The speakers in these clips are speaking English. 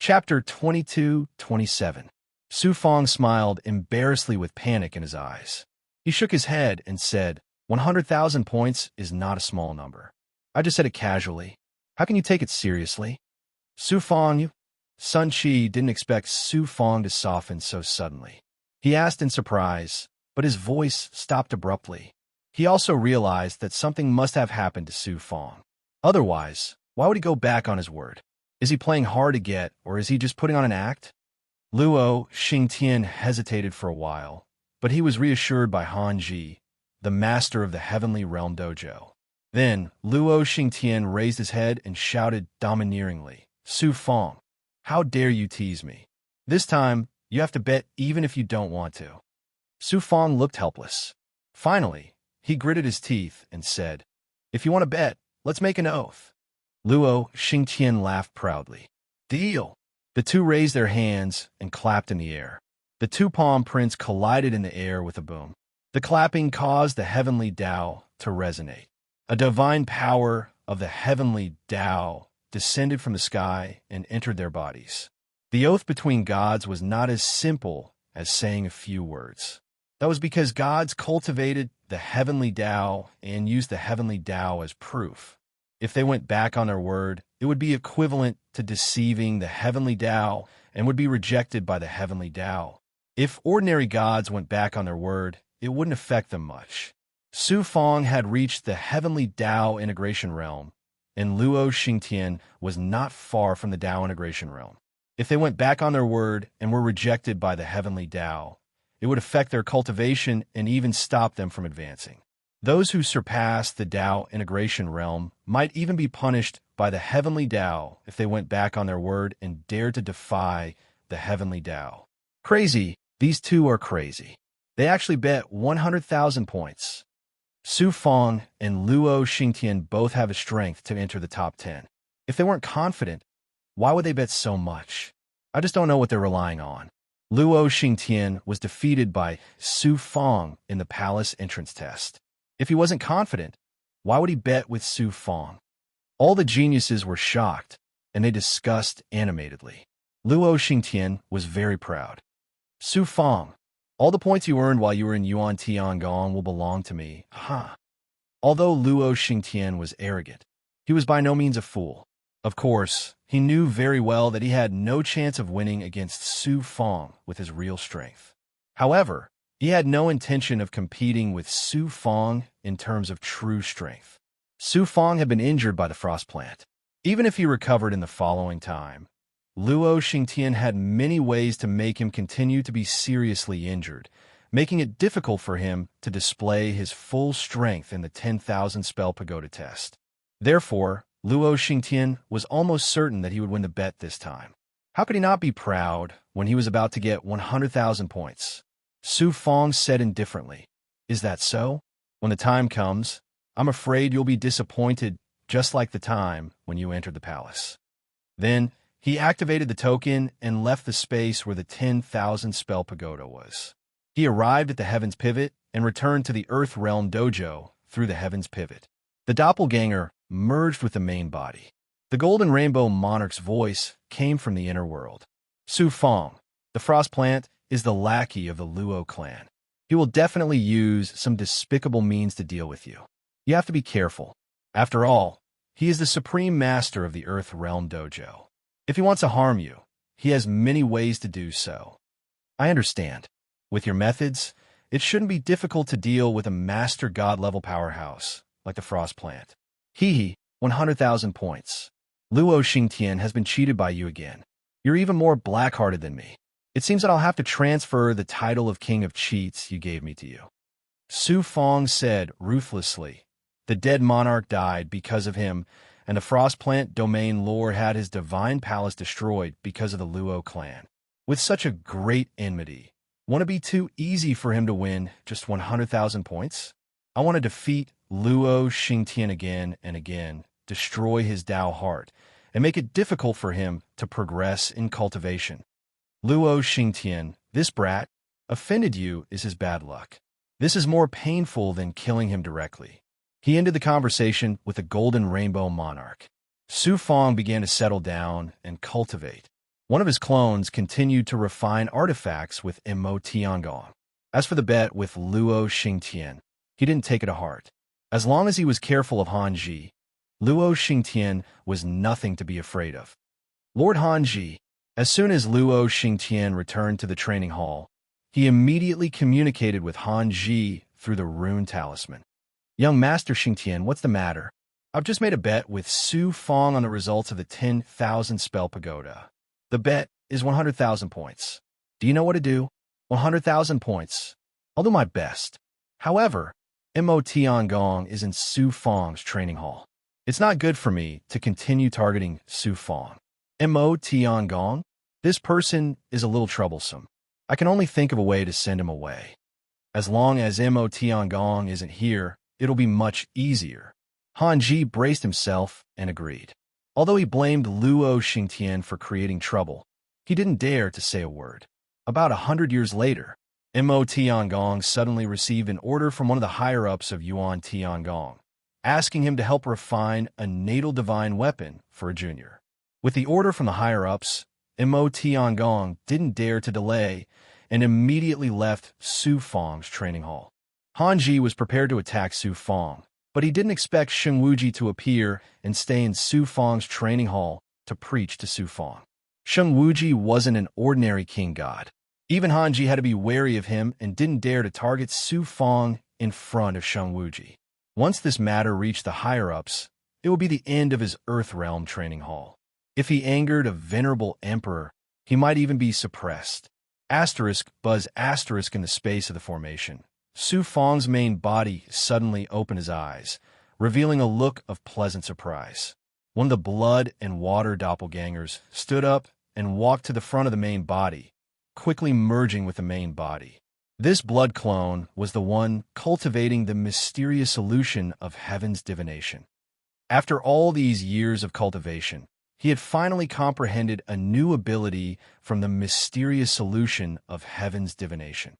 Chapter 22-27. Su Fong smiled embarrassedly with panic in his eyes. He shook his head and said, 100,000 points is not a small number. I just said it casually. How can you take it seriously? Su Fong, Sun Chi didn't expect Su Fong to soften so suddenly. He asked in surprise, but his voice stopped abruptly. He also realized that something must have happened to Su Fong. Otherwise, why would he go back on his word? Is he playing hard to get, or is he just putting on an act? Luo Xingtian hesitated for a while, but he was reassured by Han Ji, the master of the Heavenly Realm Dojo. Then, Luo Xingtian raised his head and shouted domineeringly, Su Fong, how dare you tease me? This time, you have to bet even if you don't want to. Su Fong looked helpless. Finally, he gritted his teeth and said, if you want to bet, let's make an oath. Luo Xingtian laughed proudly. Deal! The two raised their hands and clapped in the air. The two palm prints collided in the air with a boom. The clapping caused the heavenly Tao to resonate. A divine power of the heavenly Tao descended from the sky and entered their bodies. The oath between gods was not as simple as saying a few words. That was because gods cultivated the heavenly Tao and used the heavenly Tao as proof. If they went back on their word, it would be equivalent to deceiving the heavenly Tao and would be rejected by the heavenly Tao. If ordinary gods went back on their word, it wouldn't affect them much. Su Fong had reached the heavenly Tao integration realm, and Luo Xingtian was not far from the Tao integration realm. If they went back on their word and were rejected by the heavenly Tao, it would affect their cultivation and even stop them from advancing. Those who surpassed the Tao integration realm might even be punished by the heavenly Tao if they went back on their word and dared to defy the heavenly Tao. Crazy, these two are crazy. They actually bet 100,000 points. Su Fong and Luo Xingtian both have a strength to enter the top 10. If they weren't confident, why would they bet so much? I just don't know what they're relying on. Luo Xingtian was defeated by Su Fong in the palace entrance test. If he wasn't confident, why would he bet with Su Fong? All the geniuses were shocked, and they discussed animatedly. Luo Xingtian was very proud. Su Fong, all the points you earned while you were in Yuan Tiangong will belong to me, huh? Although Luo Xingtian was arrogant, he was by no means a fool. Of course, he knew very well that he had no chance of winning against Su Fong with his real strength. However, he had no intention of competing with Su Fong in terms of true strength. Su Fong had been injured by the frost plant. Even if he recovered in the following time, Luo Xingtian had many ways to make him continue to be seriously injured, making it difficult for him to display his full strength in the 10,000 spell pagoda test. Therefore, Luo Xingtian was almost certain that he would win the bet this time. How could he not be proud when he was about to get 100,000 points? Su Fong said indifferently, is that so? When the time comes, I'm afraid you'll be disappointed just like the time when you entered the palace. Then, he activated the token and left the space where the 10,000 spell pagoda was. He arrived at the Heaven's Pivot and returned to the Earth Realm Dojo through the Heaven's Pivot. The doppelganger merged with the main body. The Golden Rainbow Monarch's voice came from the inner world. Su Fong, the frost plant, is the lackey of the Luo clan. He will definitely use some despicable means to deal with you. You have to be careful. After all, he is the supreme master of the Earth Realm Dojo. If he wants to harm you, he has many ways to do so. I understand. With your methods, it shouldn't be difficult to deal with a master god-level powerhouse like the frost plant. 100,000 points. Luo Xingtian has been cheated by you again. You're even more black-hearted than me. It seems that I'll have to transfer the title of King of Cheats you gave me to you. Su Fong said ruthlessly. The dead monarch died because of him, and the frost plant domain lord had his divine palace destroyed because of the Luo clan. With such a great enmity, won't it be too easy for him to win just 100,000 points? I want to defeat Luo Xingtian again and again, destroy his Tao heart, and make it difficult for him to progress in cultivation. Luo Xingtian, this brat, offended you is his bad luck. This is more painful than killing him directly. He ended the conversation with the Golden Rainbow Monarch. Su Fong began to settle down and cultivate. One of his clones continued to refine artifacts with Mo Tiangong. As for the bet with Luo Xingtian, he didn't take it to heart. As long as he was careful of Hanji, Luo Xingtian was nothing to be afraid of. Lord Hanji, as soon as Luo Xingtian returned to the training hall, he immediately communicated with Hanji through the rune talisman. Young Master Xingtian, what's the matter? I've just made a bet with Su Fong on the results of the 10,000 spell pagoda. The bet is 100,000 points. Do you know what to do? 100,000 points. I'll do my best. However, Mo Tiangong is in Su Fong's training hall. It's not good for me to continue targeting Su Fong. Mo Tiangong? This person is a little troublesome. I can only think of a way to send him away. As long as Mo Tiangong isn't here, it'll be much easier. Hanji braced himself and agreed. Although he blamed Luo Xingtian for creating trouble, he didn't dare to say a word. About 100 years later, Mo Tiangong suddenly received an order from one of the higher-ups of Yuan Tiangong, asking him to help refine a natal divine weapon for a junior. With the order from the higher-ups, Mo Tiangong didn't dare to delay and immediately left Su Fong's training hall. Hanji was prepared to attack Su Fong, but he didn't expect Sheng Wuji to appear and stay in Su Fong's training hall to preach to Su Fong. Sheng Wuji wasn't an ordinary king god. Even Hanji had to be wary of him and didn't dare to target Su Fong in front of Sheng Wuji. Once this matter reached the higher-ups, it would be the end of his Earth Realm training hall. If he angered a venerable emperor, he might even be suppressed. Asterisk buzz asterisk in the space of the formation. Su Fong's main body suddenly opened his eyes, revealing a look of pleasant surprise. One of the blood and water doppelgangers stood up and walked to the front of the main body, quickly merging with the main body. This blood clone was the one cultivating the mysterious solution of heaven's divination. After all these years of cultivation, he had finally comprehended a new ability from the mysterious solution of heaven's divination.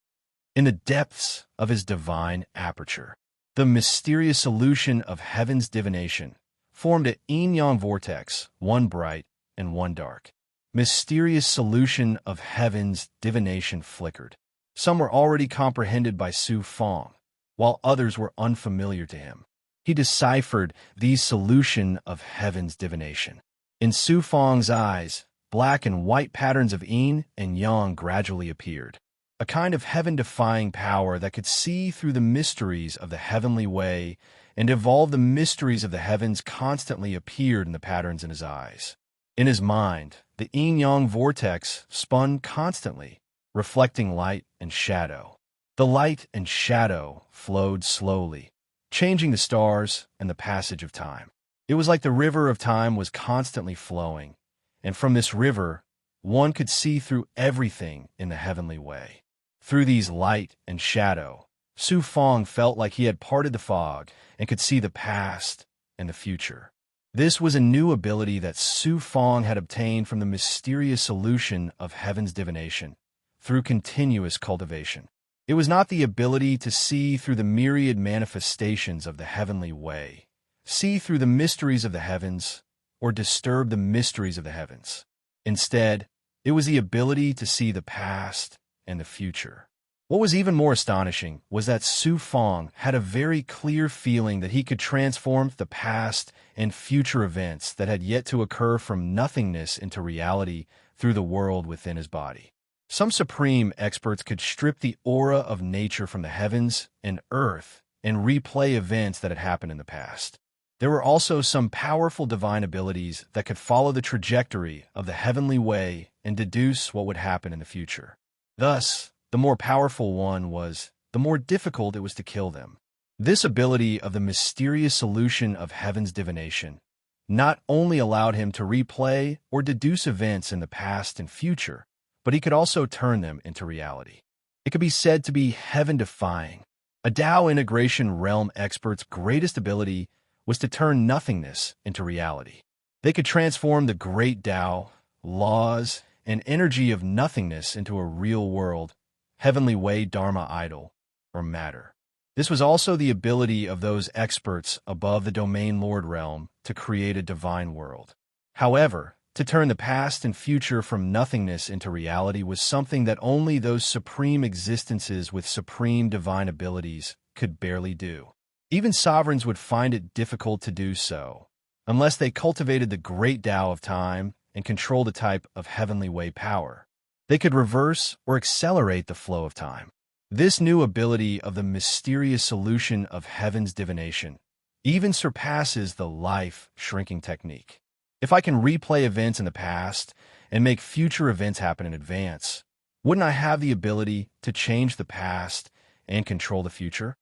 In the depths of his divine aperture, the mysterious solution of heaven's divination formed a yin-yang vortex, one bright and one dark. Mysterious solution of heaven's divination flickered. Some were already comprehended by Su Fong, while others were unfamiliar to him. He deciphered the solution of heaven's divination. In Su Fong's eyes, black and white patterns of yin and yang gradually appeared. A kind of heaven-defying power that could see through the mysteries of the heavenly way and evolve the mysteries of the heavens constantly appeared in the patterns in his eyes. In his mind, the yin-yang vortex spun constantly, reflecting light and shadow. The light and shadow flowed slowly, changing the stars and the passage of time. It was like the river of time was constantly flowing, and from this river, one could see through everything in the heavenly way. Through these light and shadow, Su Fong felt like he had parted the fog and could see the past and the future. This was a new ability that Su Fong had obtained from the mysterious solution of heaven's divination, through continuous cultivation. It was not the ability to see through the myriad manifestations of the heavenly way, see through the mysteries of the heavens, or disturb the mysteries of the heavens. Instead, it was the ability to see the past and the future. What was even more astonishing was that Su Fong had a very clear feeling that he could transform the past and future events that had yet to occur from nothingness into reality through the world within his body. Some supreme experts could strip the aura of nature from the heavens and earth and replay events that had happened in the past. There were also some powerful divine abilities that could follow the trajectory of the heavenly way and deduce what would happen in the future. Thus, the more powerful one was, the more difficult it was to kill them. This ability of the mysterious solution of heaven's divination not only allowed him to replay or deduce events in the past and future, but he could also turn them into reality. It could be said to be heaven-defying. A Tao integration realm expert's greatest ability was to turn nothingness into reality. They could transform the great Tao, laws, and energy of nothingness into a real world, heavenly way Dharma idol, or matter. This was also the ability of those experts above the domain lord realm to create a divine world. However, To turn the past and future from nothingness into reality was something that only those supreme existences with supreme divine abilities could barely do. Even sovereigns would find it difficult to do so, unless they cultivated the great Tao of time and controlled a type of heavenly way power. They could reverse or accelerate the flow of time. This new ability of the mysterious solution of heaven's divination even surpasses the life-shrinking technique. If I can replay events in the past and make future events happen in advance, wouldn't I have the ability to change the past and control the future?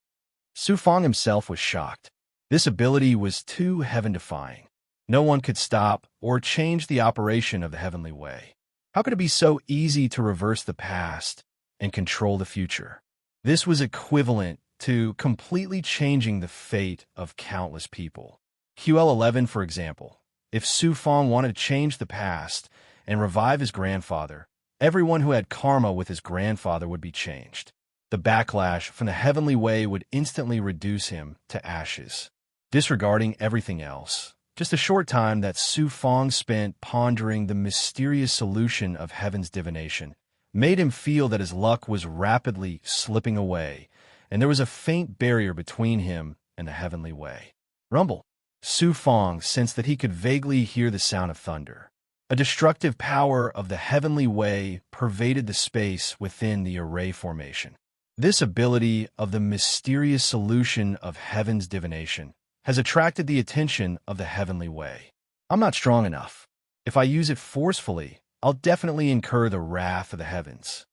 Su Fang himself was shocked. This ability was too heaven-defying. No one could stop or change the operation of the heavenly way. How could it be so easy to reverse the past and control the future? This was equivalent to completely changing the fate of countless people. QL11, for example. If Su Fang wanted to change the past and revive his grandfather, everyone who had karma with his grandfather would be changed. The backlash from the heavenly way would instantly reduce him to ashes. Disregarding everything else, just a short time that Su Fang spent pondering the mysterious solution of heaven's divination made him feel that his luck was rapidly slipping away, and there was a faint barrier between him and the heavenly way. Rumble. Su Fang sensed that he could vaguely hear the sound of thunder. A destructive power of the heavenly way pervaded the space within the array formation. This ability of the mysterious solution of heaven's divination has attracted the attention of the heavenly way. I'm not strong enough. If I use it forcefully, I'll definitely incur the wrath of the heavens.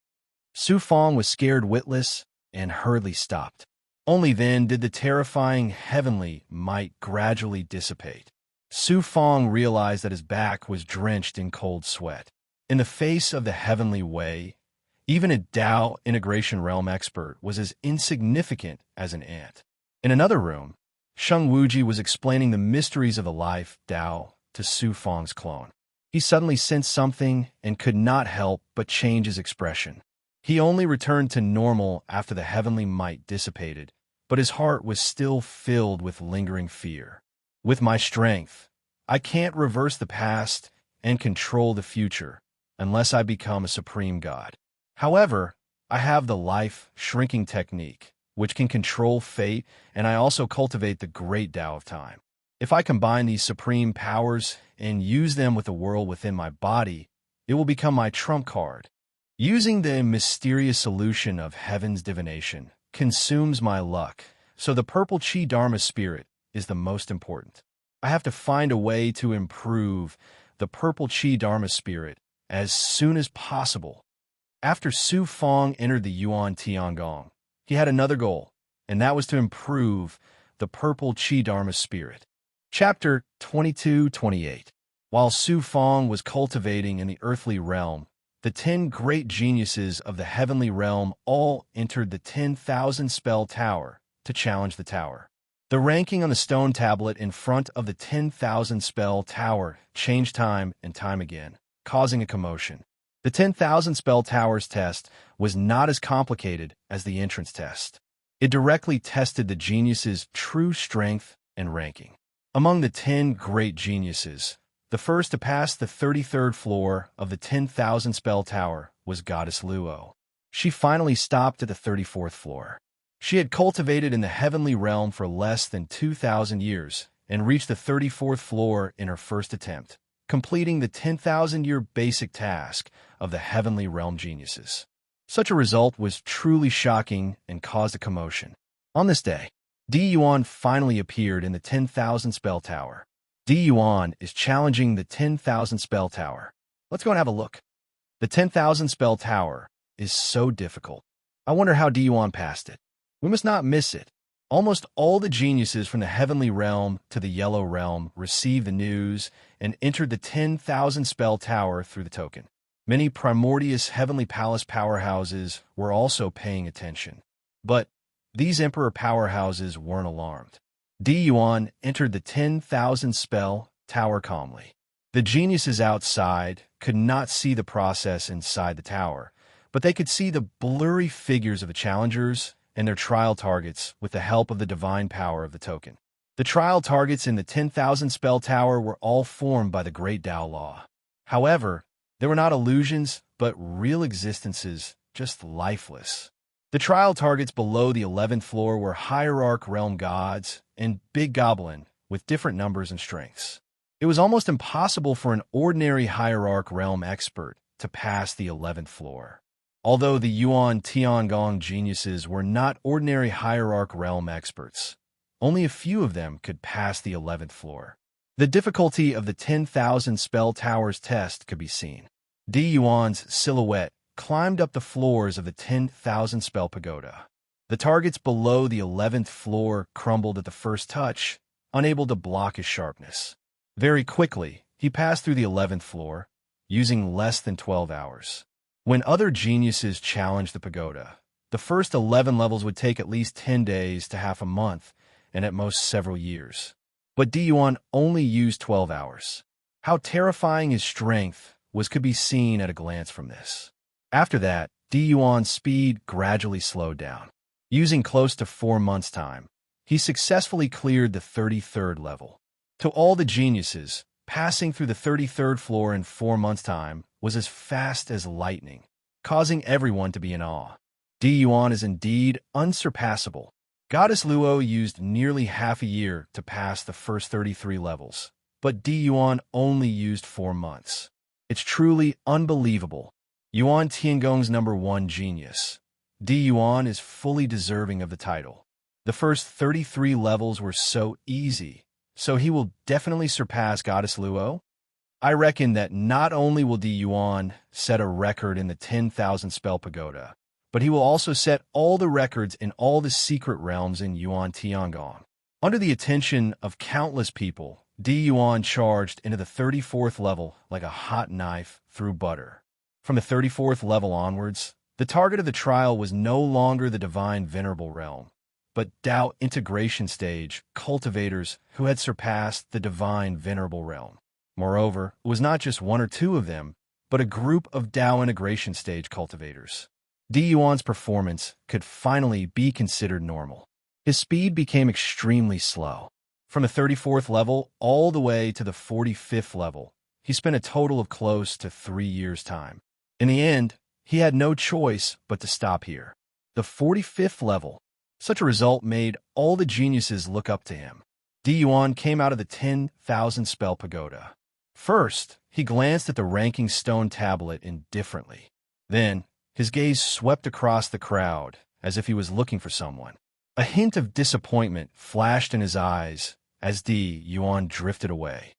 Su Fang was scared witless and hurriedly stopped. Only then did the terrifying heavenly might gradually dissipate. Su Fang realized that his back was drenched in cold sweat. In the face of the heavenly way, even a Tao integration realm expert was as insignificant as an ant. In another room, Sheng Wuji was explaining the mysteries of the life Tao to Su Fang's clone. He suddenly sensed something and could not help but change his expression. He only returned to normal after the heavenly might dissipated, but his heart was still filled with lingering fear. With my strength, I can't reverse the past and control the future unless I become a supreme god. However, I have the life-shrinking technique, which can control fate, and I also cultivate the great Tao of time. If I combine these supreme powers and use them with the world within my body, it will become my trump card. Using the mysterious solution of heaven's divination consumes my luck, so the purple Chi Dharma spirit is the most important. I have to find a way to improve the purple Chi Dharma spirit as soon as possible. After Su Fang entered the Yuan Tiangong, he had another goal, and that was to improve the purple Chi Dharma spirit. Chapter 22-28. While Su Fang was cultivating in the earthly realm, the 10 great geniuses of the heavenly realm all entered the 10,000 spell tower to challenge the tower. The ranking on the stone tablet in front of the 10,000 spell tower changed time and time again, causing a commotion. The 10,000 spell towers test was not as complicated as the entrance test. It directly tested the geniuses' true strength and ranking. Among the 10 great geniuses, the first to pass the 33rd floor of the 10,000 spell tower was Goddess Luo. She finally stopped at the 34th floor. She had cultivated in the heavenly realm for less than 2,000 years and reached the 34th floor in her first attempt, completing the 10,000-year basic task of the heavenly realm geniuses. Such a result was truly shocking and caused a commotion. On this day, Di Yuan finally appeared in the 10,000 spell tower. Di Yuan is challenging the 10,000 spell tower. Let's go and have a look. The 10,000 spell tower is so difficult. I wonder how Di Yuan passed it. We must not miss it. Almost all the geniuses from the heavenly realm to the yellow realm received the news and entered the 10,000 spell tower through the token. Many primordious heavenly palace powerhouses were also paying attention. But these emperor powerhouses weren't alarmed. Di Yuan entered the 10,000 spell tower calmly. The geniuses outside could not see the process inside the tower, but they could see the blurry figures of the challengers and their trial targets with the help of the divine power of the token. The trial targets in the 10,000 spell tower were all formed by the great Tao law. However, they were not illusions, but real existences, just lifeless. The trial targets below the 11th floor were Hierarch Realm gods and Big Goblin with different numbers and strengths. It was almost impossible for an ordinary Hierarch Realm expert to pass the 11th floor. Although the Yuan Tiangong geniuses were not ordinary Hierarch Realm experts, only a few of them could pass the 11th floor. The difficulty of the 10,000 spell towers test could be seen. Di Yuan's silhouette climbed up the floors of the 10,000 spell pagoda. The targets below the 11th floor crumbled at the first touch, unable to block his sharpness. Very quickly, he passed through the 11th floor, using less than 12 hours. When other geniuses challenged the pagoda, the first 11 levels would take at least 10 days to half a month, and at most several years. But Di Yuan only used 12 hours. How terrifying his strength was could be seen at a glance from this. After that, Di Yuan's speed gradually slowed down. Using close to 4 months' time, he successfully cleared the 33rd level. To all the geniuses, passing through the 33rd floor in 4 months' time was as fast as lightning, causing everyone to be in awe. Di Yuan is indeed unsurpassable. Goddess Luo used nearly half a year to pass the first 33 levels, but Di Yuan only used 4 months. It's truly unbelievable. Yuan Tiangong's #1 genius. Di Yuan is fully deserving of the title. The first 33 levels were so easy, so he will definitely surpass Goddess Luo. I reckon that not only will Di Yuan set a record in the 10,000 spell pagoda, but he will also set all the records in all the secret realms in Yuan Tiangong. Under the attention of countless people, Di Yuan charged into the 34th level like a hot knife through butter. From the 34th level onwards, the target of the trial was no longer the divine venerable realm, but Dao integration stage cultivators who had surpassed the divine venerable realm. Moreover, it was not just 1 or 2 of them, but a group of Dao integration stage cultivators. Di Yuan's performance could finally be considered normal. His speed became extremely slow. From the 34th level all the way to the 45th level, he spent a total of close to 3 years' time. In the end, he had no choice but to stop here. The 45th level. Such a result made all the geniuses look up to him. Di Yuan came out of the 10,000 spell pagoda. First, he glanced at the ranking stone tablet indifferently. Then, his gaze swept across the crowd as if he was looking for someone. A hint of disappointment flashed in his eyes as Di Yuan drifted away.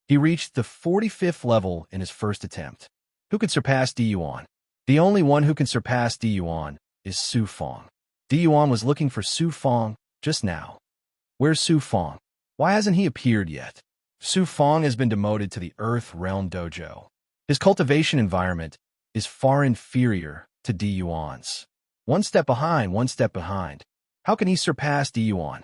He reached the 45th level in his first attempt. Who could surpass Di Yuan? The only one who can surpass Di Yuan is Su Feng. Di Yuan was looking for Su Feng just now. Where's Su Feng? Why hasn't he appeared yet? Su Feng has been demoted to the Earth Realm Dojo. His cultivation environment is far inferior to Di Yuan's. One step behind. How can he surpass Di Yuan?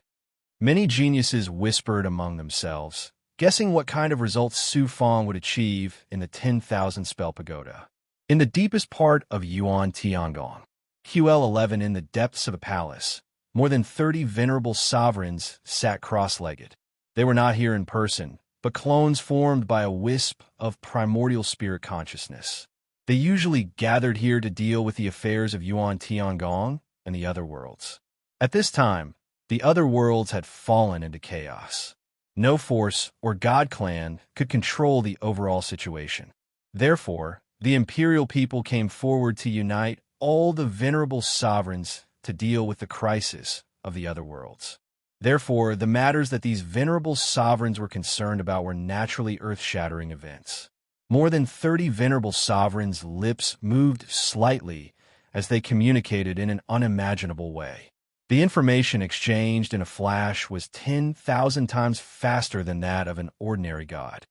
Many geniuses whispered among themselves, guessing what kind of results Su Feng would achieve in the 10,000 spell pagoda. In the deepest part of Yuan Tiangong, QL11 in the depths of a palace, more than 30 venerable sovereigns sat cross-legged. They were not here in person, but clones formed by a wisp of primordial spirit consciousness. They usually gathered here to deal with the affairs of Yuan Tiangong and the other worlds. At this time, the other worlds had fallen into chaos. No force or god clan could control the overall situation. Therefore, the imperial people came forward to unite all the venerable sovereigns to deal with the crisis of the other worlds. Therefore, the matters that these venerable sovereigns were concerned about were naturally earth-shattering events. More than 30 venerable sovereigns' lips moved slightly as they communicated in an unimaginable way. The information exchanged in a flash was 10,000 times faster than that of an ordinary god.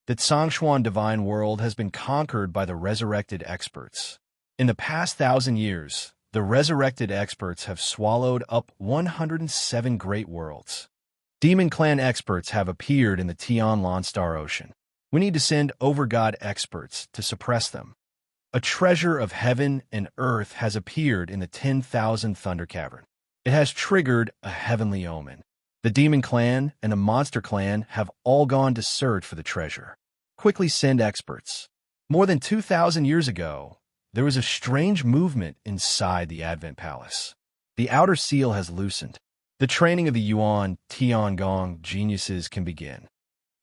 The Zhongshuan divine world has been conquered by the resurrected experts. In the past 1,000 years, the resurrected experts have swallowed up 107 great worlds. Demon clan experts have appeared in the Tianlan Star Ocean. We need to send overgod experts to suppress them. A treasure of heaven and earth has appeared in the 10,000 Thunder Cavern. It has triggered a heavenly omen. The Demon Clan and the Monster Clan have all gone to search for the treasure. Quickly send experts. More than 2,000 years ago, there was a strange movement inside the Advent Palace. The outer seal has loosened. The training of the Yuan Tiangong geniuses can begin.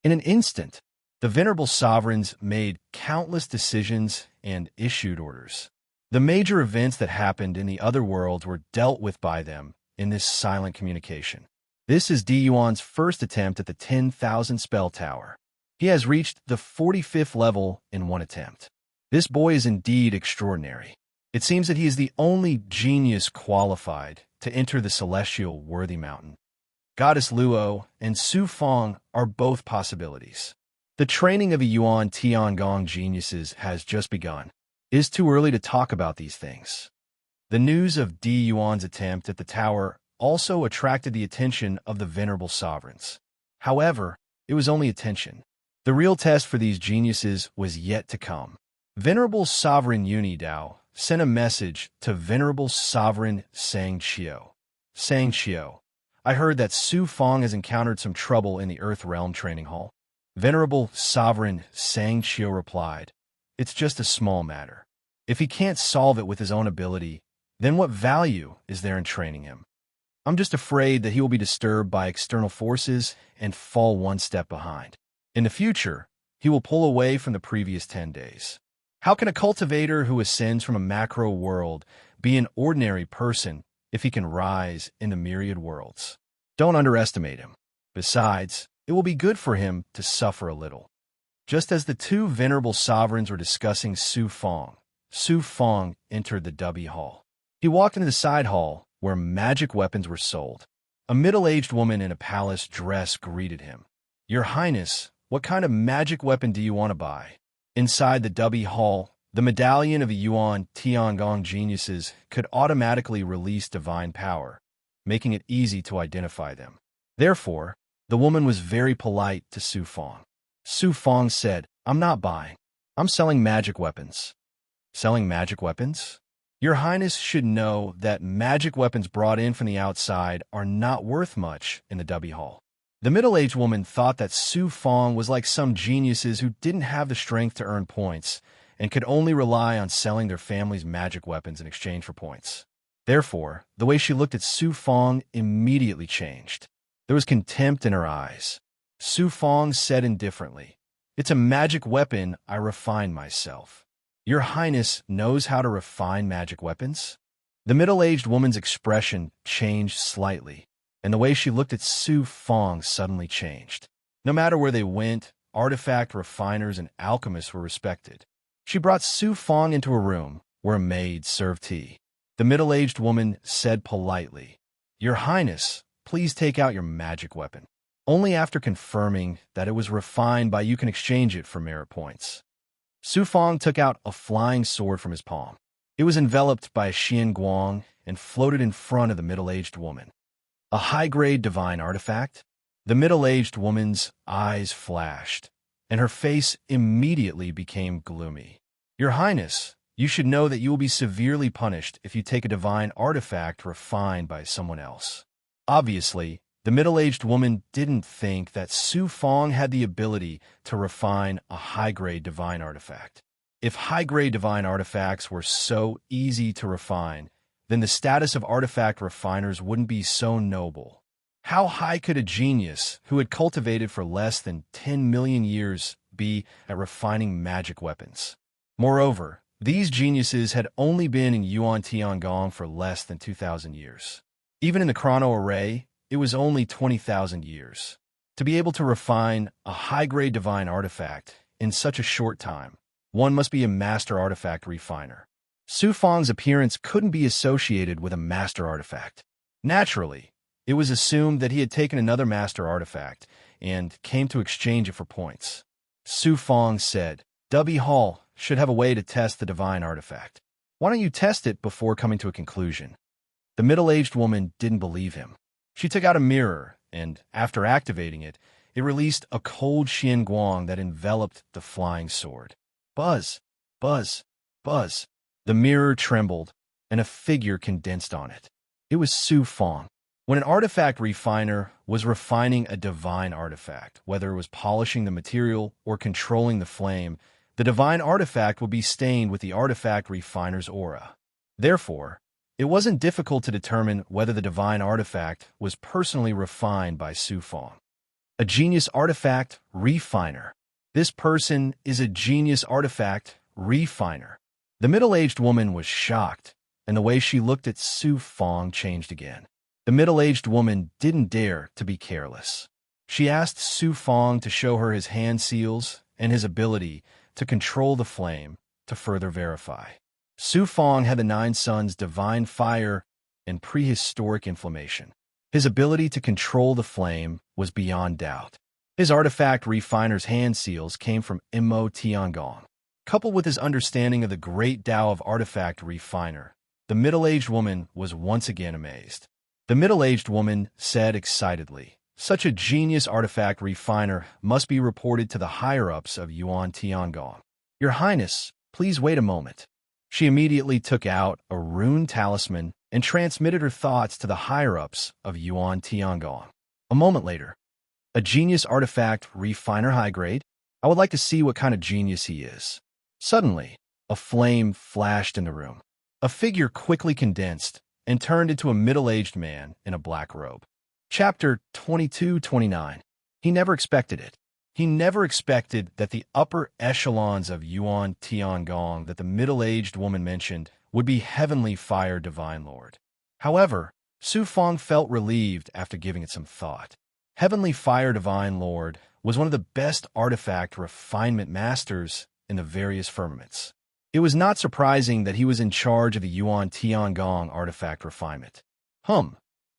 In an instant, the venerable sovereigns made countless decisions and issued orders. The major events that happened in the other worlds were dealt with by them in this silent communication. This is Di Yuan's first attempt at the 10,000 spell tower. He has reached the 45th level in one attempt. This boy is indeed extraordinary. It seems that he is the only genius qualified to enter the celestial worthy mountain. Goddess Luo and Su Fong are both possibilities. The training of the Yuan Tiangong geniuses has just begun. It is too early to talk about these things. The news of Di Yuan's attempt at the tower also attracted the attention of the venerable sovereigns. However, it was only attention. The real test for these geniuses was yet to come. Venerable Sovereign Unidao sent a message to Venerable Sovereign Sangqiu. Sangqiu, I heard that Su Fong has encountered some trouble in the Earth Realm Training Hall. Venerable Sovereign Sangqiu replied, "It's just a small matter. If he can't solve it with his own ability, then what value is there in training him? I'm just afraid that he will be disturbed by external forces and fall one step behind. In the future, he will pull away from the previous 10 days. How can a cultivator who ascends from a macro world be an ordinary person if he can rise in the myriad worlds? Don't underestimate him. Besides, it will be good for him to suffer a little." Just as the two venerable sovereigns were discussing Su Fong entered the Dubby Hall. He walked into the side hall where magic weapons were sold. A middle-aged woman in a palace dress greeted him. "Your Highness, what kind of magic weapon do you want to buy?" Inside the Dubby Hall, the medallion of the Yuan Tiangong geniuses could automatically release divine power, making it easy to identify them. Therefore, the woman was very polite to Su Fong. Su Fong said, "I'm not buying. I'm selling magic weapons." "Selling magic weapons? Your Highness should know that magic weapons brought in from the outside are not worth much in the Dubby Hall." The middle-aged woman thought that Su Fong was like some geniuses who didn't have the strength to earn points and could only rely on selling their family's magic weapons in exchange for points. Therefore, the way she looked at Su Fong immediately changed. There was contempt in her eyes. Su Fong said indifferently, "It's a magic weapon. I refine myself." "Your Highness knows how to refine magic weapons?" The middle-aged woman's expression changed slightly, and the way she looked at Su Fong suddenly changed. No matter where they went, artifact refiners and alchemists were respected. She brought Su Fong into a room where a maid served tea. The middle-aged woman said politely, "Your Highness, please take out your magic weapon. Only after confirming that it was refined by you can exchange it for merit points." Su Fong took out a flying sword from his palm. It was enveloped by a Xian Guang and floated in front of the middle-aged woman. "A high-grade divine artifact?" The middle-aged woman's eyes flashed, and her face immediately became gloomy. "Your Highness, you should know that you will be severely punished if you take a divine artifact refined by someone else." Obviously, the middle-aged woman didn't think that Su Fong had the ability to refine a high-grade divine artifact. If high-grade divine artifacts were so easy to refine, then the status of artifact refiners wouldn't be so noble. How high could a genius who had cultivated for less than 10 million years be at refining magic weapons? Moreover, these geniuses had only been in Yuan Tiangong for less than 2,000 years. Even in the chrono array, it was only 20,000 years. To be able to refine a high-grade divine artifact in such a short time, one must be a master artifact refiner. Su Fong's appearance couldn't be associated with a master artifact. Naturally, it was assumed that he had taken another master artifact and came to exchange it for points. Su Fong said, "Dubby Hall should have a way to test the divine artifact. Why don't you test it before coming to a conclusion?" The middle-aged woman didn't believe him. She took out a mirror, and after activating it, it released a cold Xian Guang that enveloped the flying sword. Buzz, buzz, buzz. The mirror trembled, and a figure condensed on it. It was Su Fong. When an artifact refiner was refining a divine artifact, whether it was polishing the material or controlling the flame, the divine artifact would be stained with the artifact refiner's aura. Therefore, it wasn't difficult to determine whether the divine artifact was personally refined by Su Fong. A genius artifact refiner. This person is a genius artifact refiner. The middle-aged woman was shocked, and the way she looked at Su Fong changed again. The middle-aged woman didn't dare to be careless. She asked Su Fong to show her his hand seals and his ability to control the flame to further verify. Su Fong had the Nine Suns' divine fire and prehistoric inflammation. His ability to control the flame was beyond doubt. His artifact refiner's hand seals came from Mo Tiangong. Coupled with his understanding of the great Tao of artifact refiner, the middle-aged woman was once again amazed. The middle-aged woman said excitedly, "Such a genius artifact refiner must be reported to the higher-ups of Yuan Tiangong. Your Highness, please wait a moment." She immediately took out a rune talisman and transmitted her thoughts to the higher-ups of Yuan Tiangong. A moment later, "A genius artifact refiner high grade? I would like to see what kind of genius he is." Suddenly, a flame flashed in the room. A figure quickly condensed and turned into a middle-aged man in a black robe. Chapter 22-29. He never expected it. He never expected that the upper echelons of Yuan Tiangong that the middle-aged woman mentioned would be Heavenly Fire Divine Lord. However, Su Fong felt relieved after giving it some thought. Heavenly Fire Divine Lord was one of the best artifact refinement masters in the various firmaments. It was not surprising that he was in charge of the Yuan Tiangong artifact refinement.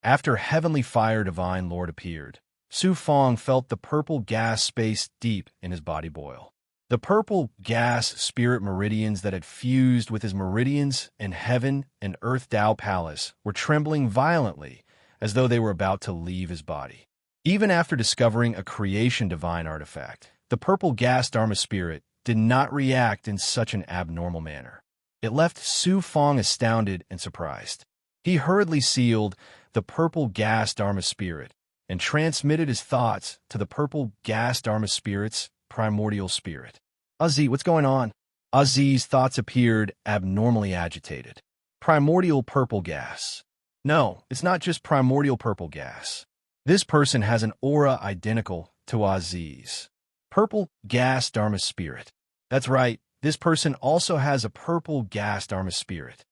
After Heavenly Fire Divine Lord appeared, Su Fong felt the purple gas space deep in his body boil. The purple gas spirit meridians that had fused with his meridians in heaven and earth Tao Palace were trembling violently as though they were about to leave his body. Even after discovering a creation divine artifact, the purple gas Dharma spirit did not react in such an abnormal manner. It left Su Fong astounded and surprised. He hurriedly sealed the purple gas Dharma spirit and transmitted his thoughts to the purple gas Dharma spirit's primordial spirit. "Aziz, what's going on?" Aziz's thoughts appeared abnormally agitated. Primordial purple gas. No, it's not just primordial purple gas. This person has an aura identical to Aziz. Purple gas Dharma spirit. That's right, this person also has a purple gas Dharma spirit.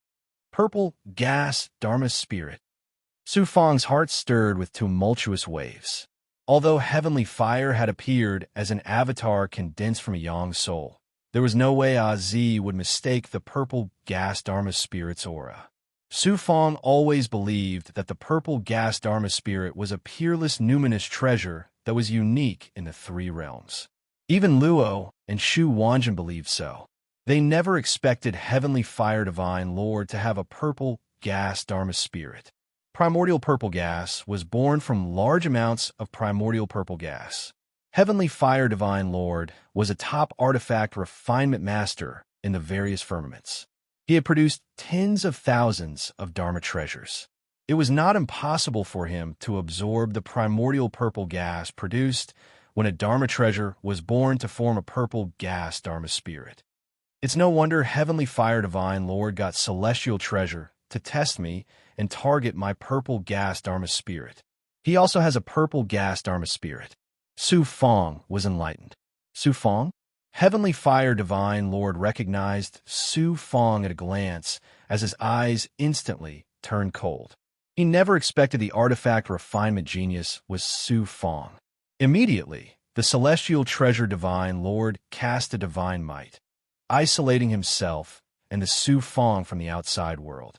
Purple gas Dharma spirit. Su Fong's heart stirred with tumultuous waves. Although heavenly fire had appeared as an avatar condensed from a young soul, there was no way Aziz would mistake the purple gas Dharma spirit's aura. Su Fong always believed that the purple gas Dharma spirit was a peerless numinous treasure that was unique in the three realms. Even Luo and Shu Wanjin believed so. They never expected Heavenly Fire Divine Lord to have a purple gas Dharma spirit. Primordial purple gas was born from large amounts of primordial purple gas. Heavenly Fire Divine Lord was a top artifact refinement master in the various firmaments. He had produced tens of thousands of Dharma treasures. It was not impossible for him to absorb the primordial purple gas produced when a Dharma treasure was born to form a purple gas Dharma spirit. It's no wonder Heavenly Fire Divine Lord got celestial treasure to test me and target my purple gas Dharma spirit. He also has a purple gas Dharma spirit. Su Fong was enlightened. Su Fong? Heavenly Fire Divine Lord recognized Su Fong at a glance as his eyes instantly turned cold. He never expected the artifact refinement genius was Su Fong. Immediately, the celestial treasure Divine Lord cast a divine might, isolating himself and the Su Fong from the outside world.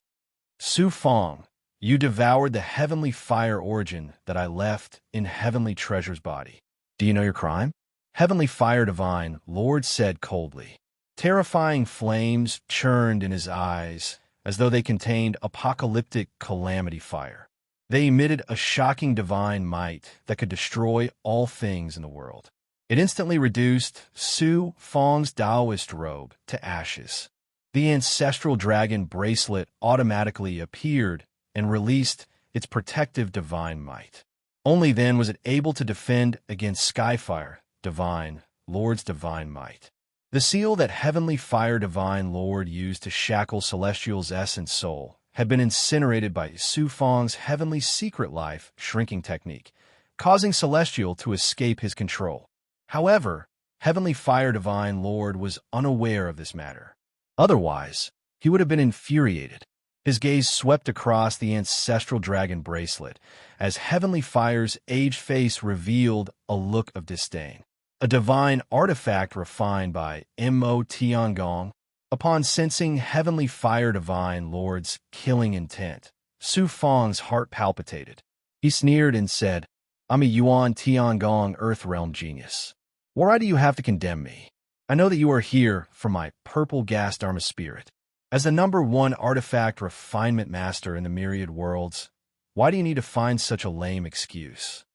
Su Fong, you devoured the heavenly fire origin that I left in Heavenly Treasure's body. Do you know your crime? Heavenly Fire Divine Lord said coldly. Terrifying flames churned in his eyes as though they contained apocalyptic calamity fire. They emitted a shocking divine might that could destroy all things in the world. It instantly reduced Su Fong's Taoist robe to ashes. The ancestral dragon bracelet automatically appeared and released its protective divine might. Only then was it able to defend against Skyfire, Divine Lord's divine might. The seal that Heavenly Fire Divine Lord used to shackle Celestial's essence soul had been incinerated by Su Fong's heavenly secret life shrinking technique, causing Celestial to escape his control. However, Heavenly Fire Divine Lord was unaware of this matter. Otherwise, he would have been infuriated. His gaze swept across the ancestral dragon bracelet as Heavenly Fire's aged face revealed a look of disdain. A divine artifact refined by Mo Tiangong. Upon sensing Heavenly Fire Divine Lord's killing intent, Su Fong's heart palpitated. He sneered and said, "I'm a Yuan Tiangong Earth Realm genius. Why do you have to condemn me? I know that you are here for my purple gas Dharma spirit. As the #1 artifact refinement master in the myriad worlds, why do you need to find such a lame excuse?"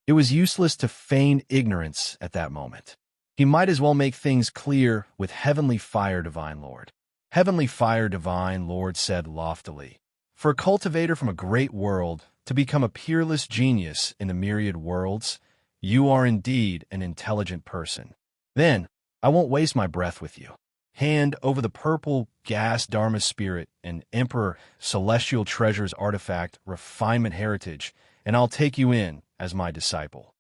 It was useless to feign ignorance at that moment. He might as well make things clear with Heavenly Fire Divine Lord. Heavenly Fire Divine Lord said loftily, "For a cultivator from a great world to become a peerless genius in the myriad worlds, you are indeed an intelligent person. Then, I won't waste my breath with you. Hand over the purple gas Dharma spirit and Emperor Celestial Treasures artifact refinement heritage, and I'll take you in as my disciple."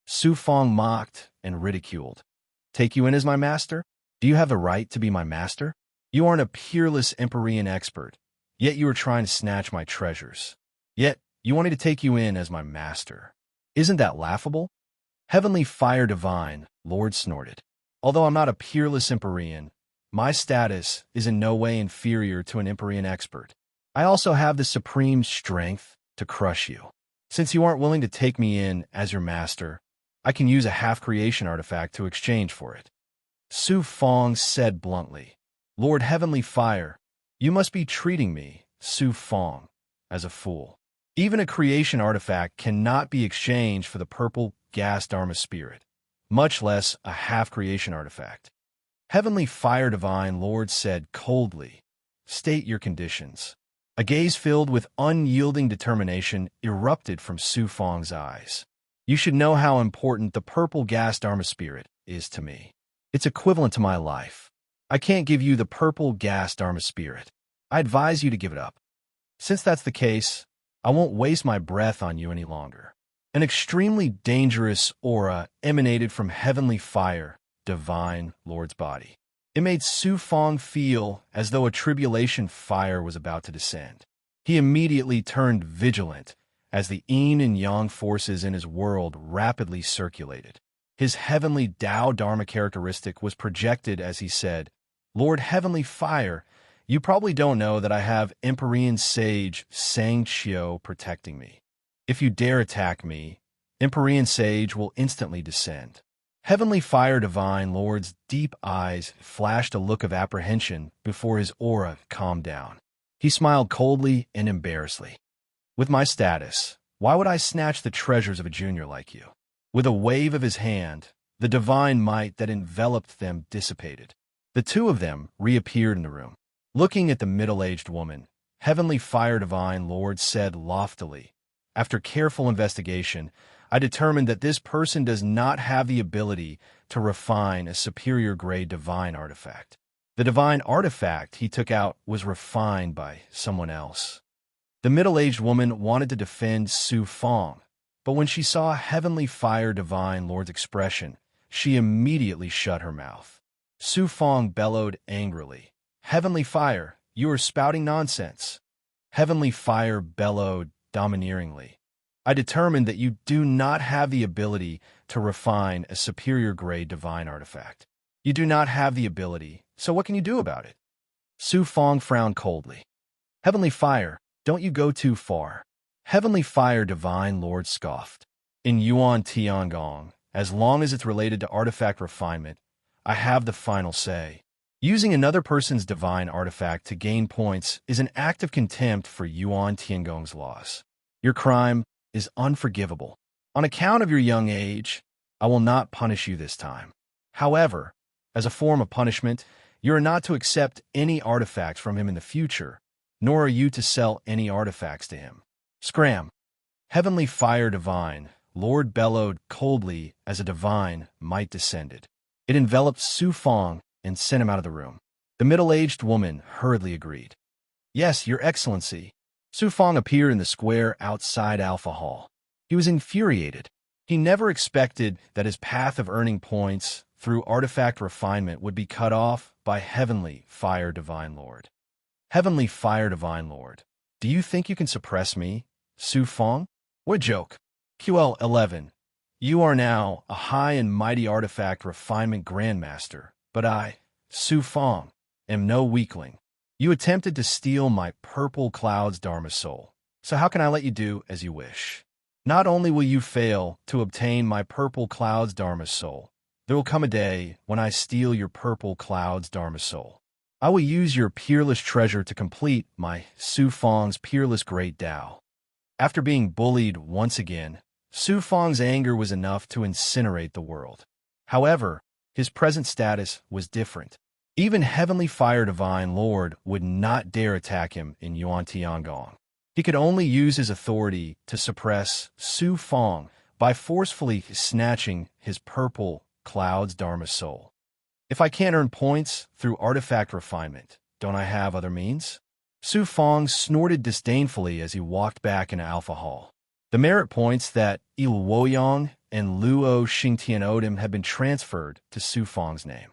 Su Fong mocked and ridiculed. "Take you in as my master? Do you have the right to be my master? You aren't a peerless Empyrean expert, yet you are trying to snatch my treasures. Yet, you want me to take you in as my master. Isn't that laughable?" Heavenly Fire Divine Lord snorted. "Although I'm not a peerless Empyrean, my status is in no way inferior to an Empyrean expert. I also have the supreme strength to crush you. Since you aren't willing to take me in as your master, I can use a half-creation artifact to exchange for it." Su Fong said bluntly, "Lord Heavenly Fire, you must be treating me, Su Fong, as a fool. Even a creation artifact cannot be exchanged for the purple gas Dharma spirit, much less a half-creation artifact." Heavenly Fire Divine Lord said coldly, "State your conditions." A gaze filled with unyielding determination erupted from Su Fong's eyes. "You should know how important the purple gas Dharma spirit is to me. It's equivalent to my life. I can't give you the purple gas Dharma spirit. I advise you to give it up. Since that's the case, I won't waste my breath on you any longer." An extremely dangerous aura emanated from Heavenly Fire Divine Lord's body. It made Su Fong feel as though a tribulation fire was about to descend. He immediately turned vigilant as the yin and yang forces in his world rapidly circulated. His heavenly Tao Dharma characteristic was projected as he said, "Lord Heavenly Fire, you probably don't know that I have Empyrean Sage Sang Chio protecting me. If you dare attack me, Empyrean Sage will instantly descend." Heavenly Fire Divine Lord's deep eyes flashed a look of apprehension before his aura calmed down. He smiled coldly and embarrassedly. "With my status, why would I snatch the treasures of a junior like you?" With a wave of his hand, the divine might that enveloped them dissipated. The two of them reappeared in the room. Looking at the middle-aged woman, Heavenly Fire Divine Lord said loftily, "After careful investigation, I determined that this person does not have the ability to refine a superior-grade divine artifact. The divine artifact he took out was refined by someone else." The middle-aged woman wanted to defend Su Fong, but when she saw Heavenly Fire Divine Lord's expression, she immediately shut her mouth. Su Fong bellowed angrily, "Heavenly Fire, you are spouting nonsense." Heavenly Fire bellowed domineeringly, "I determined that you do not have the ability to refine a superior-grade divine artifact. You do not have the ability, so what can you do about it?" Su Fong frowned coldly. "Heavenly Fire, don't you go too far." Heavenly Fire Divine Lord scoffed. "In Yuan Tiangong, as long as it's related to artifact refinement, I have the final say. Using another person's divine artifact to gain points is an act of contempt for Yuan Tiangong's laws. Your crime is unforgivable. On account of your young age, I will not punish you this time. However, as a form of punishment, you are not to accept any artifacts from him in the future, nor are you to sell any artifacts to him." Scram! Heavenly Fire Divine Lord bellowed coldly as a divine might descended. It enveloped Su Fong and sent him out of the room. The middle-aged woman hurriedly agreed. Yes, Your Excellency. Su Fong appeared in the square outside Alpha Hall. He was infuriated. He never expected that his path of earning points through artifact refinement would be cut off by Heavenly Fire Divine Lord. Heavenly Fire Divine Lord, do you think you can suppress me, Su Fong? What a joke. QL11, you are now a high and mighty artifact refinement grandmaster, but I, Su Fong, am no weakling. You attempted to steal my purple cloud's Dharma soul, so how can I let you do as you wish? Not only will you fail to obtain my purple cloud's Dharma soul, there will come a day when I steal your purple cloud's Dharma soul. I will use your peerless treasure to complete my Su Fong's peerless great Tao. After being bullied once again, Su Fong's anger was enough to incinerate the world. However, his present status was different. Even Heavenly Fire Divine Lord would not dare attack him in Yuan Tiangong. He could only use his authority to suppress Su Fong by forcefully snatching his purple cloud's Dharma soul. If I can't earn points through artifact refinement, don't I have other means? Su Fong snorted disdainfully as he walked back into Alpha Hall. The merit points that Il Woyong and Luo Xingtian owed him had been transferred to Su Fong's name.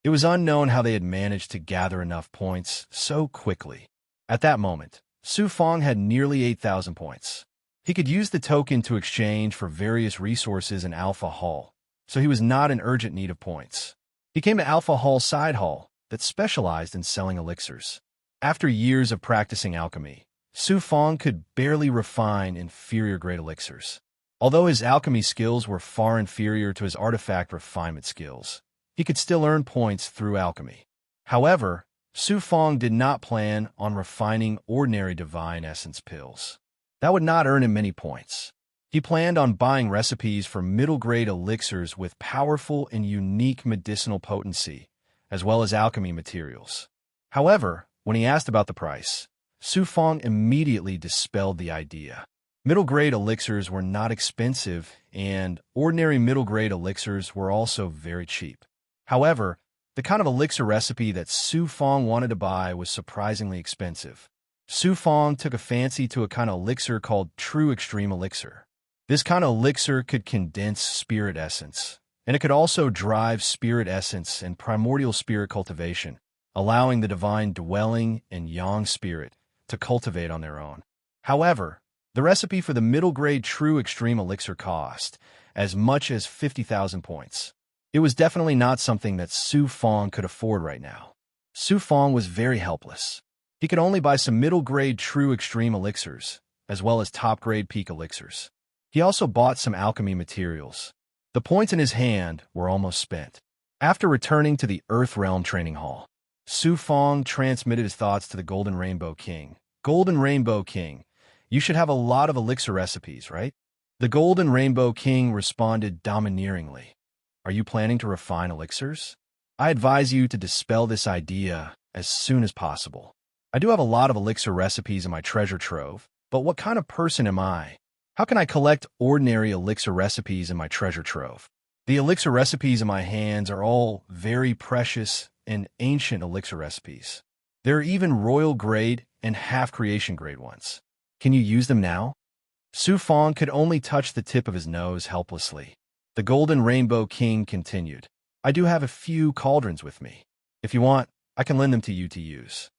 It was unknown how they had managed to gather enough points so quickly. At that moment, Su Fong had nearly 8,000 points. He could use the token to exchange for various resources in Alpha Hall, so he was not in urgent need of points. He came to Alpha Hall's side hall that specialized in selling elixirs. After years of practicing alchemy, Su Fong could barely refine inferior-grade elixirs. Although his alchemy skills were far inferior to his artifact refinement skills, he could still earn points through alchemy. However, Su Fong did not plan on refining ordinary divine essence pills. That would not earn him many points. He planned on buying recipes for middle-grade elixirs with powerful and unique medicinal potency, as well as alchemy materials. However, when he asked about the price, Su Fong immediately dispelled the idea. Middle-grade elixirs were not expensive, and ordinary middle-grade elixirs were also very cheap. However, the kind of elixir recipe that Su Fong wanted to buy was surprisingly expensive. Su Fong took a fancy to a kind of elixir called True Extreme Elixir. This kind of elixir could condense spirit essence, and it could also drive spirit essence and primordial spirit cultivation, allowing the divine dwelling and yang spirit to cultivate on their own. However, the recipe for the middle-grade True Extreme Elixir cost as much as 50,000 points. It was definitely not something that Su Fong could afford right now. Su Fong was very helpless. He could only buy some middle-grade True Extreme Elixirs, as well as top-grade Peak Elixirs. He also bought some alchemy materials. The points in his hand were almost spent. After returning to the Earth Realm Training Hall, Su Fong transmitted his thoughts to the Golden Rainbow King. Golden Rainbow King, you should have a lot of elixir recipes, right? The Golden Rainbow King responded domineeringly. Are you planning to refine elixirs? I advise you to dispel this idea as soon as possible. I do have a lot of elixir recipes in my treasure trove, but what kind of person am I? How can I collect ordinary elixir recipes in my treasure trove? The elixir recipes in my hands are all very precious and ancient elixir recipes. There are even royal grade and half-creation grade ones. Can you use them now? Su Fong could only touch the tip of his nose helplessly. The Golden Rainbow King continued, I do have a few cauldrons with me. If you want, I can lend them to you to use.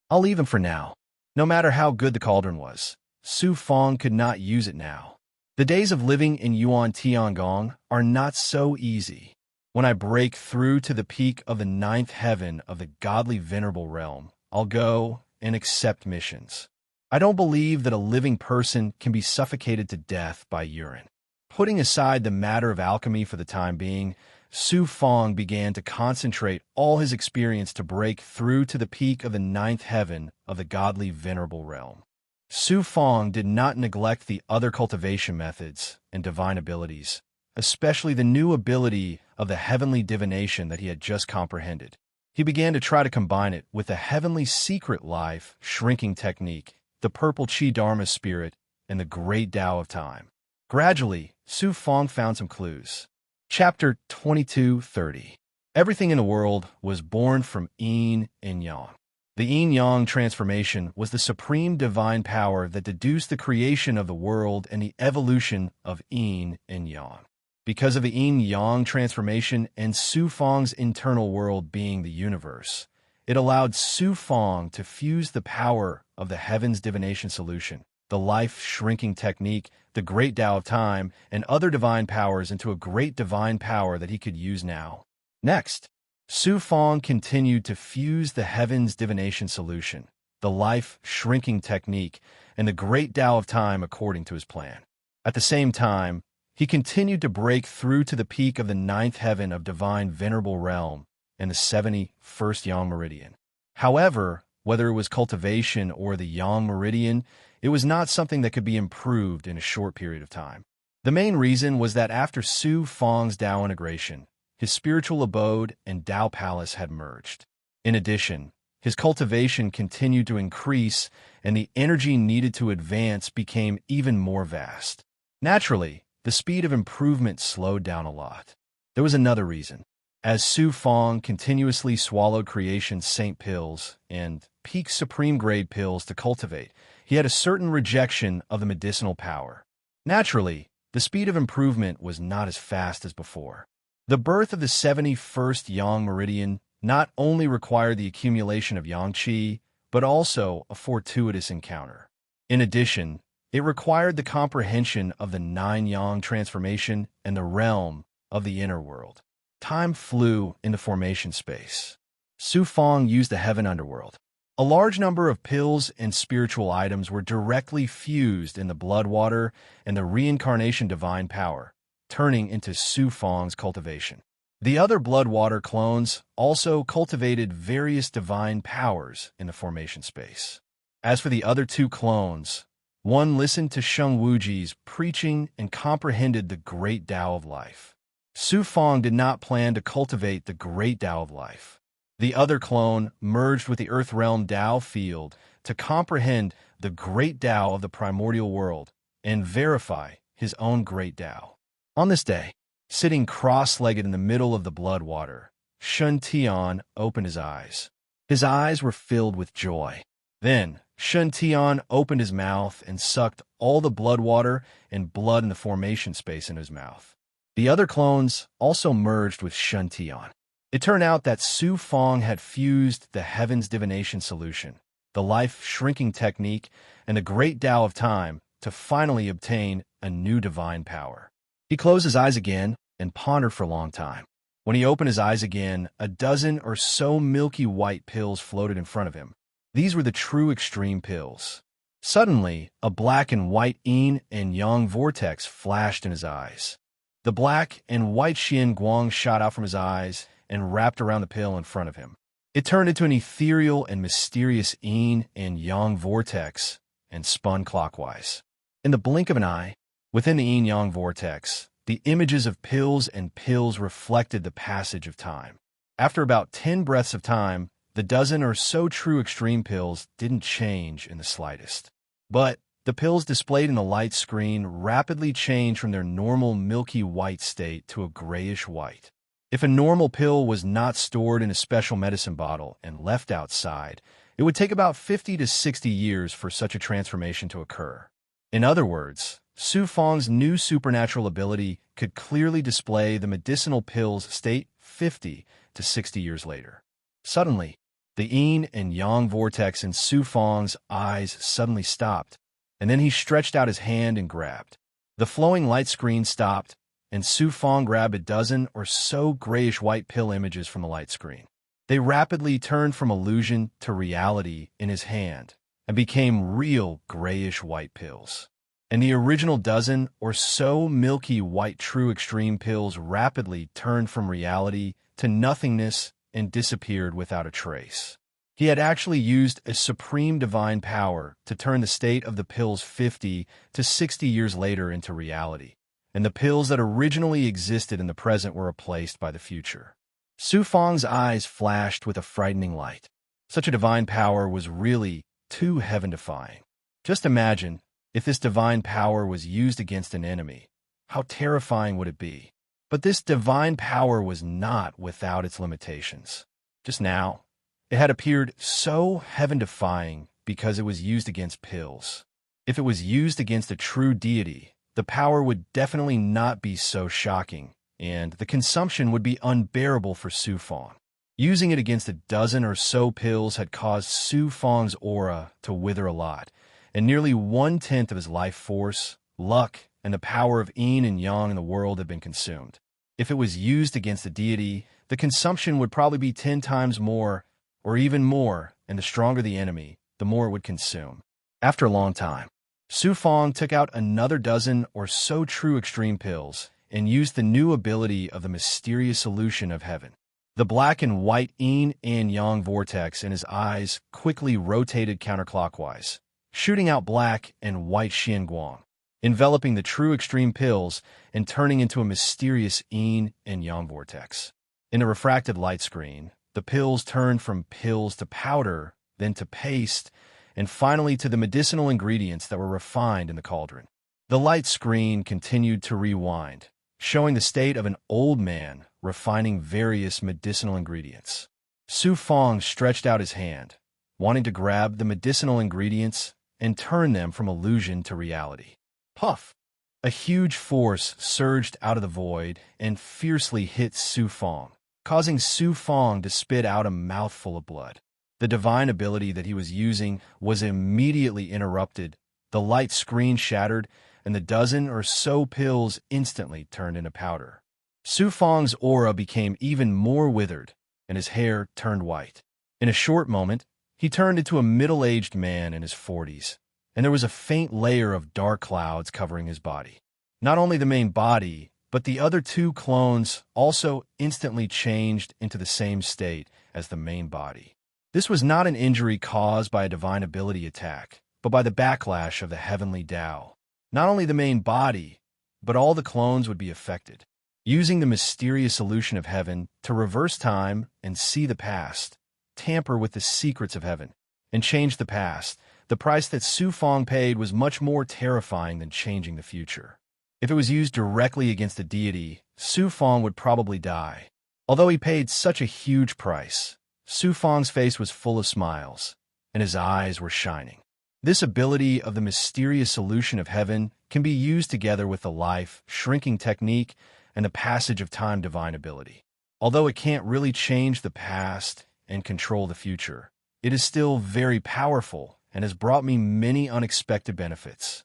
I'll leave them for now. No matter how good the cauldron was, Su Fong could not use it now. The days of living in Yuan Tiangong are not so easy. When I break through to the peak of the ninth heaven of the godly venerable realm, I'll go and accept missions. I don't believe that a living person can be suffocated to death by urine. Putting aside the matter of alchemy for the time being, Su Fong began to concentrate all his experience to break through to the peak of the ninth heaven of the godly venerable realm. Su Fong did not neglect the other cultivation methods and divine abilities, especially the new ability of the heavenly divination that he had just comprehended. He began to try to combine it with the heavenly secret life shrinking technique, the purple Qi Dharma spirit, and the great Tao of time. Gradually, Su Fong found some clues. Chapter 22:30. Everything in the world was born from yin and yang. The yin-yang transformation was the supreme divine power that deduced the creation of the world and the evolution of yin and yang. Because of the yin-yang transformation and Su Fang's internal world being the universe, it allowed Su Fang to fuse the power of the heavens divination solution, the life-shrinking technique, the great Tao of time, and other divine powers into a great divine power that he could use now. Next, Su Fang continued to fuse the heavens divination solution, the life-shrinking technique, and the great Tao of time according to his plan. At the same time, he continued to break through to the peak of the ninth heaven of divine venerable realm and the 71st Yang Meridian. However, whether it was cultivation or the Yang Meridian, it was not something that could be improved in a short period of time. The main reason was that after Su Fang's Tao integration, his spiritual abode and Tao palace had merged. In addition, his cultivation continued to increase and the energy needed to advance became even more vast. Naturally, the speed of improvement slowed down a lot. There was another reason. As Su Fang continuously swallowed creation's saint pills and peak supreme grade pills to cultivate, he had a certain rejection of the medicinal power. Naturally, the speed of improvement was not as fast as before. The birth of the 71st Yang Meridian not only required the accumulation of Yang Qi, but also a fortuitous encounter. In addition, it required the comprehension of the nine Yang transformation and the realm of the inner world. Time flew into formation space. Su Fang used the heaven underworld. A large number of pills and spiritual items were directly fused in the blood water and the reincarnation divine power, turning into Su Fang's cultivation. The other blood water clones also cultivated various divine powers in the formation space. As for the other two clones, one listened to Sheng Wuji's preaching and comprehended the great Tao of life. Su Fang did not plan to cultivate the great Tao of life. The other clone merged with the Earth Realm Tao field to comprehend the great Tao of the primordial world and verify his own great Tao. On this day, sitting cross-legged in the middle of the blood water, Shun Tian opened his eyes. His eyes were filled with joy. Then, Shun Tian opened his mouth and sucked all the blood water and blood in the formation space in his mouth. The other clones also merged with Shun Tian. It turned out that Su Fang had fused the heavens divination solution, the life-shrinking technique, and the great Tao of time to finally obtain a new divine power. He closed his eyes again and pondered for a long time. When he opened his eyes again, a dozen or so milky white pills floated in front of him. These were the true extreme pills. Suddenly, a black and white yin and yang vortex flashed in his eyes. The black and white Xian Guang shot out from his eyes and wrapped around the pill in front of him. It turned into an ethereal and mysterious yin and yang vortex and spun clockwise. In the blink of an eye, within the yin-yang vortex, the images of pills and pills reflected the passage of time. After about 10 breaths of time, the dozen or so true extreme pills didn't change in the slightest. But the pills displayed in the light screen rapidly changed from their normal milky white state to a grayish white. If a normal pill was not stored in a special medicine bottle and left outside, it would take about 50 to 60 years for such a transformation to occur. In other words, Su Fang's new supernatural ability could clearly display the medicinal pill's state 50 to 60 years later. Suddenly, the yin and yang vortex in Su Fang's eyes suddenly stopped, and then he stretched out his hand and grabbed. The flowing light screen stopped, and Su Fang grabbed a dozen or so grayish-white pill images from the light screen. They rapidly turned from illusion to reality in his hand and became real grayish-white pills. And the original dozen or so milky white true extreme pills rapidly turned from reality to nothingness and disappeared without a trace. He had actually used a supreme divine power to turn the state of the pills 50 to 60 years later into reality, and the pills that originally existed in the present were replaced by the future. Su Fang's eyes flashed with a frightening light. Such a divine power was really too heaven-defying. Just imagine, if this divine power was used against an enemy, how terrifying would it be? But this divine power was not without its limitations. Just now, it had appeared so heaven-defying because it was used against pills. If it was used against a true deity, the power would definitely not be so shocking, and the consumption would be unbearable for Su Fong. Using it against a dozen or so pills had caused Su Fong's aura to wither a lot, and nearly 1/10 of his life force, luck, and the power of yin and yang in the world had been consumed. If it was used against a deity, the consumption would probably be 10 times more, or even more, and the stronger the enemy, the more it would consume. After a long time, Su Fong took out another dozen or so true extreme pills and used the new ability of the mysterious solution of heaven. The black and white yin and yang vortex in his eyes quickly rotated counterclockwise, shooting out black and white xianguang, enveloping the true extreme pills and turning into a mysterious yin and yang vortex. In a refracted light screen, the pills turned from pills to powder, then to paste, and finally to the medicinal ingredients that were refined in the cauldron. The light screen continued to rewind, showing the state of an old man refining various medicinal ingredients. Su Fong stretched out his hand, wanting to grab the medicinal ingredients and turn them from illusion to reality. Puff! A huge force surged out of the void and fiercely hit Su Fong, causing Su Fong to spit out a mouthful of blood. The divine ability that he was using was immediately interrupted, the light screen shattered, and the dozen or so pills instantly turned into powder. Su Fong's aura became even more withered, and his hair turned white. In a short moment, he turned into a middle-aged man in his 40s, and there was a faint layer of dark clouds covering his body. Not only the main body, but the other two clones also instantly changed into the same state as the main body. This was not an injury caused by a divine ability attack, but by the backlash of the heavenly Tao. Not only the main body, but all the clones would be affected. Using the mysterious solution of heaven to reverse time and see the past, tamper with the secrets of heaven, and change the past, the price that Su Fong paid was much more terrifying than changing the future. If it was used directly against a deity, Su Fong would probably die. Although he paid such a huge price, Su Fong's face was full of smiles, and his eyes were shining. This ability of the mysterious solution of heaven can be used together with the life shrinking technique and the passage of time divine ability. Although it can't really change the past and control the future, it is still very powerful and has brought me many unexpected benefits.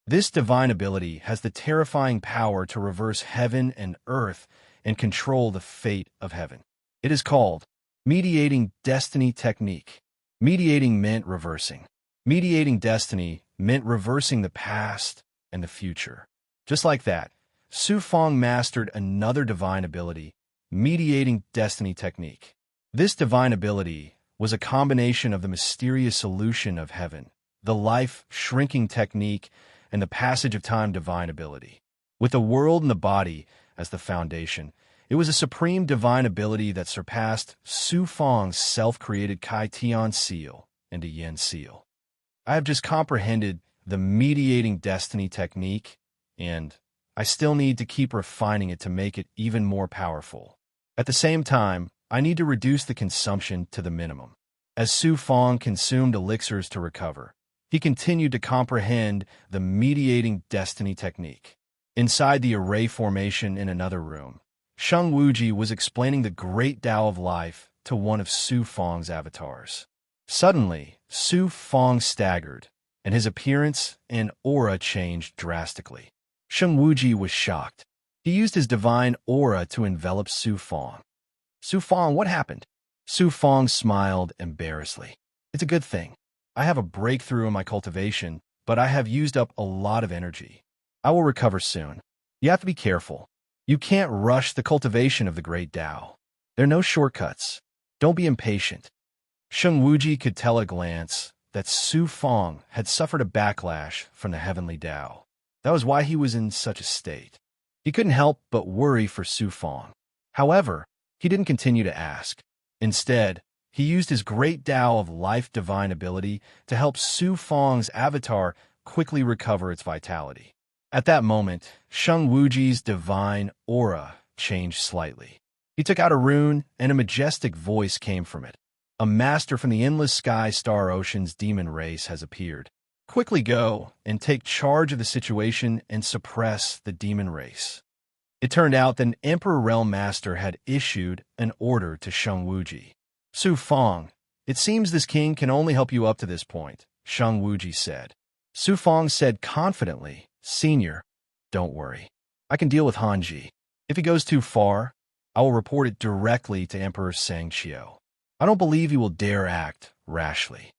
This divine ability has the terrifying power to reverse heaven and earth and control the fate of heaven. It is called Mediating Destiny Technique. Mediating meant reversing. Mediating destiny meant reversing the past and the future. Just like that, Su Fong mastered another divine ability, Mediating Destiny Technique. This divine ability was a combination of the mysterious solution of heaven, the life-shrinking technique, and the passage of time divine ability. With the world and the body as the foundation, it was a supreme divine ability that surpassed Su Fong's self-created Kai Tian seal and a Yin seal. I have just comprehended the Mediating Destiny Technique, and I still need to keep refining it to make it even more powerful. At the same time, I need to reduce the consumption to the minimum. As Su Fong consumed elixirs to recover, he continued to comprehend the Mediating Destiny Technique. Inside the array formation in another room, Sheng Wuji was explaining the great Tao of life to one of Su Fong's avatars. Suddenly, Su Fong staggered, and his appearance and aura changed drastically. Sheng Wuji was shocked. He used his divine aura to envelop Su Fong. Su Fong, what happened? Su Fong smiled embarrassedly. It's a good thing. I have a breakthrough in my cultivation, but I have used up a lot of energy. I will recover soon. You have to be careful. You can't rush the cultivation of the great Tao. There are no shortcuts. Don't be impatient. Sheng Wuji could tell at a glance that Su Fong had suffered a backlash from the heavenly Tao. That was why he was in such a state. He couldn't help but worry for Su Fong. However, he didn't continue to ask. Instead, he used his great Tao of life divine ability to help Su Fong's avatar quickly recover its vitality. At that moment, Shang Wuji's divine aura changed slightly. He took out a rune, and a majestic voice came from it. A master from the endless sky star ocean's demon race has appeared. Quickly go and take charge of the situation and suppress the demon race. It turned out that an Emperor Realm Master had issued an order to Shang Wuji. Su Fang, it seems this king can only help you up to this point, Shang Wuji said. Su Fang said confidently, Senior, don't worry. I can deal with Hanji. If he goes too far, I will report it directly to Emperor Sangqiu. I don't believe he will dare act rashly.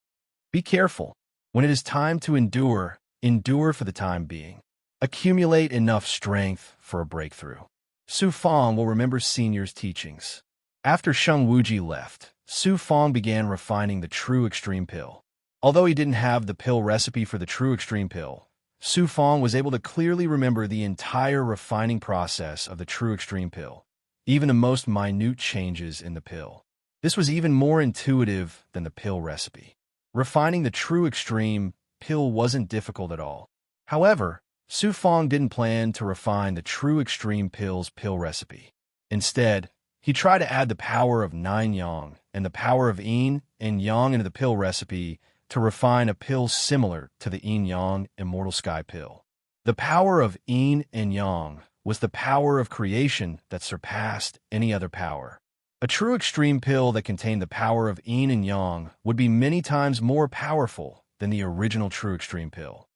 Be careful. When it is time to endure, endure for the time being. Accumulate enough strength for a breakthrough. Su Fang will remember Senior's teachings. After Shang Wuji left, Su Fang began refining the true extreme pill. Although he didn't have the pill recipe for the true extreme pill, Su Fang was able to clearly remember the entire refining process of the true extreme pill, even the most minute changes in the pill. This was even more intuitive than the pill recipe. Refining the true extreme pill wasn't difficult at all. However, Su Fang didn't plan to refine the true extreme pill's pill recipe. Instead, he tried to add the power of 9 yang and the power of yin and yang into the pill recipe to refine a pill similar to the yin-yang immortal sky pill. The power of yin and yang was the power of creation that surpassed any other power. A true extreme pill that contained the power of yin and yang would be many times more powerful than the original true extreme pill.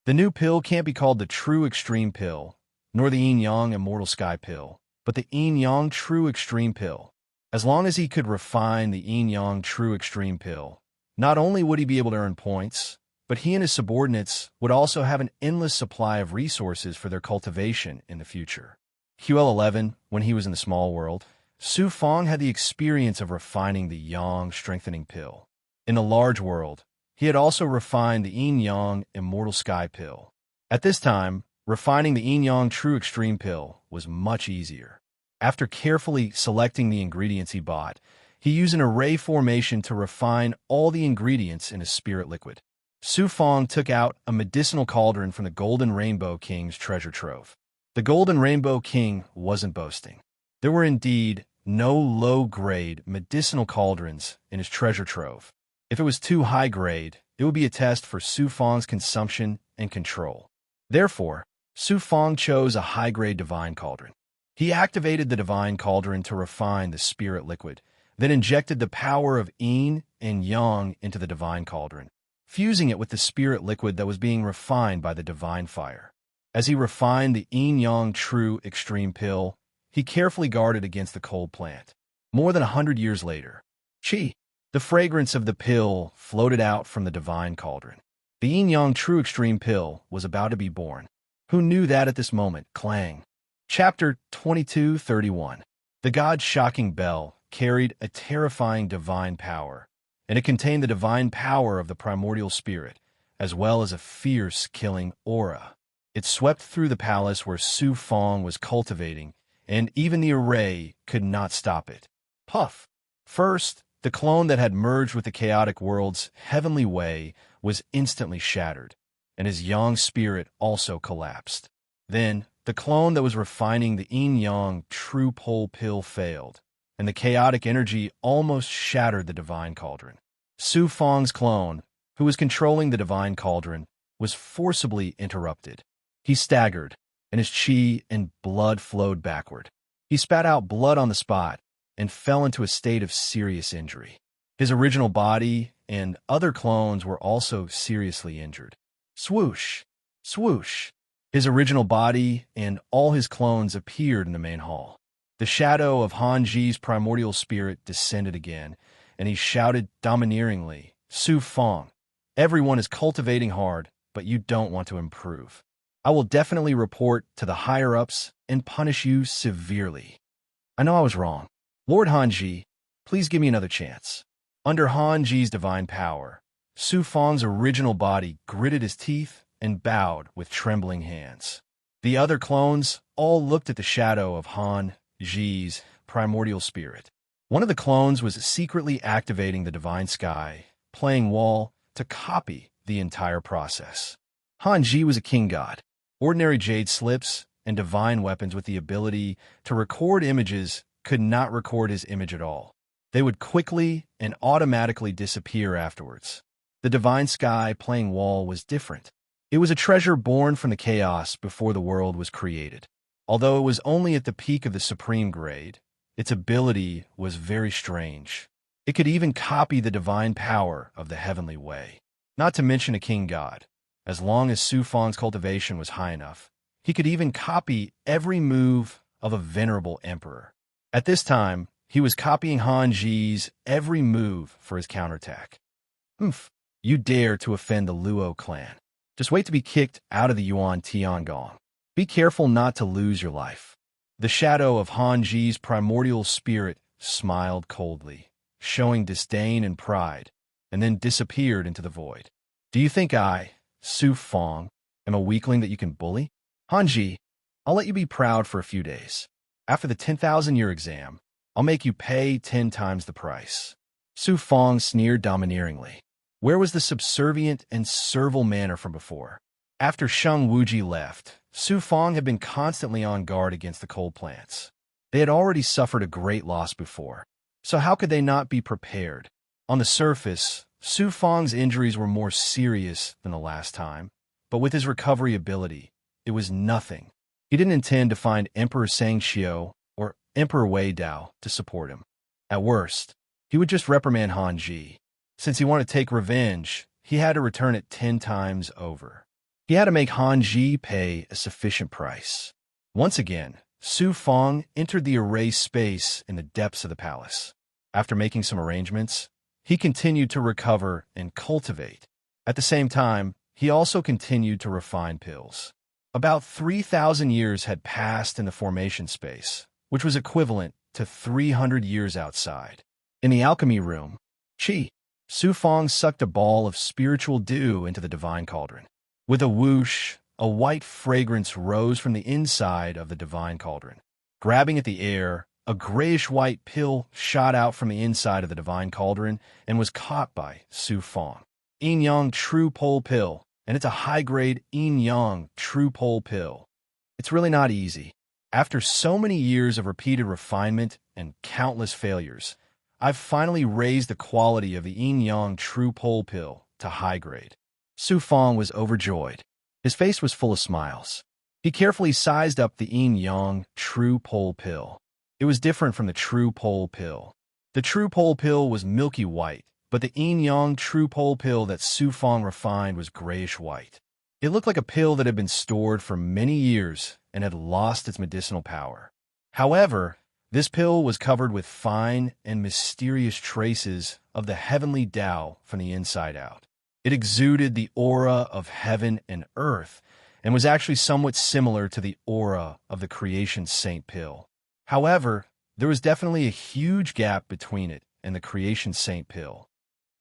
The new pill can't be called the true extreme pill, nor the yin-yang immortal sky pill, but the yin-yang true extreme pill. As long as he could refine the yin-yang true extreme pill, not only would he be able to earn points, but he and his subordinates would also have an endless supply of resources for their cultivation in the future. QL11, when he was in the small world, Su Fang had the experience of refining the yang strengthening pill. In the large world, he had also refined the yin-yang immortal sky pill. At this time, refining the yin-yang true extreme pill was much easier. After carefully selecting the ingredients he bought, he used an array formation to refine all the ingredients in a spirit liquid. Su Fang took out a medicinal cauldron from the Golden Rainbow King's treasure trove. The Golden Rainbow King wasn't boasting. There were indeed no low-grade medicinal cauldrons in his treasure trove. If it was too high-grade, it would be a test for Su Fang's consumption and control. Therefore, Su Fang chose a high-grade divine cauldron. He activated the divine cauldron to refine the spirit liquid, then injected the power of yin and yang into the divine cauldron, fusing it with the spirit liquid that was being refined by the divine fire. As he refined the yin-yang true extreme pill, he carefully guarded against the cold plant. More than 100 years later, the fragrance of the pill floated out from the divine cauldron. The yin-yang true extreme pill was about to be born. Who knew that at this moment? Clang. Chapter 22:31. The god's shocking bell carried a terrifying divine power, and it contained the divine power of the primordial spirit, as well as a fierce killing aura. It swept through the palace where Su Fang was cultivating, and even the array could not stop it. Puff! First, the clone that had merged with the chaotic world's heavenly way was instantly shattered, and his yang spirit also collapsed. Then, the clone that was refining the yin-yang true pole pill failed, and the chaotic energy almost shattered the divine cauldron. Su Fang's clone, who was controlling the divine cauldron, was forcibly interrupted. He staggered, and his qi and blood flowed backward. He spat out blood on the spot and fell into a state of serious injury. His original body and other clones were also seriously injured. Swoosh! Swoosh! His original body and all his clones appeared in the main hall. The shadow of Hanji's primordial spirit descended again, and he shouted domineeringly, Su Fang, everyone is cultivating hard, but you don't want to improve. I will definitely report to the higher-ups and punish you severely. I know I was wrong. Lord Hanji, please give me another chance. Under Hanji's divine power, Su Fang's original body gritted his teeth and bowed with trembling hands. The other clones all looked at the shadow of Hanji's primordial spirit. One of the clones was secretly activating the divine sky, playing wall to copy the entire process. Hanji was a king god. Ordinary jade slips and divine weapons with the ability to record images could not record his image at all. They would quickly and automatically disappear afterwards. The divine sky playing wall was different. It was a treasure born from the chaos before the world was created. Although it was only at the peak of the supreme grade, its ability was very strange. It could even copy the divine power of the heavenly way. Not to mention a king god. As long as Su Fang's cultivation was high enough, he could even copy every move of a venerable emperor. At this time, he was copying Han Ji's every move for his counterattack. Humph, you dare to offend the Luo clan. Just wait to be kicked out of the Yuan Tiangong. Be careful not to lose your life. The shadow of Han Ji's primordial spirit smiled coldly, showing disdain and pride, and then disappeared into the void. Do you think I, Su Fang, am a weakling that you can bully? Han Ji, I'll let you be proud for a few days. After the 10,000-year exam, I'll make you pay 10 times the price. Su Fang sneered domineeringly. Where was the subservient and servile manner from before? After Sheng Wuji left, Su Fang had been constantly on guard against the cold plants. They had already suffered a great loss before, so how could they not be prepared? On the surface, Su Fang's injuries were more serious than the last time, but with his recovery ability, it was nothing. He didn't intend to find Emperor Sangxiu or Emperor Wei Dao to support him. At worst, he would just reprimand Han Ji. Since he wanted to take revenge, he had to return it 10 times over. He had to make Han Ji pay a sufficient price. Once again, Su Fang entered the erased space in the depths of the palace. After making some arrangements, he continued to recover and cultivate. At the same time, he also continued to refine pills. About 3,000 years had passed in the formation space, which was equivalent to 300 years outside. In the alchemy room, Su Fang sucked a ball of spiritual dew into the divine cauldron. With a whoosh, a white fragrance rose from the inside of the divine cauldron. Grabbing at the air, a grayish-white pill shot out from the inside of the divine cauldron and was caught by Su Fang. Yin Yang True Pole Pill, and it's a high-grade Yin Yang True Pole Pill. It's really not easy. After so many years of repeated refinement and countless failures, I've finally raised the quality of the Yin Yang True Pole Pill to high grade. Su Fang was overjoyed. His face was full of smiles. He carefully sized up the Yin Yang True Pole Pill. It was different from the True Pole Pill. The True Pole Pill was milky white, but the Yin Yang True Pole Pill that Su Fang refined was grayish white. It looked like a pill that had been stored for many years and had lost its medicinal power. However, this pill was covered with fine and mysterious traces of the heavenly Tao from the inside out. It exuded the aura of heaven and earth and was actually somewhat similar to the aura of the Creation Saint pill. However, there was definitely a huge gap between it and the Creation Saint pill.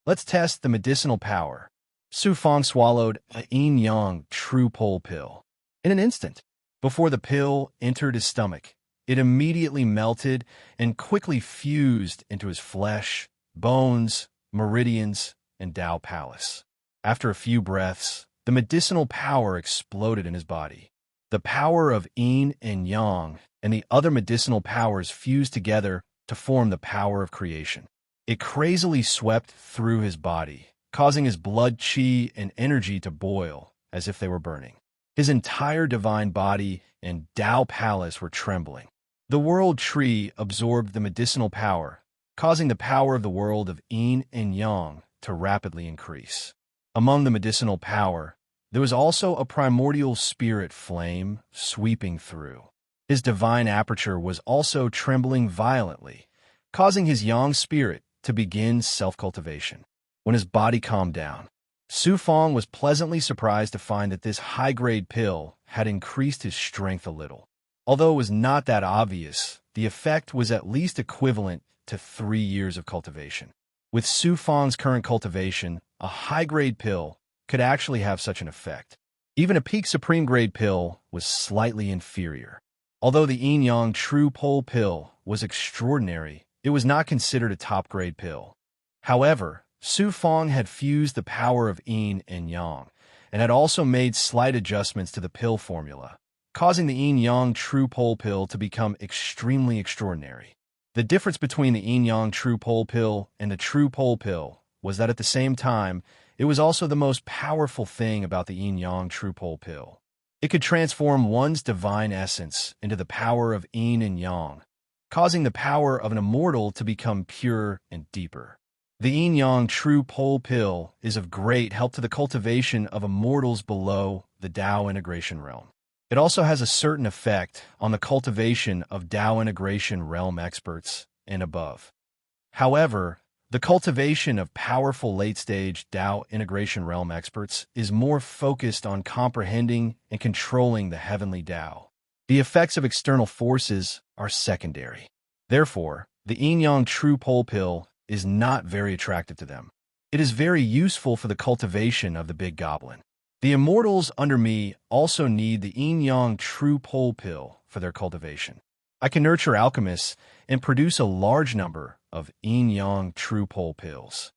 Let's test the medicinal power. Su Fang swallowed a Yin Yang True Pole pill. In an instant, before the pill entered his stomach, it immediately melted and quickly fused into his flesh, bones, meridians, and Tao Palace. After a few breaths, the medicinal power exploded in his body. The power of Yin and Yang and the other medicinal powers fused together to form the power of creation. It crazily swept through his body, causing his blood, qi, and energy to boil as if they were burning. His entire divine body and Tao Palace were trembling. The world tree absorbed the medicinal power, causing the power of the world of Yin and Yang to rapidly increase. Among the medicinal power, there was also a primordial spirit flame sweeping through. His divine aperture was also trembling violently, causing his Yang spirit to begin self-cultivation. When his body calmed down, Su Fang was pleasantly surprised to find that this high-grade pill had increased his strength a little. Although it was not that obvious, the effect was at least equivalent to 3 years of cultivation. With Su Fang's current cultivation, a high-grade pill could actually have such an effect. Even a peak supreme-grade pill was slightly inferior. Although the Yin Yang True Pole pill was extraordinary, it was not considered a top-grade pill. However, Su Fang had fused the power of Yin and Yang, and had also made slight adjustments to the pill formula, causing the yin-yang true pole pill to become extremely extraordinary. The difference between the yin-yang true pole pill and the true pole pill was that at the same time, it was also the most powerful thing about the yin-yang true pole pill. It could transform one's divine essence into the power of yin and yang, causing the power of an immortal to become pure and deeper. The yin-yang true pole pill is of great help to the cultivation of immortals below the Tao integration realm. It also has a certain effect on the cultivation of Tao integration realm experts and above. However, the cultivation of powerful late-stage Tao integration realm experts is more focused on comprehending and controlling the heavenly Tao. The effects of external forces are secondary. Therefore, the yin-yang true pole pill is not very attractive to them. It is very useful for the cultivation of the big goblin. The immortals under me also need the yin-yang true pole pill for their cultivation. I can nurture alchemists and produce a large number of yin-yang true pole pills.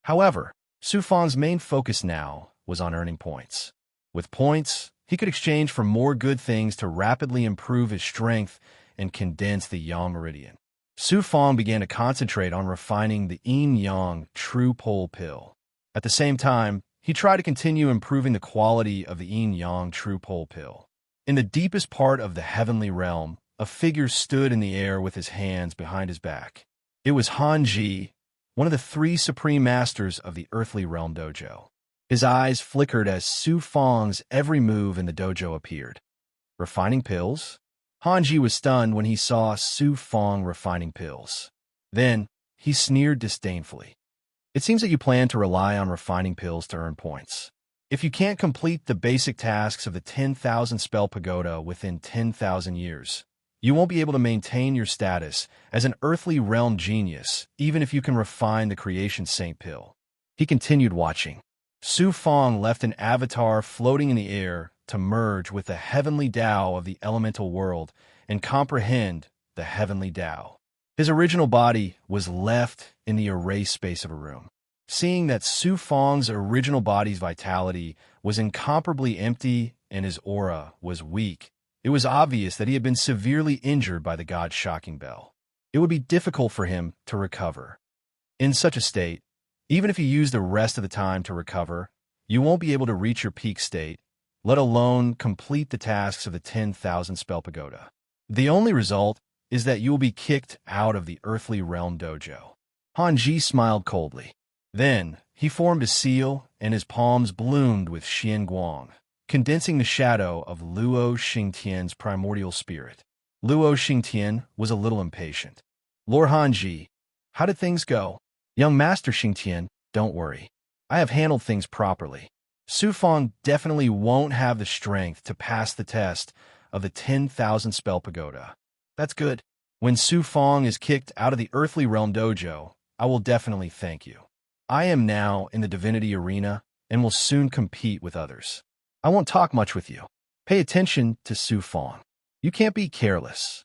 However, Su Fang's main focus now was on earning points. With points, he could exchange for more good things to rapidly improve his strength and condense the yang meridian. Su Fang began to concentrate on refining the yin-yang true pole pill. At the same time, he tried to continue improving the quality of the yin-yang true pole pill. In the deepest part of the heavenly realm, a figure stood in the air with his hands behind his back. It was Hanji, one of the 3 supreme masters of the earthly realm dojo. His eyes flickered as Su Fang's every move in the dojo appeared. Refining pills? Hanji was stunned when he saw Su Fang refining pills. Then, he sneered disdainfully. It seems that you plan to rely on refining pills to earn points. If you can't complete the basic tasks of the 10,000 spell pagoda within 10,000 years, you won't be able to maintain your status as an earthly realm genius, even if you can refine the creation saint pill. He continued watching. Su Fang left an avatar floating in the air to merge with the heavenly Tao of the elemental world and comprehend the heavenly Tao. His original body was left in the erase space of a room. Seeing that Su Fang's original body's vitality was incomparably empty and his aura was weak, it was obvious that he had been severely injured by the god's shocking bell. It would be difficult for him to recover. In such a state, even if you use the rest of the time to recover, you won't be able to reach your peak state, let alone complete the tasks of the 10,000 spell pagoda. The only result is that you will be kicked out of the earthly realm dojo. Hanji smiled coldly. Then, he formed a seal, and his palms bloomed with Xian Guang, condensing the shadow of Luo Xingtian's primordial spirit. Luo Xingtian was a little impatient. Lord Hanji, how did things go? Young Master Xingtian, don't worry. I have handled things properly. Su Fang definitely won't have the strength to pass the test of the 10,000 spell pagoda. That's good. When Su Fang is kicked out of the earthly realm dojo, I will definitely thank you. I am now in the divinity arena and will soon compete with others. I won't talk much with you. Pay attention to Su Fang. You can't be careless.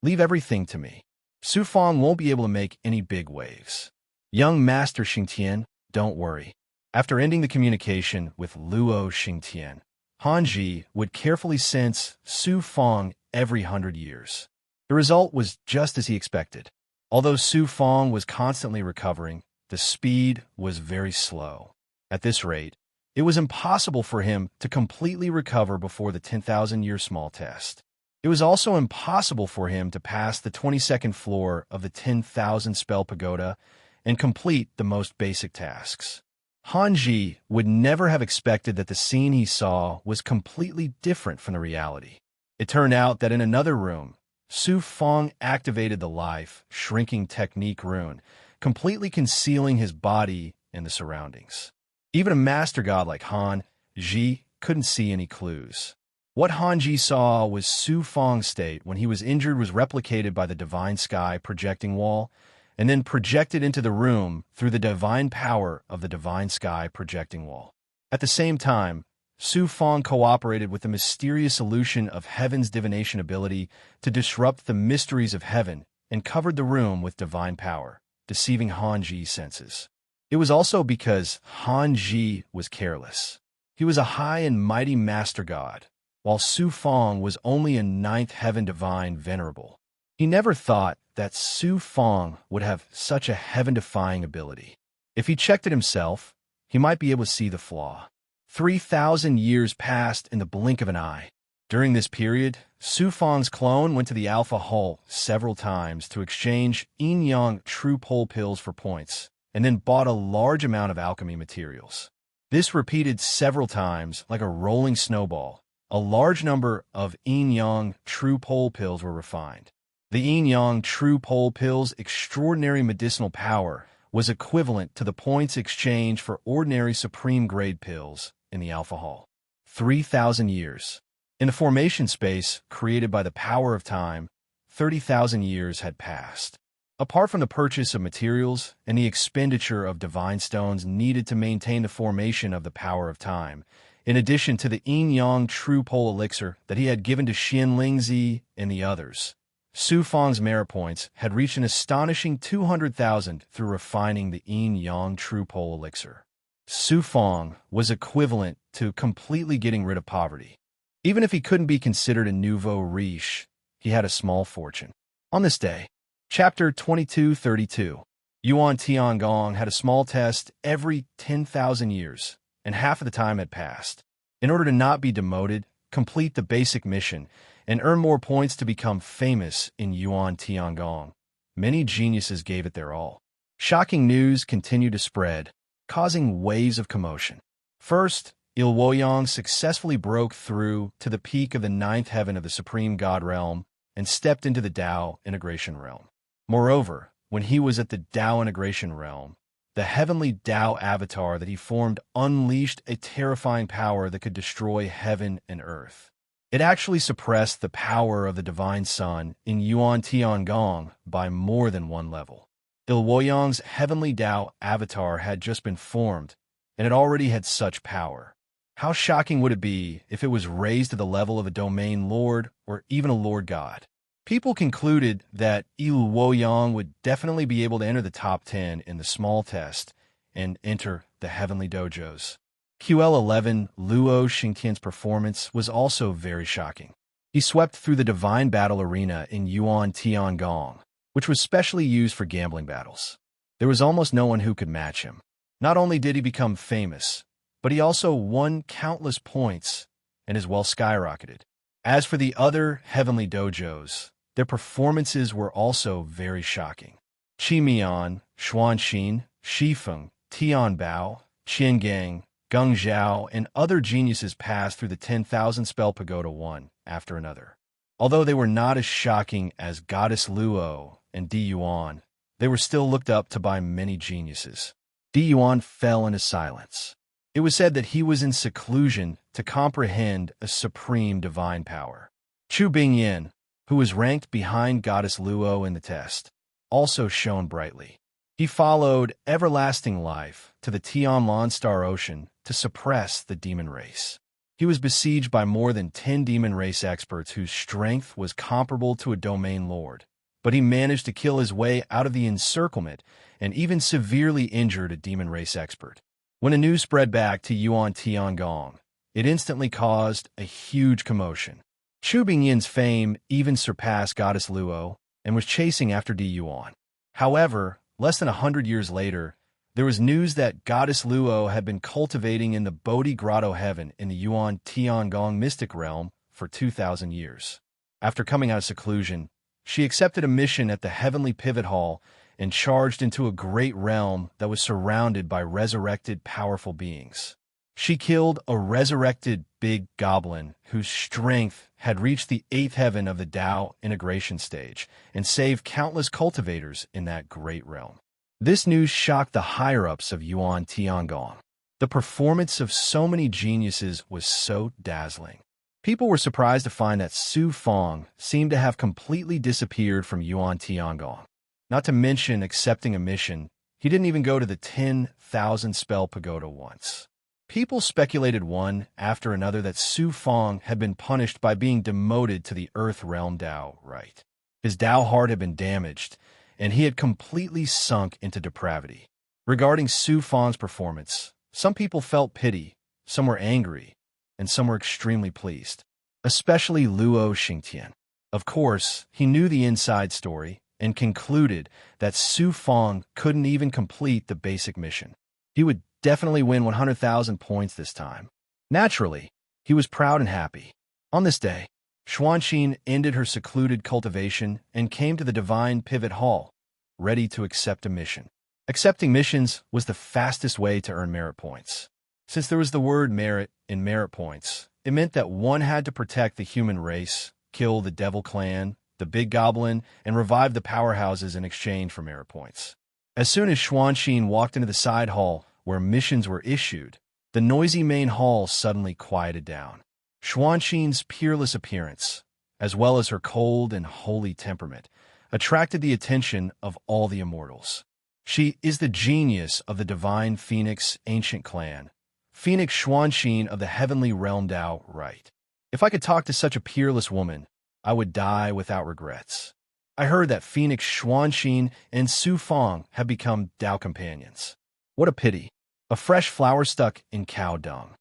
Leave everything to me. Su Fang won't be able to make any big waves. Young Master Xingtian, don't worry. After ending the communication with Luo Xingtian, Hanji would carefully sense Su Fang every 100 years. The result was just as he expected. Although Su Fang was constantly recovering, the speed was very slow. At this rate, it was impossible for him to completely recover before the 10,000-year small test. It was also impossible for him to pass the 22nd floor of the 10,000 spell pagoda and complete the most basic tasks. Hanji would never have expected that the scene he saw was completely different from the reality. It turned out that in another room, Su Fang activated the life shrinking technique rune, completely concealing his body and the surroundings. Even a master god like Hanji couldn't see any clues. What Hanji saw was Su Fang's state when he was injured was replicated by the divine sky projecting wall, and then projected into the room through the divine power of the divine sky projecting wall. At the same time, Su Fang cooperated with the mysterious illusion of heaven's divination ability to disrupt the mysteries of heaven and covered the room with divine power, deceiving Hanji's senses. It was also because Hanji was careless. He was a high and mighty master god, while Su Fong was only a ninth heaven divine venerable. He never thought that Su Fong would have such a heaven-defying ability. If he checked it himself, he might be able to see the flaw. 3,000 years passed in the blink of an eye. During this period, Su Fong's clone went to the Alpha Hall several times to exchange yin-yang true pole pills for points, and then bought a large amount of alchemy materials. This repeated several times like a rolling snowball. A large number of yin-yang true pole pills were refined. The yin-yang true pole pill's extraordinary medicinal power was equivalent to the points exchanged for ordinary supreme-grade pills in the Alpha Hall. 3,000 years. In the formation space created by the power of time, 30,000 years had passed. Apart from the purchase of materials and the expenditure of divine stones needed to maintain the formation of the power of time, in addition to the yin-yang true pole elixir that he had given to Xian Lingzi and the others, Su Fong's merit points had reached an astonishing 200,000 through refining the yin-yang true pole elixir. Su Fong was equivalent to completely getting rid of poverty. Even if he couldn't be considered a nouveau riche, he had a small fortune. On this day, Chapter 2232, Yuan Tiangong had a small test every 10,000 years, and half of the time had passed. In order to not be demoted, complete the basic mission, and earn more points to become famous in Yuan Tiangong, many geniuses gave it their all. Shocking news continued to spread, causing waves of commotion. First, Il Woyang successfully broke through to the peak of the ninth heaven of the Supreme God realm and stepped into the Tao integration realm. Moreover, when he was at the Tao integration realm, the heavenly Tao avatar that he formed unleashed a terrifying power that could destroy heaven and earth. It actually suppressed the power of the divine sun in Yuan Tiangong by more than one level. Il Woyang's heavenly Tao avatar had just been formed, and it already had such power. How shocking would it be if it was raised to the level of a domain lord or even a lord god? People concluded that Il Woyang would definitely be able to enter the top 10 in the small test and enter the heavenly dojos. QL11 Luo Xingtian's performance was also very shocking. He swept through the divine battle arena in Yuan Tiangong, which was specially used for gambling battles. There was almost no one who could match him. Not only did he become famous, but he also won countless points and his wealth skyrocketed. As for the other heavenly dojos, their performances were also very shocking. Qi Mian, Xuanxin, Shifeng, Tian Bao, Qiangang, Geng Zhao, and other geniuses passed through the 10,000 spell pagoda one after another. Although they were not as shocking as Goddess Luo and Di Yuan, they were still looked up to by many geniuses. Di Yuan fell into silence. It was said that he was in seclusion to comprehend a supreme divine power. Chu Bingyin, who was ranked behind Goddess Luo in the test, also shone brightly. He followed everlasting life to the Tianlan Star Ocean to suppress the demon race. He was besieged by more than 10 demon race experts whose strength was comparable to a domain lord, but he managed to kill his way out of the encirclement and even severely injured a demon race expert. When the news spread back to Yuan Tiangong, it instantly caused a huge commotion. Chu Bingyin's fame even surpassed Goddess Luo and was chasing after Di Yuan. However, less than 100 years later, there was news that Goddess Luo had been cultivating in the Bodhi Grotto heaven in the Yuan Tiangong mystic realm for 2,000 years. After coming out of seclusion, she accepted a mission at the Heavenly Pivot Hall and charged into a great realm that was surrounded by resurrected powerful beings. She killed a resurrected big goblin whose strength had reached the 8th heaven of the Tao integration stage and saved countless cultivators in that great realm. This news shocked the higher-ups of Yuan Tiangong. The performance of so many geniuses was so dazzling. People were surprised to find that Su Fong seemed to have completely disappeared from Yuan Tiangong. Not to mention accepting a mission, he didn't even go to the 10,000 spell pagoda once. People speculated one after another that Su Fong had been punished by being demoted to the Earth Realm Tao right. His Tao heart had been damaged, and he had completely sunk into depravity. Regarding Su Fong's performance, some people felt pity, some were angry, and some were extremely pleased. Especially Luo Xingtian. Of course, he knew the inside story and concluded that Su Fong couldn't even complete the basic mission. He would definitely win 100,000 points this time. Naturally, he was proud and happy. On this day, Xuanxin ended her secluded cultivation and came to the Divine Pivot Hall, ready to accept a mission. Accepting missions was the fastest way to earn merit points. Since there was the word merit in merit points, it meant that one had to protect the human race, kill the Devil Clan, the Big Goblin, and revive the powerhouses in exchange for merit points. As soon as Xuanxin walked into the side hall where missions were issued, the noisy main hall suddenly quieted down. Xuanxin's peerless appearance, as well as her cold and holy temperament, attracted the attention of all the immortals. She is the genius of the Divine Phoenix Ancient Clan, Phoenix Xuanxin of the Heavenly Realm Dao, right? If I could talk to such a peerless woman, I would die without regrets. I heard that Phoenix Xuanxin and Su Fong have become Dao companions. What a pity. A fresh flower stuck in cow dung.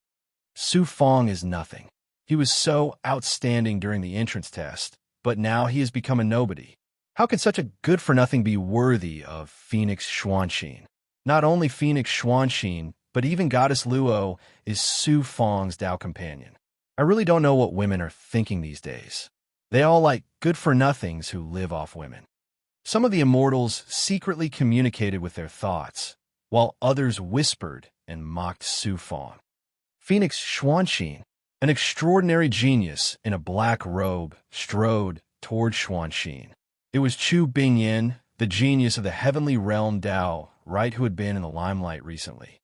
Su Fong is nothing. He was so outstanding during the entrance test, but now he has become a nobody. How can such a good-for-nothing be worthy of Phoenix Xuanxin? Not only Phoenix Xuanxin, but even Goddess Luo is Su Fong's Dao companion. I really don't know what women are thinking these days. They all like good-for-nothings who live off women. Some of the immortals secretly communicated with their thoughts, while others whispered and mocked Su Fong. Phoenix Xuanxin, an extraordinary genius in a black robe, strode toward Xuanxin. It was Chu Bingyan, the genius of the Heavenly Realm Dao, right, who had been in the limelight recently.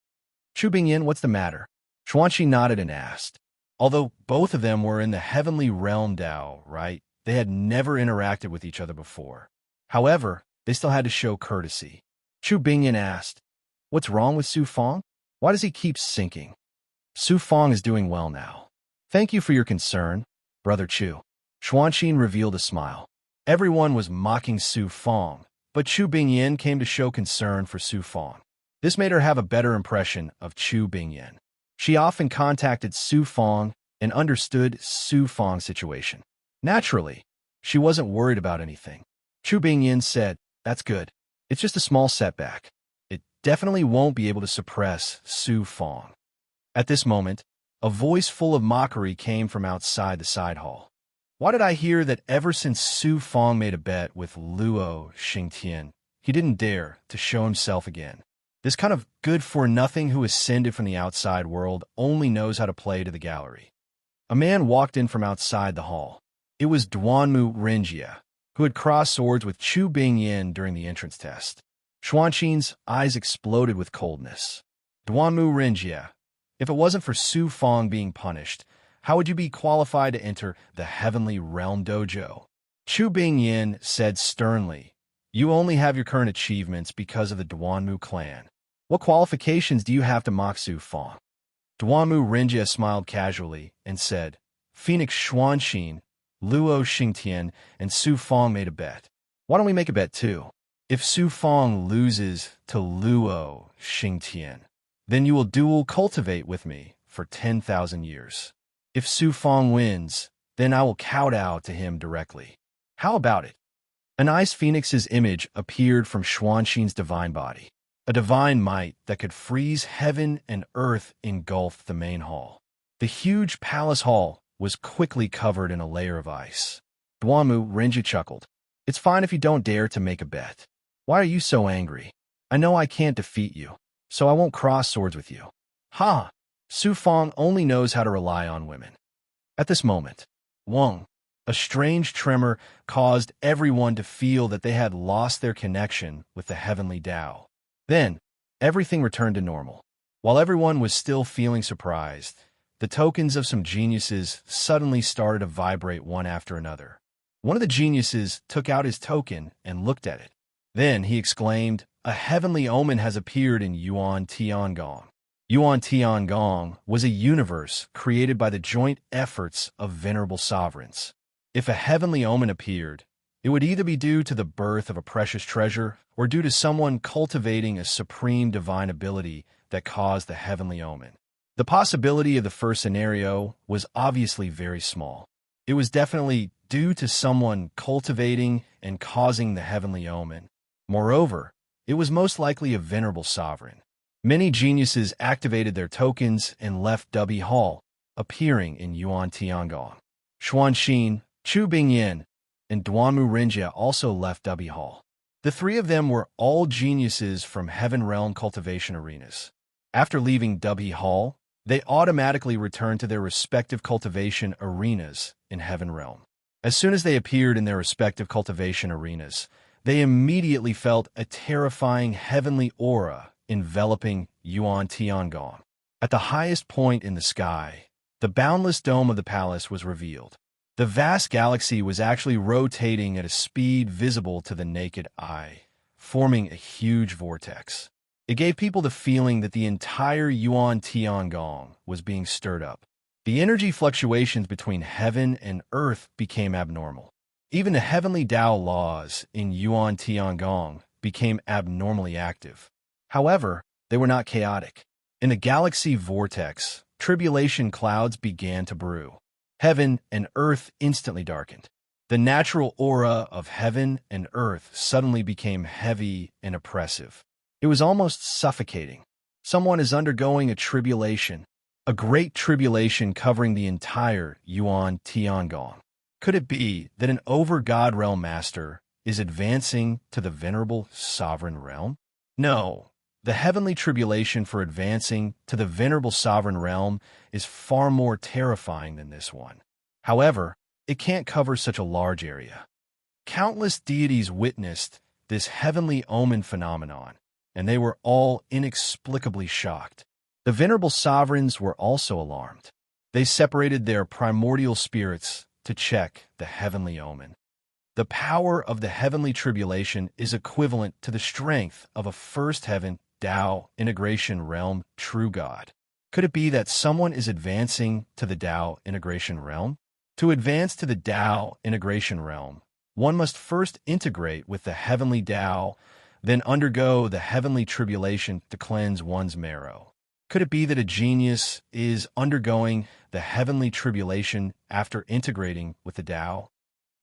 Chu Bingyan, what's the matter? Xuanxin nodded and asked. Although both of them were in the Heavenly Realm Dao, right, they had never interacted with each other before. However, they still had to show courtesy. Chu Bingyan asked, "What's wrong with Su Fong? Why does he keep sinking?" "Su Fong is doing well now. Thank you for your concern, Brother Chu." Xuanxin revealed a smile. Everyone was mocking Su Fong, but Chu Bingyan came to show concern for Su Fong. This made her have a better impression of Chu Bingyan. She often contacted Su Fong and understood Su Fong's situation. Naturally, she wasn't worried about anything. Chu Bingyan said, "That's good. It's just a small setback. It definitely won't be able to suppress Su Fong." At this moment, a voice full of mockery came from outside the side hall. Why did I hear that ever since Su Fong made a bet with Luo Xingtian, he didn't dare to show himself again? This kind of good-for-nothing who ascended from the outside world only knows how to play to the gallery. A man walked in from outside the hall. It was Duanmu Renjia, who had crossed swords with Chu Bingyan during the entrance test. Xuanxin's eyes exploded with coldness. Duanmu Renjia, if it wasn't for Su Fong being punished, how would you be qualified to enter the Heavenly Realm Dojo? Chu Bingyan said sternly, "You only have your current achievements because of the Duanmu clan. What qualifications do you have to mock Su Fong?" Duanmu Renjia smiled casually and said, "Phoenix Xuanxin, Luo Xingtian, and Su Fong made a bet. Why don't we make a bet too? If Su Fong loses to Luo Xingtian, then you will dual cultivate with me for 10,000 years. If Su Fong wins, then I will kowtow to him directly. How about it?" An ice phoenix's image appeared from Xuanxin's divine body. A divine might that could freeze heaven and earth engulfed the main hall. The huge palace hall was quickly covered in a layer of ice. Duanmu Renji chuckled. "It's fine if you don't dare to make a bet. Why are you so angry? I know I can't defeat you, so I won't cross swords with you." Ha! Su Fong only knows how to rely on women. At this moment, Wang, a strange tremor caused everyone to feel that they had lost their connection with the Heavenly Dao. Then, everything returned to normal. While everyone was still feeling surprised, the tokens of some geniuses suddenly started to vibrate one after another. One of the geniuses took out his token and looked at it. Then he exclaimed, "A heavenly omen has appeared in Yuan Tiangong." Yuan Tiangong was a universe created by the joint efforts of venerable sovereigns. If a heavenly omen appeared, it would either be due to the birth of a precious treasure or due to someone cultivating a supreme divine ability that caused the heavenly omen. The possibility of the first scenario was obviously very small. It was definitely due to someone cultivating and causing the heavenly omen. Moreover, it was most likely a venerable sovereign. Many geniuses activated their tokens and left Dubby Hall, appearing in Yuan Tiangong. Xuanxin, Chu Bingyan, and Duanmu Rinjia also left Dubby Hall. The three of them were all geniuses from Heaven Realm cultivation arenas. After leaving Dubby Hall, they automatically returned to their respective cultivation arenas in Heaven Realm. As soon as they appeared in their respective cultivation arenas, they immediately felt a terrifying heavenly aura enveloping Yuan Tiangong. At the highest point in the sky, the boundless dome of the palace was revealed. The vast galaxy was actually rotating at a speed visible to the naked eye, forming a huge vortex. It gave people the feeling that the entire Yuan Tiangong was being stirred up. The energy fluctuations between heaven and earth became abnormal. Even the heavenly Tao laws in Yuan Tiangong became abnormally active. However, they were not chaotic. In the galaxy vortex, tribulation clouds began to brew. Heaven and earth instantly darkened. The natural aura of heaven and earth suddenly became heavy and oppressive. It was almost suffocating. Someone is undergoing a tribulation, a great tribulation covering the entire Yuan Tiangong. Could it be that an over-God realm master is advancing to the venerable sovereign realm? No. The heavenly tribulation for advancing to the venerable sovereign realm is far more terrifying than this one. However, it can't cover such a large area. Countless deities witnessed this heavenly omen phenomenon, and they were all inexplicably shocked. The venerable sovereigns were also alarmed. They separated their primordial spirits to check the heavenly omen. The power of the heavenly tribulation is equivalent to the strength of a first heaven Tao integration realm true God. Could it be that someone is advancing to the Tao integration realm? To advance to the Tao integration realm, one must first integrate with the heavenly Tao, then undergo the heavenly tribulation to cleanse one's marrow. Could it be that a genius is undergoing the heavenly tribulation after integrating with the Tao?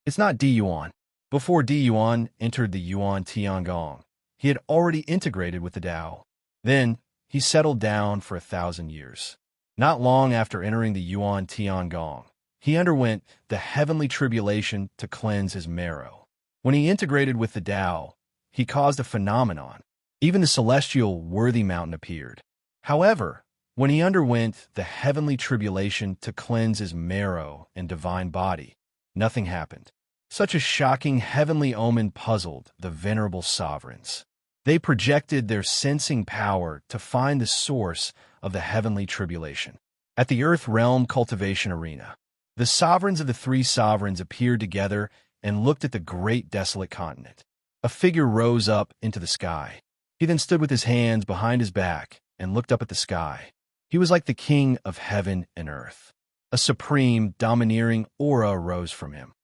It's not Di Yuan. Before Di Yuan entered the Yuan Tiangong, he had already integrated with the Tao. Then, he settled down for 1,000 years. Not long after entering the Yuan Tiangong, he underwent the heavenly tribulation to cleanse his marrow. When he integrated with the Tao, he caused a phenomenon. Even the celestial worthy mountain appeared. However, when he underwent the heavenly tribulation to cleanse his marrow and divine body, nothing happened. Such a shocking heavenly omen puzzled the venerable sovereigns. They projected their sensing power to find the source of the heavenly tribulation. At the Earth Realm cultivation arena, the sovereigns of the three sovereigns appeared together and looked at the great desolate continent. A figure rose up into the sky. He then stood with his hands behind his back and looked up at the sky. He was like the king of heaven and earth. A supreme, domineering aura rose from him.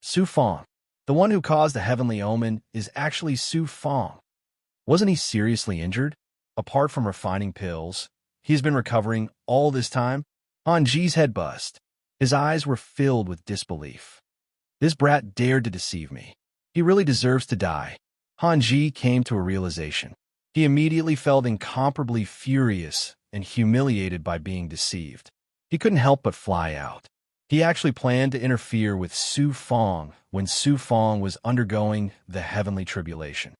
Su Fong, the one who caused the heavenly omen, is actually Su Fong. Wasn't he seriously injured? Apart from refining pills, he's been recovering all this time? Han Ji's head buzzed. His eyes were filled with disbelief. This brat dared to deceive me. He really deserves to die. Han Ji came to a realization. He immediately felt incomparably furious and humiliated by being deceived. He couldn't help but fly out. He actually planned to interfere with Su Fong when Su Fong was undergoing the heavenly tribulation.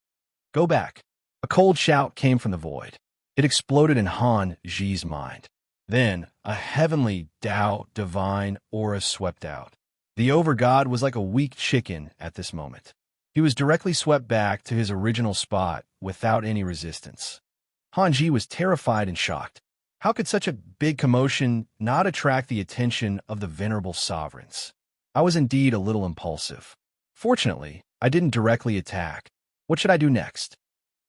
Go back. A cold shout came from the void. It exploded in Han Ji's mind. Then, a heavenly Tao divine aura swept out. The over-god was like a weak chicken at this moment. He was directly swept back to his original spot without any resistance. Han Ji was terrified and shocked. How could such a big commotion not attract the attention of the venerable sovereigns? I was indeed a little impulsive. Fortunately, I didn't directly attack. What should I do next?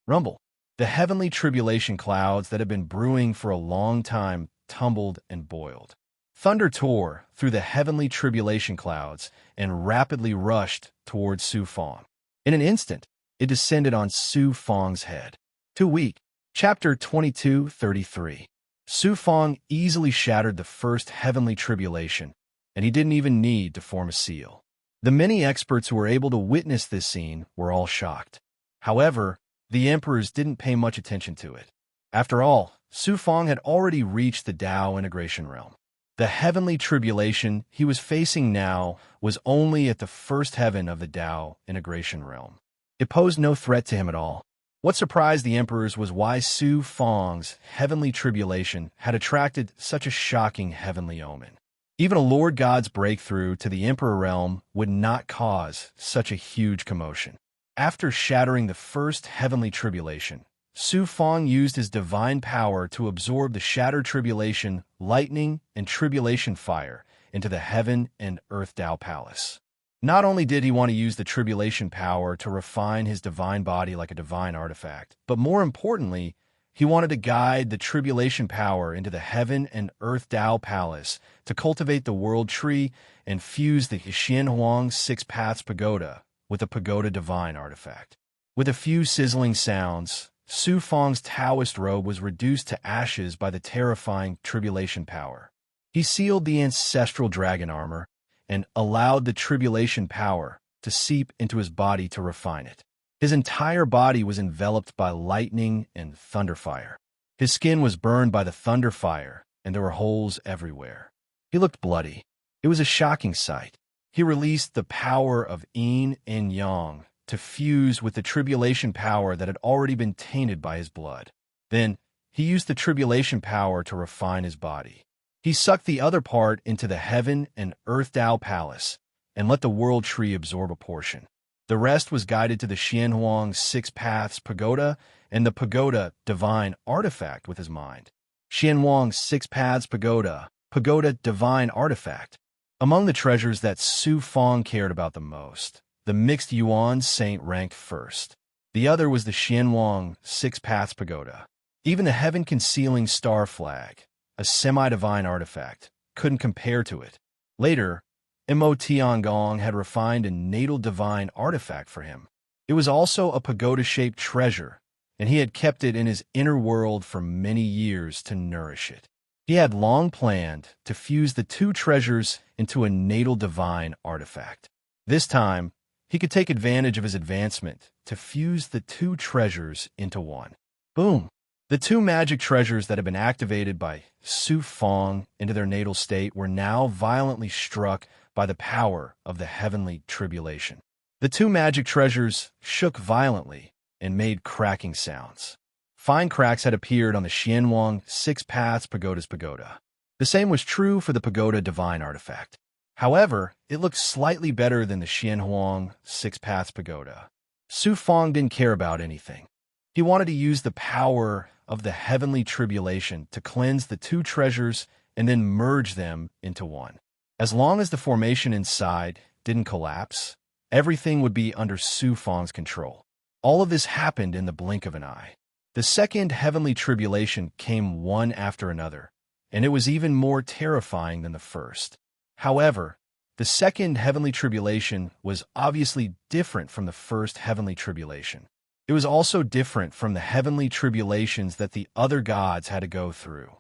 Rumble. The heavenly tribulation clouds that had been brewing for a long time tumbled and boiled. Thunder tore through the heavenly tribulation clouds and rapidly rushed towards Su Fong. In an instant, it descended on Su Fong's head. Too weak. Chapter 22:33. Su Fong easily shattered the first heavenly tribulation, and he didn't even need to form a seal. The many experts who were able to witness this scene were all shocked. However, the emperors didn't pay much attention to it. After all, Su Fong had already reached the Tao integration realm. The heavenly tribulation he was facing now was only at the first heaven of the Tao integration realm. It posed no threat to him at all. What surprised the emperors was why Su Fong's heavenly tribulation had attracted such a shocking heavenly omen. Even a Lord God's breakthrough to the Emperor realm would not cause such a huge commotion. After shattering the first heavenly tribulation, Su Fong used his divine power to absorb the shattered tribulation, lightning, and tribulation fire into the heaven and earth Tao palace. Not only did he want to use the tribulation power to refine his divine body like a divine artifact, but more importantly, he wanted to guide the tribulation power into the heaven and earth Tao palace to cultivate the world tree and fuse the Xianhuang Six Paths Pagoda with a pagoda divine artifact. With a few sizzling sounds, Su Fong's Taoist robe was reduced to ashes by the terrifying tribulation power. He sealed the ancestral dragon armor and allowed the tribulation power to seep into his body to refine it. His entire body was enveloped by lightning and thunderfire. His skin was burned by the thunderfire, and there were holes everywhere. He looked bloody. It was a shocking sight. He released the power of yin and yang to fuse with the tribulation power that had already been tainted by his blood. Then, he used the tribulation power to refine his body. He sucked the other part into the heaven and earth Tao palace and let the world tree absorb a portion. The rest was guided to the Xianhuang Six Paths Pagoda and the pagoda divine artifact with his mind. Xianhuang Six Paths Pagoda, pagoda divine artifact. Among the treasures that Su Fong cared about the most, the mixed Yuan saint ranked first. The other was the Xianhuang Six Paths Pagoda. Even the heaven-concealing star flag, a semi-divine artifact, couldn't compare to it. Later, Mo Tiangong had refined a natal divine artifact for him. It was also a pagoda-shaped treasure, and he had kept it in his inner world for many years to nourish it. He had long planned to fuse the two treasures into a natal divine artifact. This time, he could take advantage of his advancement to fuse the two treasures into one. Boom! The two magic treasures that had been activated by Su Fong into their natal state were now violently struck by the power of the heavenly tribulation. The two magic treasures shook violently and made cracking sounds. Fine cracks had appeared on the Xianhuang Six Paths Pagoda's pagoda. The same was true for the pagoda divine artifact. However, it looked slightly better than the Xianhuang Six Paths Pagoda. Su Fong didn't care about anything. He wanted to use the power of the heavenly tribulation to cleanse the two treasures and then merge them into one. As long as the formation inside didn't collapse, everything would be under Su Fong's control. All of this happened in the blink of an eye. The second heavenly tribulation came one after another, and it was even more terrifying than the first. However, the second heavenly tribulation was obviously different from the first heavenly tribulation. It was also different from the heavenly tribulations that the other gods had to go through.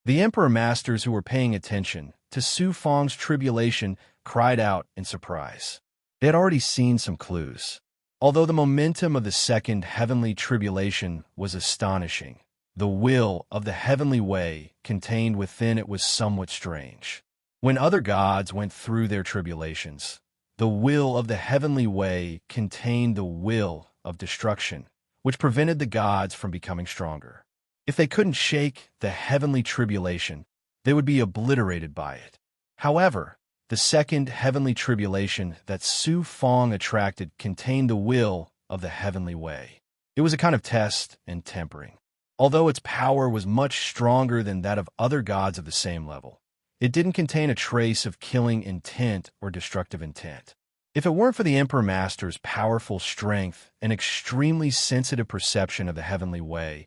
The emperor masters who were paying attention to Su Fong's tribulation cried out in surprise. They had already seen some clues. Although the momentum of the second heavenly tribulation was astonishing, the will of the heavenly way contained within it was somewhat strange. When other gods went through their tribulations, the will of the heavenly way contained the will of destruction, which prevented the gods from becoming stronger. If they couldn't shake the heavenly tribulation, they would be obliterated by it. However, the second heavenly tribulation that Su Fong attracted contained the will of the heavenly way. It was a kind of test and tempering. Although its power was much stronger than that of other gods of the same level, it didn't contain a trace of killing intent or destructive intent. If it weren't for the Emperor Master's powerful strength and extremely sensitive perception of the heavenly way,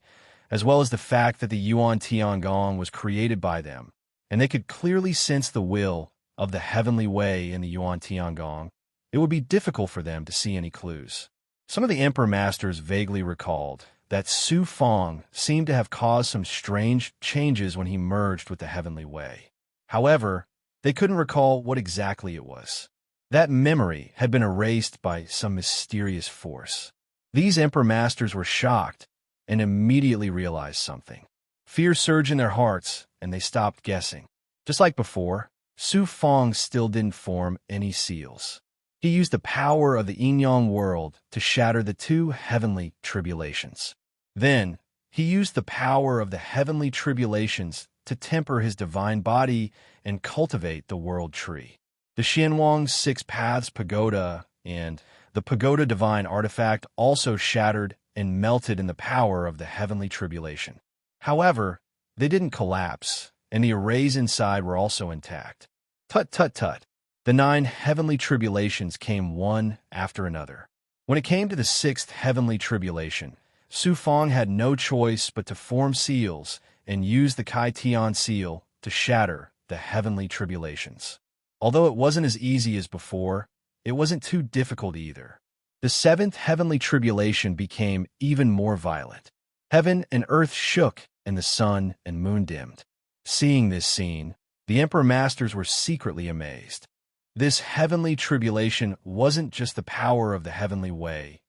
as well as the fact that the Yuan Tiangong was created by them, and they could clearly sense the will of the heavenly way in the Yuan Tiangong, it would be difficult for them to see any clues. Some of the Emperor Masters vaguely recalled that Su Fong seemed to have caused some strange changes when he merged with the heavenly way. However, they couldn't recall what exactly it was. That memory had been erased by some mysterious force. These Emperor Masters were shocked and immediately realized something. Fear surged in their hearts, and they stopped guessing. Just like before, Su Fong still didn't form any seals. He used the power of the yin-yang world to shatter the two heavenly tribulations. Then, he used the power of the heavenly tribulations to temper his divine body and cultivate the world tree. The Xianhuang Six Paths Pagoda and the Pagoda Divine Artifact also shattered and melted in the power of the heavenly tribulation. However, they didn't collapse, and the arrays inside were also intact. Tut, tut, tut. The 9 heavenly tribulations came one after another. When it came to the 6th heavenly tribulation, Su Fong had no choice but to form seals and use the Kai Tian seal to shatter the heavenly tribulations. Although it wasn't as easy as before, it wasn't too difficult either. The 7th heavenly tribulation became even more violent. Heaven and earth shook, and the sun and moon dimmed. Seeing this scene, the Emperor Masters were secretly amazed. This heavenly tribulation wasn't just the power of the heavenly way,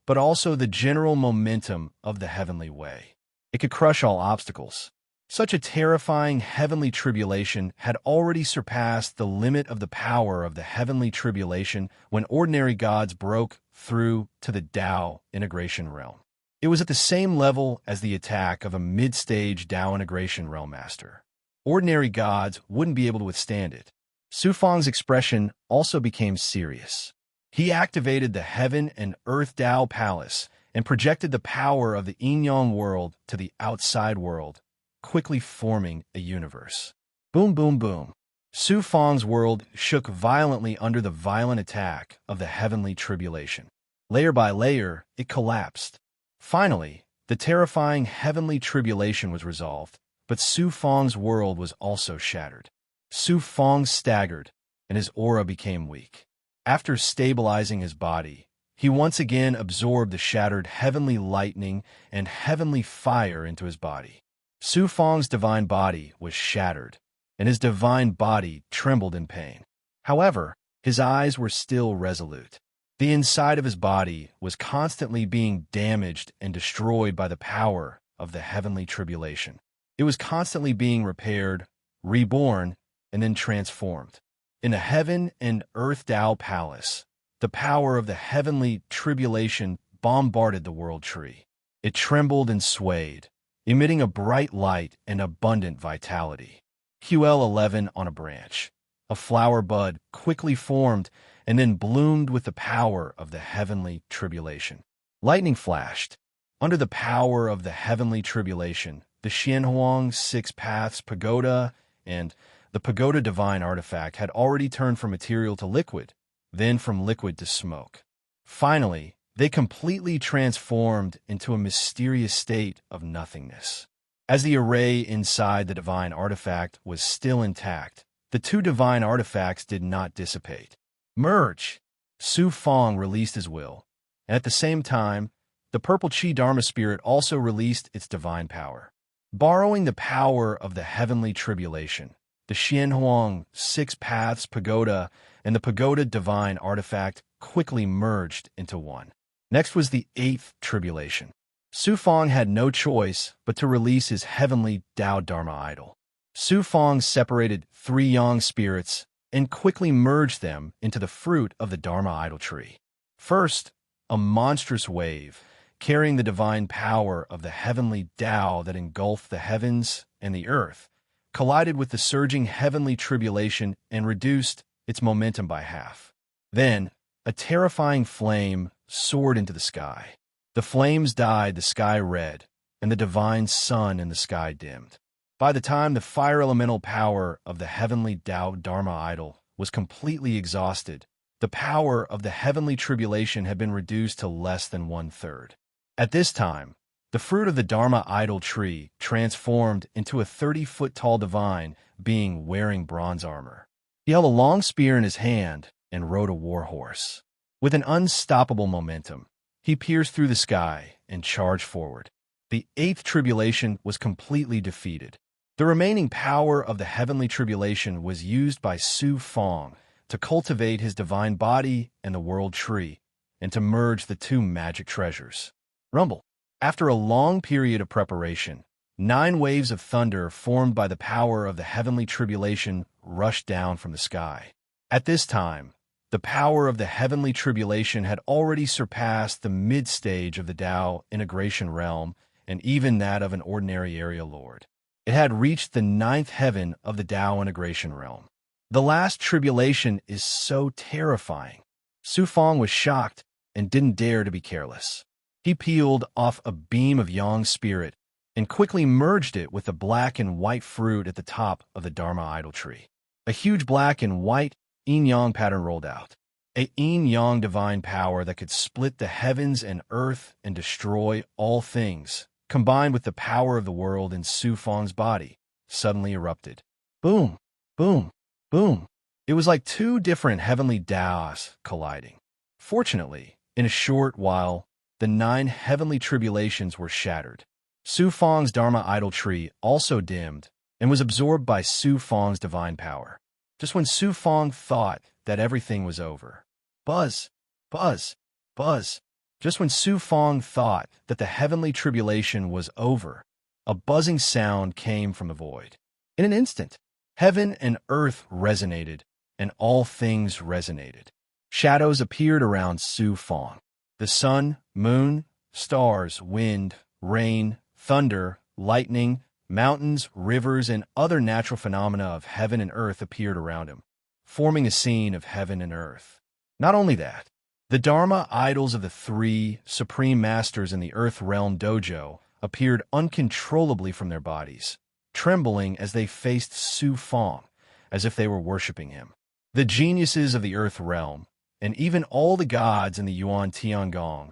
but also the general momentum of the heavenly way. It could crush all obstacles. Such a terrifying heavenly tribulation had already surpassed the limit of the power of the heavenly tribulation when ordinary gods broke through to the Tao integration realm. It was at the same level as the attack of a mid-stage Tao integration realm master. Ordinary gods wouldn't be able to withstand it. Su Fong's expression also became serious. He activated the Heaven and Earth Tao Palace and projected the power of the yin-yang world to the outside world, quickly forming a universe. Boom, boom, boom. Su Fong's world shook violently under the violent attack of the heavenly tribulation. Layer by layer, it collapsed. Finally, the terrifying heavenly tribulation was resolved, but Su Fong's world was also shattered. Su Fong staggered, and his aura became weak. After stabilizing his body, he once again absorbed the shattered heavenly lightning and heavenly fire into his body. Su Fong's divine body was shattered, and his divine body trembled in pain. However, his eyes were still resolute. The inside of his body was constantly being damaged and destroyed by the power of the heavenly tribulation. It was constantly being repaired, reborn, and then transformed. In the Heaven and Earth Tao Palace, the power of the heavenly tribulation bombarded the world tree. It trembled and swayed, emitting a bright light and abundant vitality. QL11 on a branch. A flower bud quickly formed and then bloomed with the power of the heavenly tribulation. Lightning flashed. Under the power of the heavenly tribulation, the Xianhuang Six Paths Pagoda and the Pagoda Divine Artifact had already turned from material to liquid, then from liquid to smoke. Finally, they completely transformed into a mysterious state of nothingness. As the array inside the divine artifact was still intact, the two divine artifacts did not dissipate. Merge! Su Fong released his will, and at the same time, the purple Chi Dharma spirit also released its divine power. Borrowing the power of the heavenly tribulation, the Xianhuang Six Paths Pagoda and the Pagoda Divine Artifact quickly merged into one. Next was the 8th tribulation. Su Fong had no choice but to release his heavenly Tao Dharma idol. Su Fong separated 3 yang spirits and quickly merged them into the fruit of the Dharma idol tree. First, a monstrous wave, carrying the divine power of the heavenly Tao that engulfed the heavens and the earth, collided with the surging heavenly tribulation and reduced its momentum by half. Then, a terrifying flame soared into the sky. The flames dyed the sky red, and the divine sun in the sky dimmed. By the time the fire elemental power of the heavenly Tao Dharma idol was completely exhausted, the power of the heavenly tribulation had been reduced to less than 1/3. At this time, the fruit of the Dharma idol tree transformed into a 30-foot-tall divine being wearing bronze armor. He held a long spear in his hand and rode a war horse. With an unstoppable momentum, he pierced through the sky and charged forward. The eighth tribulation was completely defeated. The remaining power of the heavenly tribulation was used by Su Fong to cultivate his divine body and the world tree, and to merge the two magic treasures. Rumble. After a long period of preparation, 9 waves of thunder formed by the power of the heavenly tribulation rushed down from the sky. At this time, the power of the heavenly tribulation had already surpassed the mid-stage of the Tao integration realm and even that of an ordinary area lord. It had reached the 9th heaven of the Tao integration realm. The last tribulation is so terrifying. Su Fong was shocked and didn't dare to be careless. He peeled off a beam of yang spirit and quickly merged it with the black and white fruit at the top of the Dharma idol tree. A huge black and white yin-yang pattern rolled out. A yin-yang divine power that could split the heavens and earth and destroy all things, combined with the power of the world in Su Fong's body, suddenly erupted. Boom, boom, boom. It was like 2 different heavenly Taos colliding. Fortunately, in a short while, the 9 heavenly tribulations were shattered. Su Fong's Dharma idol tree also dimmed and was absorbed by Su Fong's divine power. Just when Su Fong thought that everything was over. Buzz, buzz, buzz. Just when Su Fong thought that the heavenly tribulation was over, a buzzing sound came from the void. In an instant, heaven and earth resonated, and all things resonated. Shadows appeared around Su Fong. The sun, moon, stars, wind, rain, thunder, lightning, mountains, rivers, and other natural phenomena of heaven and earth appeared around him, forming a scene of heaven and earth. Not only that, the Dharma idols of the 3 supreme masters in the Earth Realm Dojo appeared uncontrollably from their bodies, trembling as they faced Su Fong, as if they were worshipping him. The geniuses of the Earth Realm, and even all the gods in the Yuan Tiangong,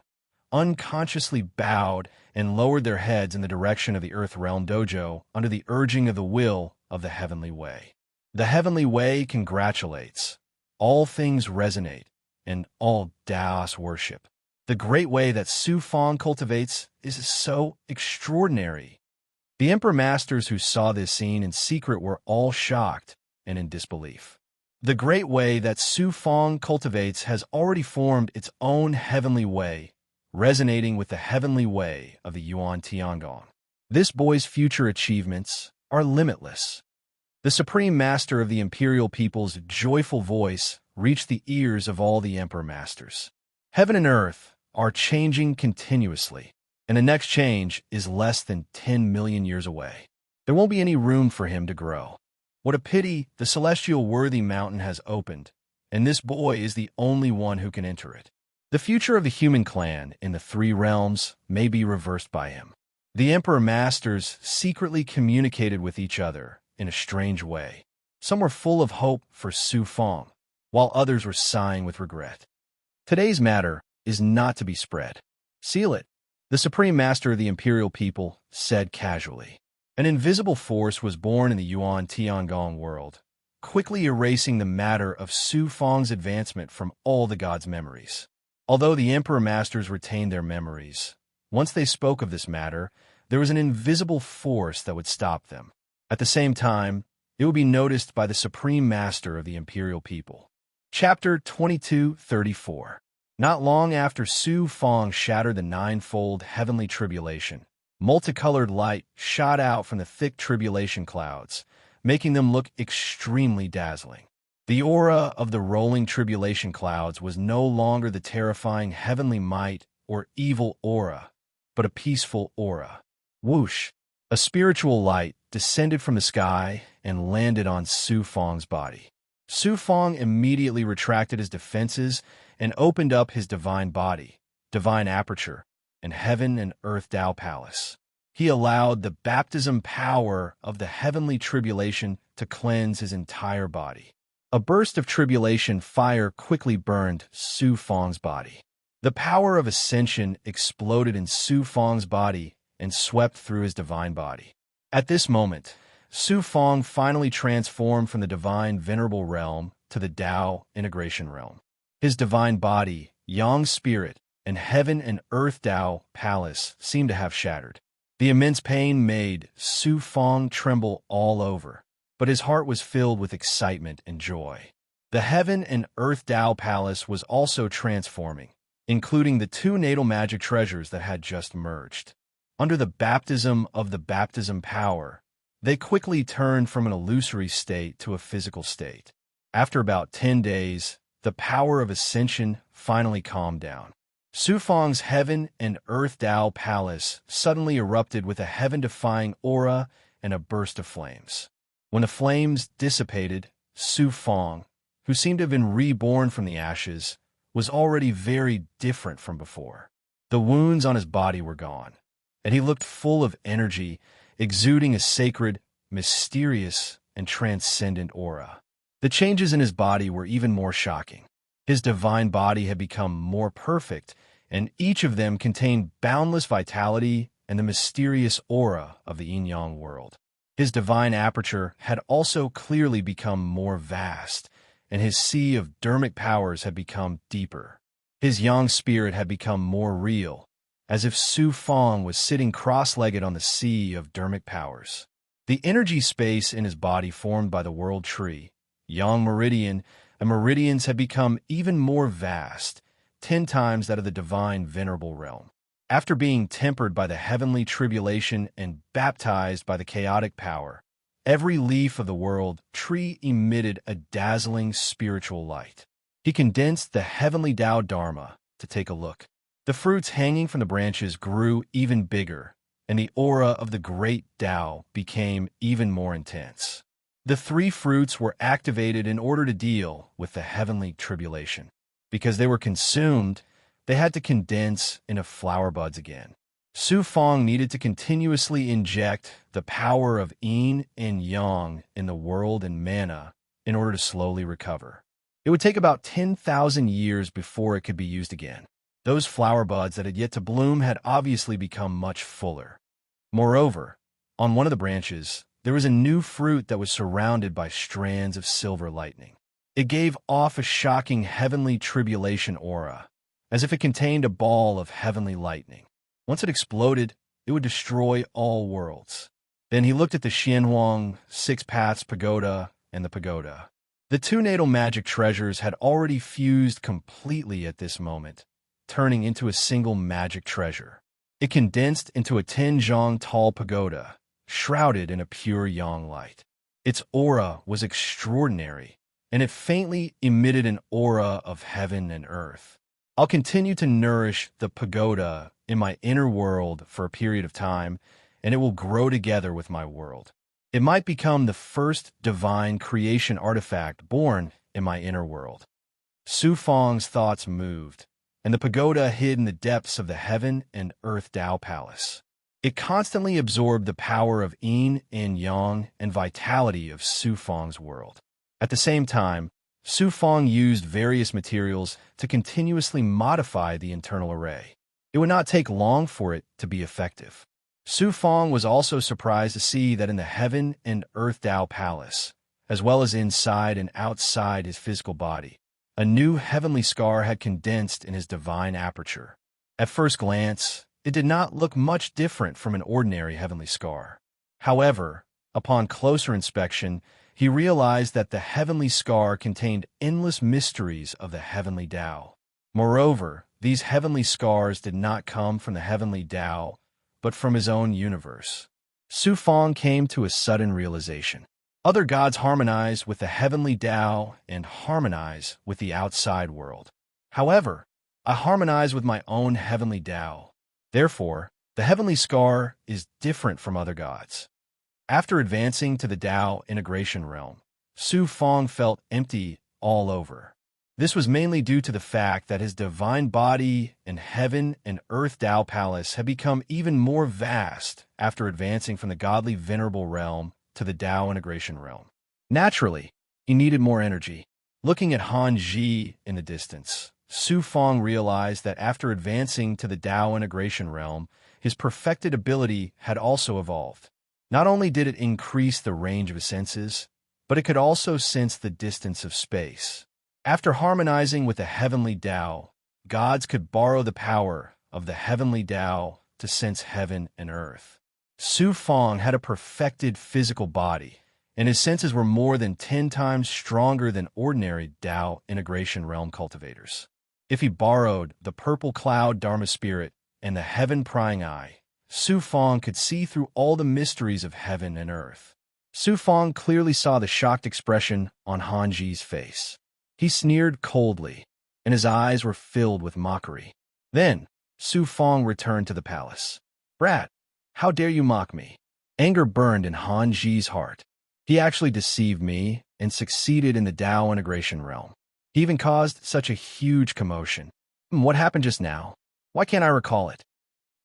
unconsciously bowed and lowered their heads in the direction of the Earth Realm Dojo under the urging of the will of the Heavenly Way. The Heavenly Way congratulates. All things resonate, and all Taos worship. The great way that Su Fong cultivates is so extraordinary. The Emperor Masters who saw this scene in secret were all shocked and in disbelief. The great way that Su Fong cultivates has already formed its own heavenly way, resonating with the heavenly way of the Yuan Tiangong. This boy's future achievements are limitless. The Supreme Master of the Imperial People's joyful voice reached the ears of all the Emperor Masters. Heaven and earth are changing continuously, and the next change is less than 10 million years away. There won't be any room for him to grow. What a pity the celestial worthy mountain has opened, and this boy is the only one who can enter it. The future of the human clan in the 3 realms may be reversed by him. The Emperor Masters secretly communicated with each other in a strange way. Some were full of hope for Su Fong, while others were sighing with regret. Today's matter is not to be spread. Seal it, the Supreme Master of the Imperial People said casually. An invisible force was born in the Yuan Tiangong world, quickly erasing the matter of Su Fong's advancement from all the gods' memories. Although the Emperor Masters retained their memories, once they spoke of this matter, there was an invisible force that would stop them. At the same time, it would be noticed by the Supreme Master of the Imperial People. Chapter 2234. Not long after Su Fong shattered the 9-fold heavenly tribulation, multicolored light shot out from the thick tribulation clouds, making them look extremely dazzling. The aura of the rolling tribulation clouds was no longer the terrifying heavenly might or evil aura, but a peaceful aura. Whoosh! A spiritual light descended from the sky and landed on Su Fong's body. Su Fong immediately retracted his defenses and opened up his divine body, divine aperture, and heaven and earth Tao palace. He allowed the baptism power of the heavenly tribulation to cleanse his entire body. A burst of tribulation fire quickly burned Su Fong's body. The power of ascension exploded in Su Fong's body and swept through his divine body. At this moment, Su Fong finally transformed from the divine venerable realm to the Tao integration realm. His divine body, yang spirit, and heaven and earth Tao palace seemed to have shattered. The immense pain made Su Fong tremble all over, but his heart was filled with excitement and joy. The Heaven and Earth Tao Palace was also transforming, including the two natal magic treasures that had just merged. Under the baptism of the baptism power, they quickly turned from an illusory state to a physical state. After about 10 days, the power of ascension finally calmed down. Su Fong's Heaven and Earth Tao Palace suddenly erupted with a heaven-defying aura and a burst of flames. When the flames dissipated, Su Fong, who seemed to have been reborn from the ashes, was already very different from before. The wounds on his body were gone, and he looked full of energy, exuding a sacred, mysterious, and transcendent aura. The changes in his body were even more shocking. His divine body had become more perfect, and each of them contained boundless vitality and the mysterious aura of the yin-yang world. His divine aperture had also clearly become more vast, and his sea of dermic powers had become deeper. His yang spirit had become more real, as if Su Fong was sitting cross-legged on the sea of dermic powers. The energy space in his body formed by the world tree, yang meridian, and meridians had become even more vast, 10 times that of the divine venerable realm. After being tempered by the heavenly tribulation and baptized by the chaotic power, every leaf of the world tree emitted a dazzling spiritual light. He condensed the heavenly Tao Dharma to take a look. The fruits hanging from the branches grew even bigger, and the aura of the great Tao became even more intense. The 3 fruits were activated in order to deal with the heavenly tribulation. Because they were consumed, they had to condense into flower buds again. Su Fong needed to continuously inject the power of yin and yang in the world and mana in order to slowly recover. It would take about 10,000 years before it could be used again. Those flower buds that had yet to bloom had obviously become much fuller. Moreover, on one of the branches, there was a new fruit that was surrounded by strands of silver lightning. It gave off a shocking heavenly tribulation aura, as if it contained a ball of heavenly lightning. Once it exploded, it would destroy all worlds. Then he looked at the Xianhuang, 6 Paths Pagoda, and the pagoda. The 2 natal magic treasures had already fused completely at this moment, turning into a single magic treasure. It condensed into a 10-zhang tall pagoda, shrouded in a pure yang light. Its aura was extraordinary, and it faintly emitted an aura of heaven and earth. I'll continue to nourish the pagoda in my inner world for a period of time, and it will grow together with my world. It might become the first divine creation artifact born in my inner world. Su Fong's thoughts moved, and the pagoda hid in the depths of the Heaven and Earth Tao Palace. It constantly absorbed the power of yin and yang and vitality of Su Fong's world. At the same time, Su Fong used various materials to continuously modify the internal array. It would not take long for it to be effective. Su Fong was also surprised to see that in the Heaven and Earth Tao Palace, as well as inside and outside his physical body, a new heavenly scar had condensed in his divine aperture. At first glance, it did not look much different from an ordinary heavenly scar. However, upon closer inspection, he realized that the heavenly scar contained endless mysteries of the heavenly Tao. Moreover, these heavenly scars did not come from the heavenly Tao, but from his own universe. Su Fong came to a sudden realization. Other gods harmonize with the heavenly Tao and harmonize with the outside world. However, I harmonize with my own heavenly Tao. Therefore, the heavenly scar is different from other gods. After advancing to the Tao integration realm, Su Fong felt empty all over. This was mainly due to the fact that his divine body and Heaven and Earth Tao Palace had become even more vast after advancing from the godly venerable realm to the Tao integration realm. Naturally, he needed more energy. Looking at Han Ji in the distance, Su Fong realized that after advancing to the Tao integration realm, his perfected ability had also evolved. Not only did it increase the range of his senses, but it could also sense the distance of space. After harmonizing with the heavenly Tao, gods could borrow the power of the heavenly Tao to sense heaven and earth. Su Fong had a perfected physical body, and his senses were more than 10 times stronger than ordinary Tao integration realm cultivators. If he borrowed the purple cloud Dharma spirit and the heaven prying eye, Su Fong could see through all the mysteries of heaven and earth. Su Fong clearly saw the shocked expression on Han Ji's face. He sneered coldly, and his eyes were filled with mockery. Then, Su Fong returned to the palace. "Brat, how dare you mock me?" Anger burned in Han Ji's heart. He actually deceived me and succeeded in the Tao integration realm. He even caused such a huge commotion. What happened just now? Why can't I recall it?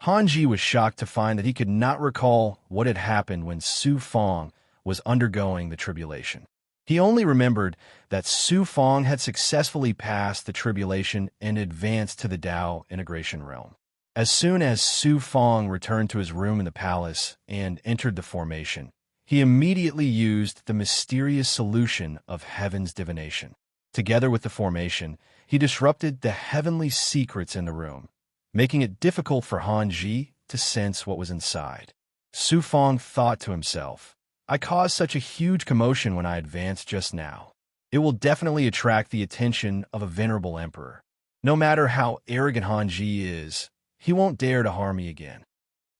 Han Ji was shocked to find that he could not recall what had happened when Su Fong was undergoing the tribulation. He only remembered that Su Fong had successfully passed the tribulation and advanced to the Tao integration realm. As soon as Su Fong returned to his room in the palace and entered the formation, he immediately used the mysterious solution of heaven's divination. Together with the formation, he disrupted the heavenly secrets in the room, making it difficult for Han Ji to sense what was inside. Su Fong thought to himself, "I caused such a huge commotion when I advanced just now. It will definitely attract the attention of a venerable emperor. No matter how arrogant Han Ji is, he won't dare to harm me again."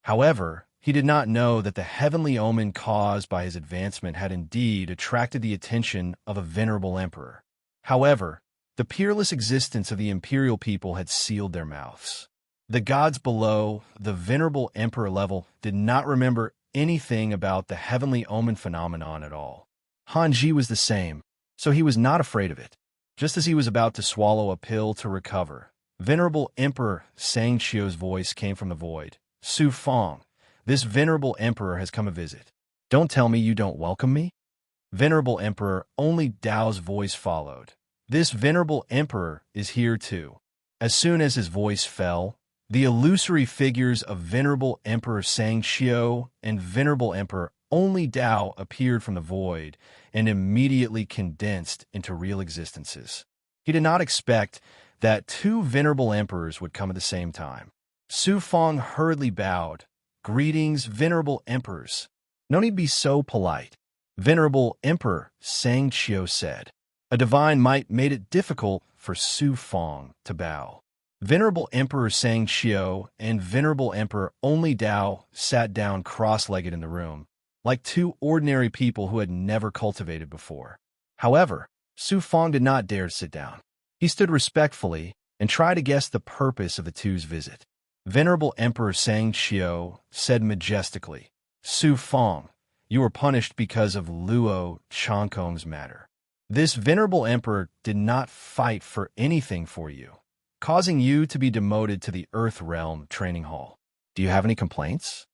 However, he did not know that the heavenly omen caused by his advancement had indeed attracted the attention of a venerable emperor. However, the peerless existence of the imperial people had sealed their mouths. The gods below the venerable emperor level did not remember anything about the heavenly omen phenomenon at all. Han Ji was the same, so he was not afraid of it. Just as he was about to swallow a pill to recover, venerable Emperor Sang Chio's voice came from the void. "Su Fong, this venerable emperor has come a visit. Don't tell me you don't welcome me?" Venerable Emperor, only Dao's voice followed. "This venerable emperor is here too." As soon as his voice fell, the illusory figures of Venerable Emperor Sang Chio and Venerable Emperor only Dao appeared from the void and immediately condensed into real existences. He did not expect that two venerable emperors would come at the same time. Su Fong hurriedly bowed. "Greetings, venerable emperors." "No need be so polite," Venerable Emperor Sang Chio said. A divine might made it difficult for Su Fong to bow. Venerable Emperor Sang Chio and Venerable Emperor Only Dao sat down cross-legged in the room, like two ordinary people who had never cultivated before. However, Su Fong did not dare to sit down. He stood respectfully and tried to guess the purpose of the two's visit. Venerable Emperor Sang Chio said majestically, "Su Fong, you were punished because of Luo Changkong's matter. This venerable emperor did not fight for anything for you, causing you to be demoted to the Earth Realm Training Hall. Do you have any complaints?"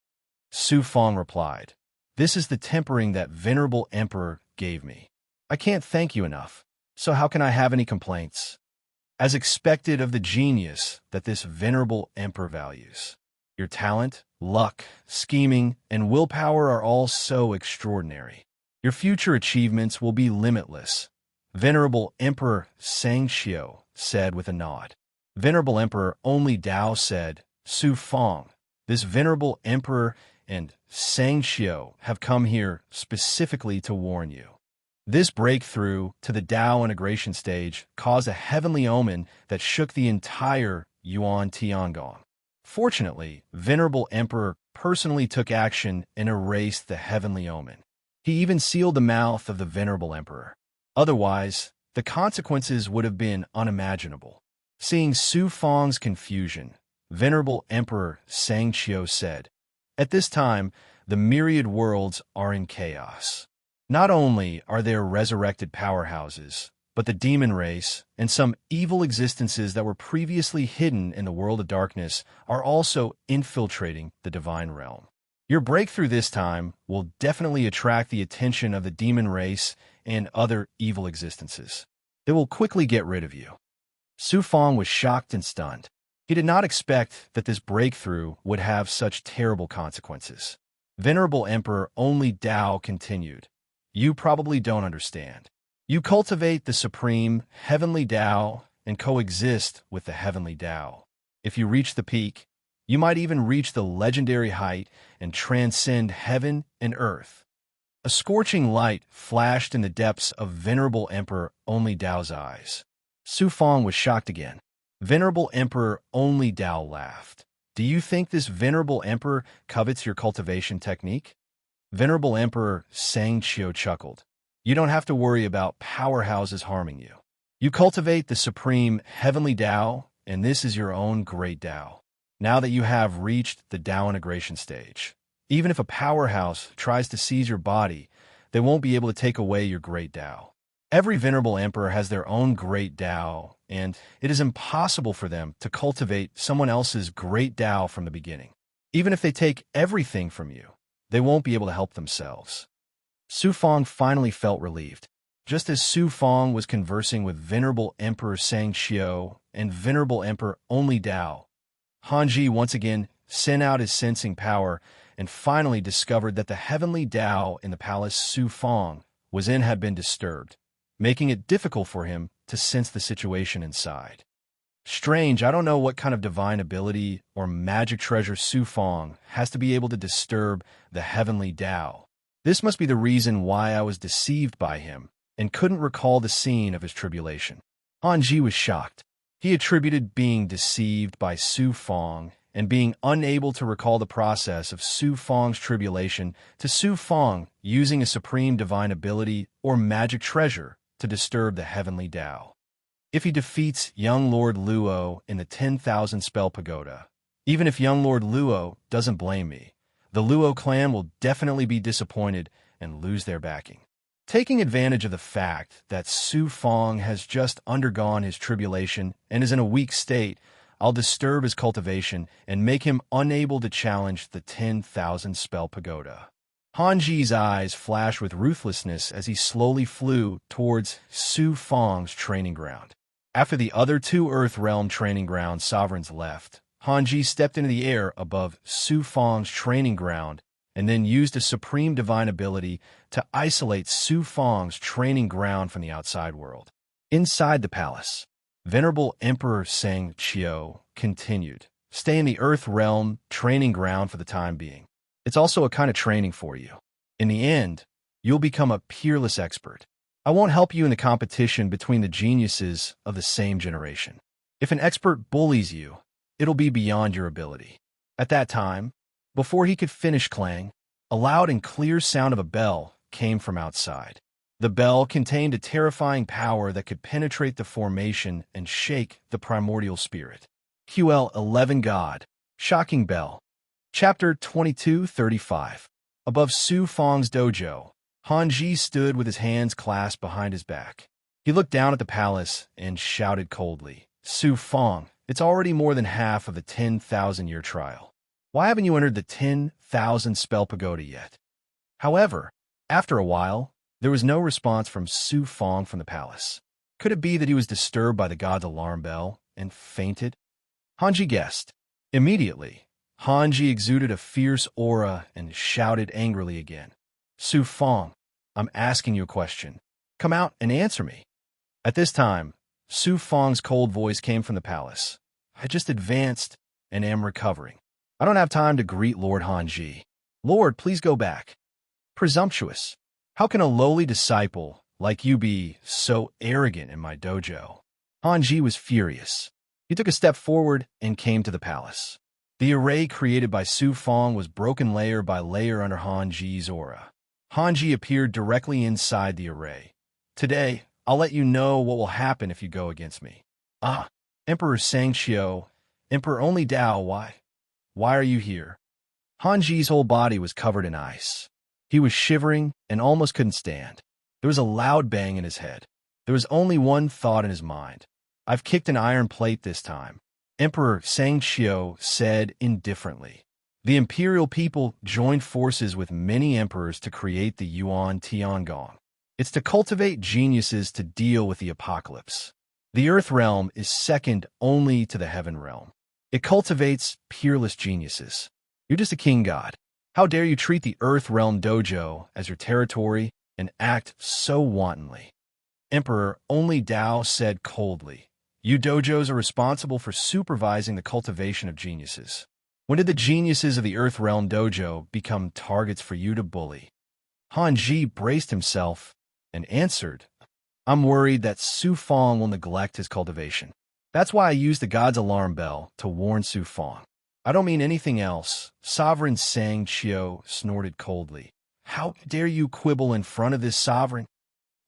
Su Fong replied, "This is the tempering that venerable emperor gave me. I can't thank you enough, so how can I have any complaints? As expected of the genius that this venerable emperor values. Your talent, luck, scheming, and willpower are all so extraordinary. Your future achievements will be limitless," Venerable Emperor Sang Chio said with a nod. Venerable Emperor Only Dao said, "Su Fong, this venerable emperor and Sang Chio have come here specifically to warn you. This breakthrough to the Tao integration stage caused a heavenly omen that shook the entire Yuan Tiangong. Fortunately, Venerable Emperor personally took action and erased the heavenly omen. He even sealed the mouth of the Venerable Emperor. Otherwise, the consequences would have been unimaginable." Seeing Su Fong's confusion, Venerable Emperor Sang Chio said, "At this time, the myriad worlds are in chaos. Not only are there resurrected powerhouses, but the demon race and some evil existences that were previously hidden in the world of darkness are also infiltrating the divine realm. Your breakthrough this time will definitely attract the attention of the demon race and other evil existences. They will quickly get rid of you." Su Fong was shocked and stunned. He did not expect that this breakthrough would have such terrible consequences. Venerable Emperor Only Dao continued, "You probably don't understand. You cultivate the supreme heavenly Tao and coexist with the heavenly Tao. If you reach the peak, You might even reach the legendary height and transcend heaven and earth. A scorching light flashed in the depths of Venerable Emperor Only Dao's eyes. Su Fong was shocked again. Venerable Emperor Only Dao laughed. Do you think this Venerable Emperor covets your cultivation technique? Venerable Emperor Sang Chio chuckled. You don't have to worry about powerhouses harming you. You cultivate the supreme heavenly Dao, and this is your own great Dao. Now that you have reached the Dao integration stage, even if a powerhouse tries to seize your body, they won't be able to take away your great Dao. Every Venerable Emperor has their own great Dao, and it is impossible for them to cultivate someone else's great Dao from the beginning. Even if they take everything from you, they won't be able to help themselves. Su Fong finally felt relieved. Just as Su Fong was conversing with Venerable Emperor Sang Chio and Venerable Emperor Only Dao, Han Ji once again sent out his sensing power and finally discovered that the heavenly Dao in the palace Su Fong was in had been disturbed, making it difficult for him to sense the situation inside. Strange, I don't know what kind of divine ability or magic treasure Su Fong has to be able to disturb the heavenly Dao. This must be the reason why I was deceived by him and couldn't recall the scene of his tribulation. Han Ji was shocked. He attributed being deceived by Su Fong and being unable to recall the process of Su Fong's tribulation to Su Fong using a supreme divine ability or magic treasure to disturb the heavenly Dao. If he defeats young Lord Luo in the 10,000 spell pagoda, even if young Lord Luo doesn't blame me, the Luo clan will definitely be disappointed and lose their backing. Taking advantage of the fact that Su Fong has just undergone his tribulation and is in a weak state, I'll disturb his cultivation and make him unable to challenge the 10,000 spell pagoda. Han Ji's eyes flashed with ruthlessness as he slowly flew towards Su Fong's training ground. After the other two Earth Realm training ground sovereigns left, Han Ji stepped into the air above Su Fong's training ground and then used a supreme divine ability to isolate Su Fong's training ground from the outside world. Inside the palace, Venerable Emperor Sang Chio continued, "Stay in the Earth Realm training ground for the time being. It's also a kind of training for you. In the end, you'll become a peerless expert. I won't help you in the competition between the geniuses of the same generation. If an expert bullies you, it'll be beyond your ability." At that time, before he could finish clang, a loud and clear sound of a bell came from outside. The bell contained a terrifying power that could penetrate the formation and shake the primordial spirit. QL 11 God, Shocking Bell. Chapter 22:35. Above Su Fong's dojo, Han Ji stood with his hands clasped behind his back. He looked down at the palace and shouted coldly, "Su Fong, it's already more than half of the 10,000-year trial. Why haven't you entered the 10,000 spell pagoda yet?" However, after a while, there was no response from Su Fong from the palace. Could it be that he was disturbed by the god's alarm bell and fainted? Han Ji guessed. Immediately, Han Ji exuded a fierce aura and shouted angrily again, "Su Fong, I'm asking you a question. Come out and answer me." At this time, Su Fong's cold voice came from the palace. "I just advanced and am recovering. I don't have time to greet Lord Han Ji. Lord, please go back." Presumptuous. How can a lowly disciple like you be so arrogant in my dojo? Han Ji was furious. He took a step forward and came to the palace. The array created by Su Fong was broken layer by layer under Han Ji's aura. Han Ji appeared directly inside the array. "Today, I'll let you know what will happen if you go against me." "Ah, Emperor Sang Chio, Emperor Only Dao, why are you here?" Han Ji's whole body was covered in ice. He was shivering and almost couldn't stand. There was a loud bang in his head. There was only one thought in his mind. "I've kicked an iron plate this time." Emperor Sang Chio said indifferently. The imperial people joined forces with many emperors to create the Yuan Tiangong. It's to cultivate geniuses to deal with the apocalypse. The Earth Realm is second only to the Heaven Realm. It cultivates peerless geniuses. You're just a king god. How dare you treat the Earth Realm dojo as your territory and act so wantonly? Emperor Only Dao said coldly, "You dojos are responsible for supervising the cultivation of geniuses. When did the geniuses of the Earth Realm Dojo become targets for you to bully? Hanji braced himself and answered, I'm worried that Su Fong will neglect his cultivation. That's why I used the god's alarm bell to warn Su Fong. I don't mean anything else. Sovereign Sang Chio snorted coldly. How dare you quibble in front of this sovereign?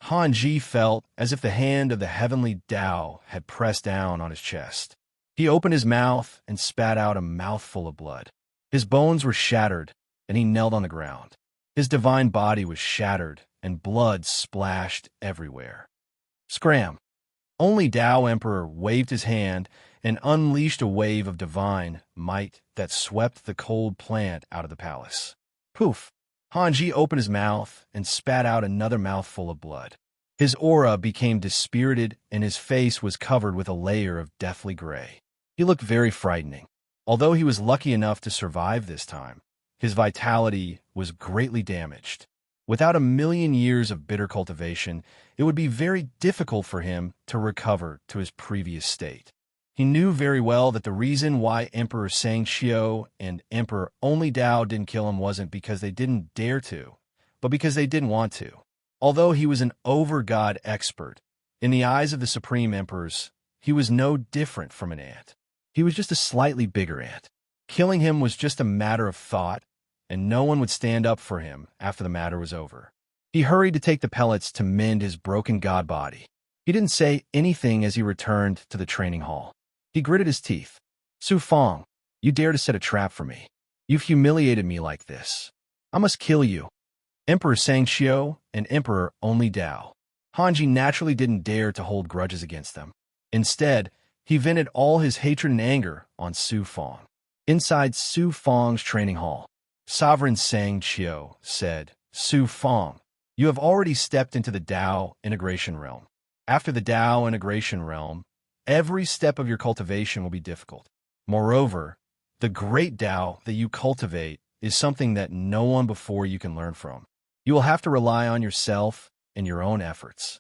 Hanji felt as if the hand of the heavenly Tao had pressed down on his chest. He opened his mouth and spat out a mouthful of blood. His bones were shattered, and he knelt on the ground. His divine body was shattered, and blood splashed everywhere. Scram! Only Tao Emperor waved his hand and unleashed a wave of divine might that swept the cold plant out of the palace. Poof! Hanji opened his mouth and spat out another mouthful of blood. His aura became dispirited, and his face was covered with a layer of deathly gray. He looked very frightening. Although he was lucky enough to survive this time, his vitality was greatly damaged. Without a million years of bitter cultivation, it would be very difficult for him to recover to his previous state. He knew very well that the reason why Emperor Sang Chio and Emperor Only Dao didn't kill him wasn't because they didn't dare to, but because they didn't want to. Although he was an over-god expert, in the eyes of the Supreme Emperors, he was no different from an ant. He was just a slightly bigger ant. Killing him was just a matter of thought, and no one would stand up for him after the matter was over. He hurried to take the pellets to mend his broken god body. He didn't say anything as he returned to the training hall. He gritted his teeth. Su Fong, you dare to set a trap for me. You've humiliated me like this. I must kill you. Emperor Sang Chio and Emperor Only Dao. Hanji naturally didn't dare to hold grudges against them. Instead, he vented all his hatred and anger on Su Fong. Inside Su Fong's training hall, Sovereign Sang Chio said, Su Fong, you have already stepped into the Dao integration realm. After the Dao integration realm, every step of your cultivation will be difficult. Moreover, the great Dao that you cultivate is something that no one before you can learn from. You will have to rely on yourself and your own efforts.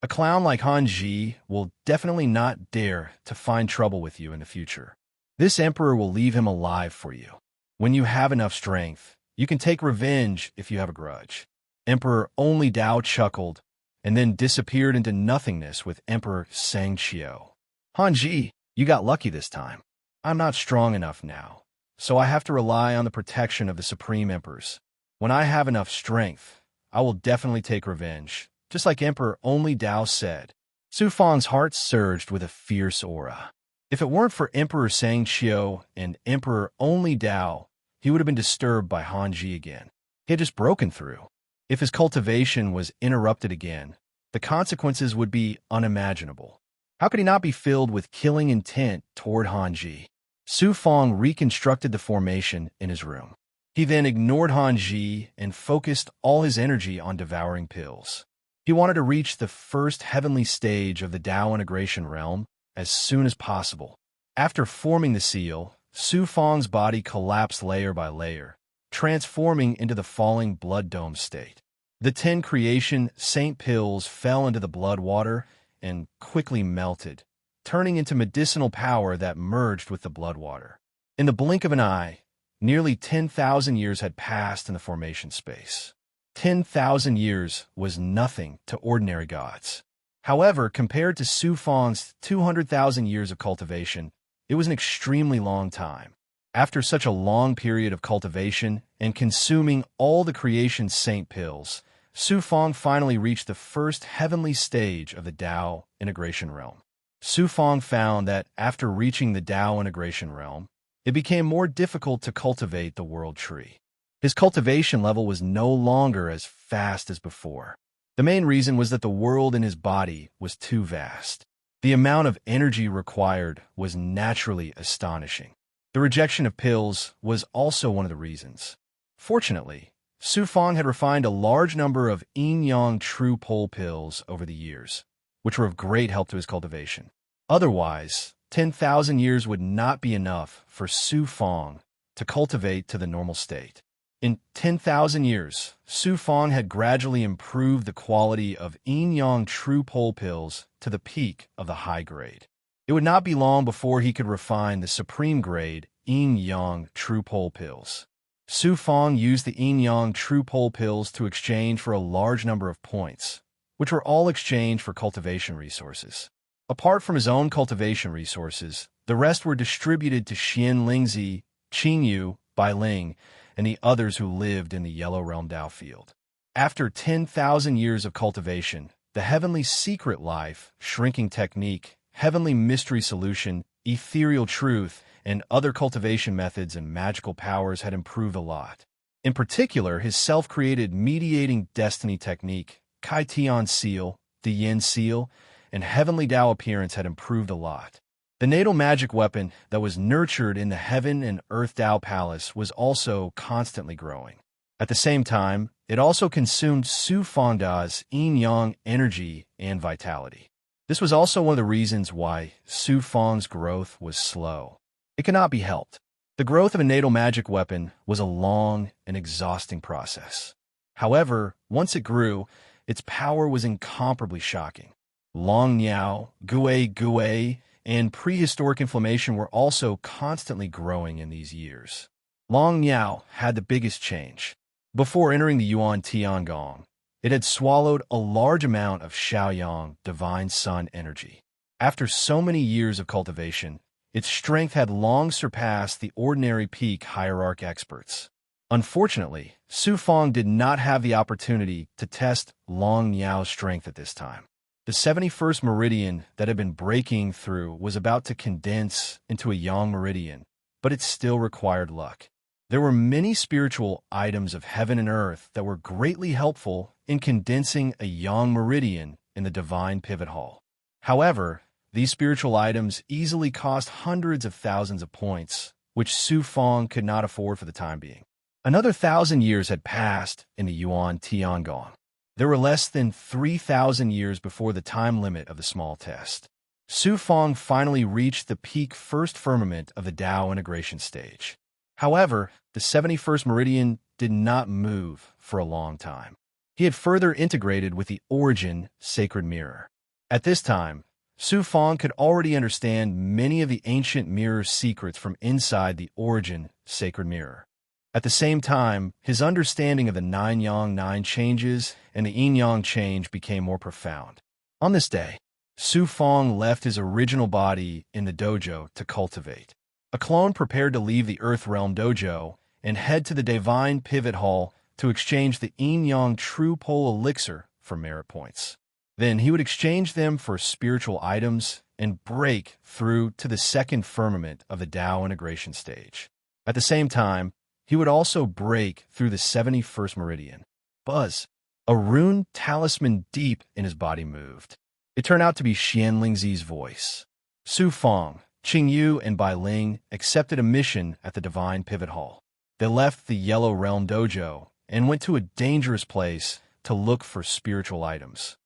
A clown like Hanji will definitely not dare to find trouble with you in the future. This emperor will leave him alive for you. When you have enough strength, you can take revenge if you have a grudge. Emperor Only Dao chuckled and then disappeared into nothingness with Emperor Sang Chio. Hanji, you got lucky this time. I'm not strong enough now, so I have to rely on the protection of the Supreme Emperors. When I have enough strength, I will definitely take revenge, just like Emperor Only Dao said. Su Fong's heart surged with a fierce aura. If it weren't for Emperor Sang Chio and Emperor Only Dao, he would have been disturbed by Hanji again. He had just broken through. If his cultivation was interrupted again, the consequences would be unimaginable. How could he not be filled with killing intent toward Hanji? Su Fong reconstructed the formation in his room. He then ignored Hanji and focused all his energy on devouring pills. He wanted to reach the first heavenly stage of the Dao integration realm as soon as possible. After forming the seal, Su Fong's body collapsed layer by layer, transforming into the falling blood dome state. The 10 creation saint pills fell into the blood water and quickly melted, turning into medicinal power that merged with the blood water. In the blink of an eye, nearly 10,000 years had passed in the formation space. 10,000 years was nothing to ordinary gods. However, compared to Su Fong's 200,000 years of cultivation, it was an extremely long time. After such a long period of cultivation and consuming all the creation saint pills, Su Fong finally reached the first heavenly stage of the Dao integration realm. Su Fong found that after reaching the Dao integration realm, it became more difficult to cultivate the world tree. His cultivation level was no longer as fast as before. The main reason was that the world in his body was too vast. The amount of energy required was naturally astonishing. The rejection of pills was also one of the reasons. Fortunately, Su Fong had refined a large number of yin-yang true pole pills over the years, which were of great help to his cultivation. Otherwise, 10,000 years would not be enough for Su Fong to cultivate to the normal state. In 10,000 years, Su Fong had gradually improved the quality of yin-yang true pole pills to the peak of the high grade. It would not be long before he could refine the supreme grade yin-yang true pole pills. Su Fong used the yin-yang true pole pills to exchange for a large number of points, which were all exchanged for cultivation resources. Apart from his own cultivation resources, the rest were distributed to Xian Lingzi, Qingyu, Bai Ling, and the others who lived in the Yellow Realm Dao field. After 10,000 years of cultivation, the heavenly secret life, shrinking technique, heavenly mystery solution, ethereal truth, and other cultivation methods and magical powers had improved a lot. In particular, his self-created mediating destiny technique, Kai Tian Seal, the Yin Seal, and heavenly Dao appearance had improved a lot. The natal magic weapon that was nurtured in the Heaven and Earth Dao Palace was also constantly growing. At the same time, it also consumed Su Fangda's yin-yang energy and vitality. This was also one of the reasons why Su Fang's growth was slow. It could not be helped. The growth of a natal magic weapon was a long and exhausting process. However, once it grew, its power was incomparably shocking. Long Niao, Gue, and prehistoric inflammation were also constantly growing in these years. Long Niao had the biggest change. Before entering the Yuan Tiangong, it had swallowed a large amount of Shaoyang, divine sun energy. After so many years of cultivation, its strength had long surpassed the ordinary peak hierarch experts. Unfortunately, Su Fang did not have the opportunity to test Long Niao's strength at this time. The 71st meridian that had been breaking through was about to condense into a yang meridian, but it still required luck. There were many spiritual items of heaven and earth that were greatly helpful in condensing a yang meridian in the divine pivot hall. However, these spiritual items easily cost hundreds of thousands of points, which Su Fang could not afford for the time being. Another 1,000 years had passed in the Yuan Tiangong. There were less than 3,000 years before the time limit of the small test. Su Fang finally reached the peak first firmament of the Dao integration stage. However, the 71st meridian did not move for a long time. He had further integrated with the origin sacred mirror. At this time, Su Fang could already understand many of the ancient mirror secrets from inside the origin sacred mirror. At the same time, his understanding of the nine-yang nine changes and the yin-yang change became more profound. On this day, Su Fang left his original body in the dojo to cultivate. A clone prepared to leave the Earth Realm dojo and head to the Divine Pivot Hall to exchange the yin-yang true pole elixir for merit points. Then he would exchange them for spiritual items and break through to the second firmament of the Dao integration stage. At the same time, he would also break through the 71st meridian. Buzz! A rune talisman deep in his body moved. It turned out to be Xian Lingzi's voice. Su Fang, Qingyu, and Bai Ling accepted a mission at the Divine Pivot Hall. They left the Yellow Realm Dojo and went to a dangerous place to look for spiritual items.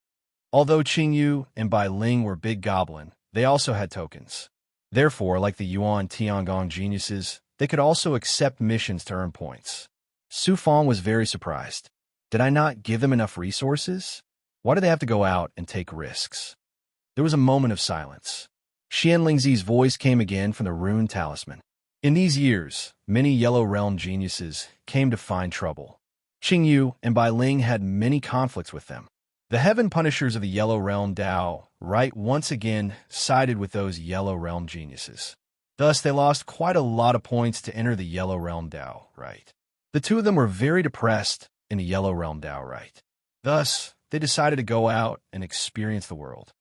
Although Qingyu and Bai Ling were big goblin, they also had tokens. Therefore, like the Yuan Tiangong geniuses, they could also accept missions to earn points. Su Fang was very surprised. Did I not give them enough resources? Why do they have to go out and take risks? There was a moment of silence. Xian Lingzi's voice came again from the rune talisman. In these years, many Yellow Realm geniuses came to find trouble. Qingyu and Bai Ling had many conflicts with them. The Heaven Punishers of the Yellow Realm Dao once again sided with those Yellow Realm geniuses. Thus, they lost quite a lot of points to enter the Yellow Realm Dao. The two of them were very depressed in the Yellow Realm Dao. Thus, they decided to go out and experience the world.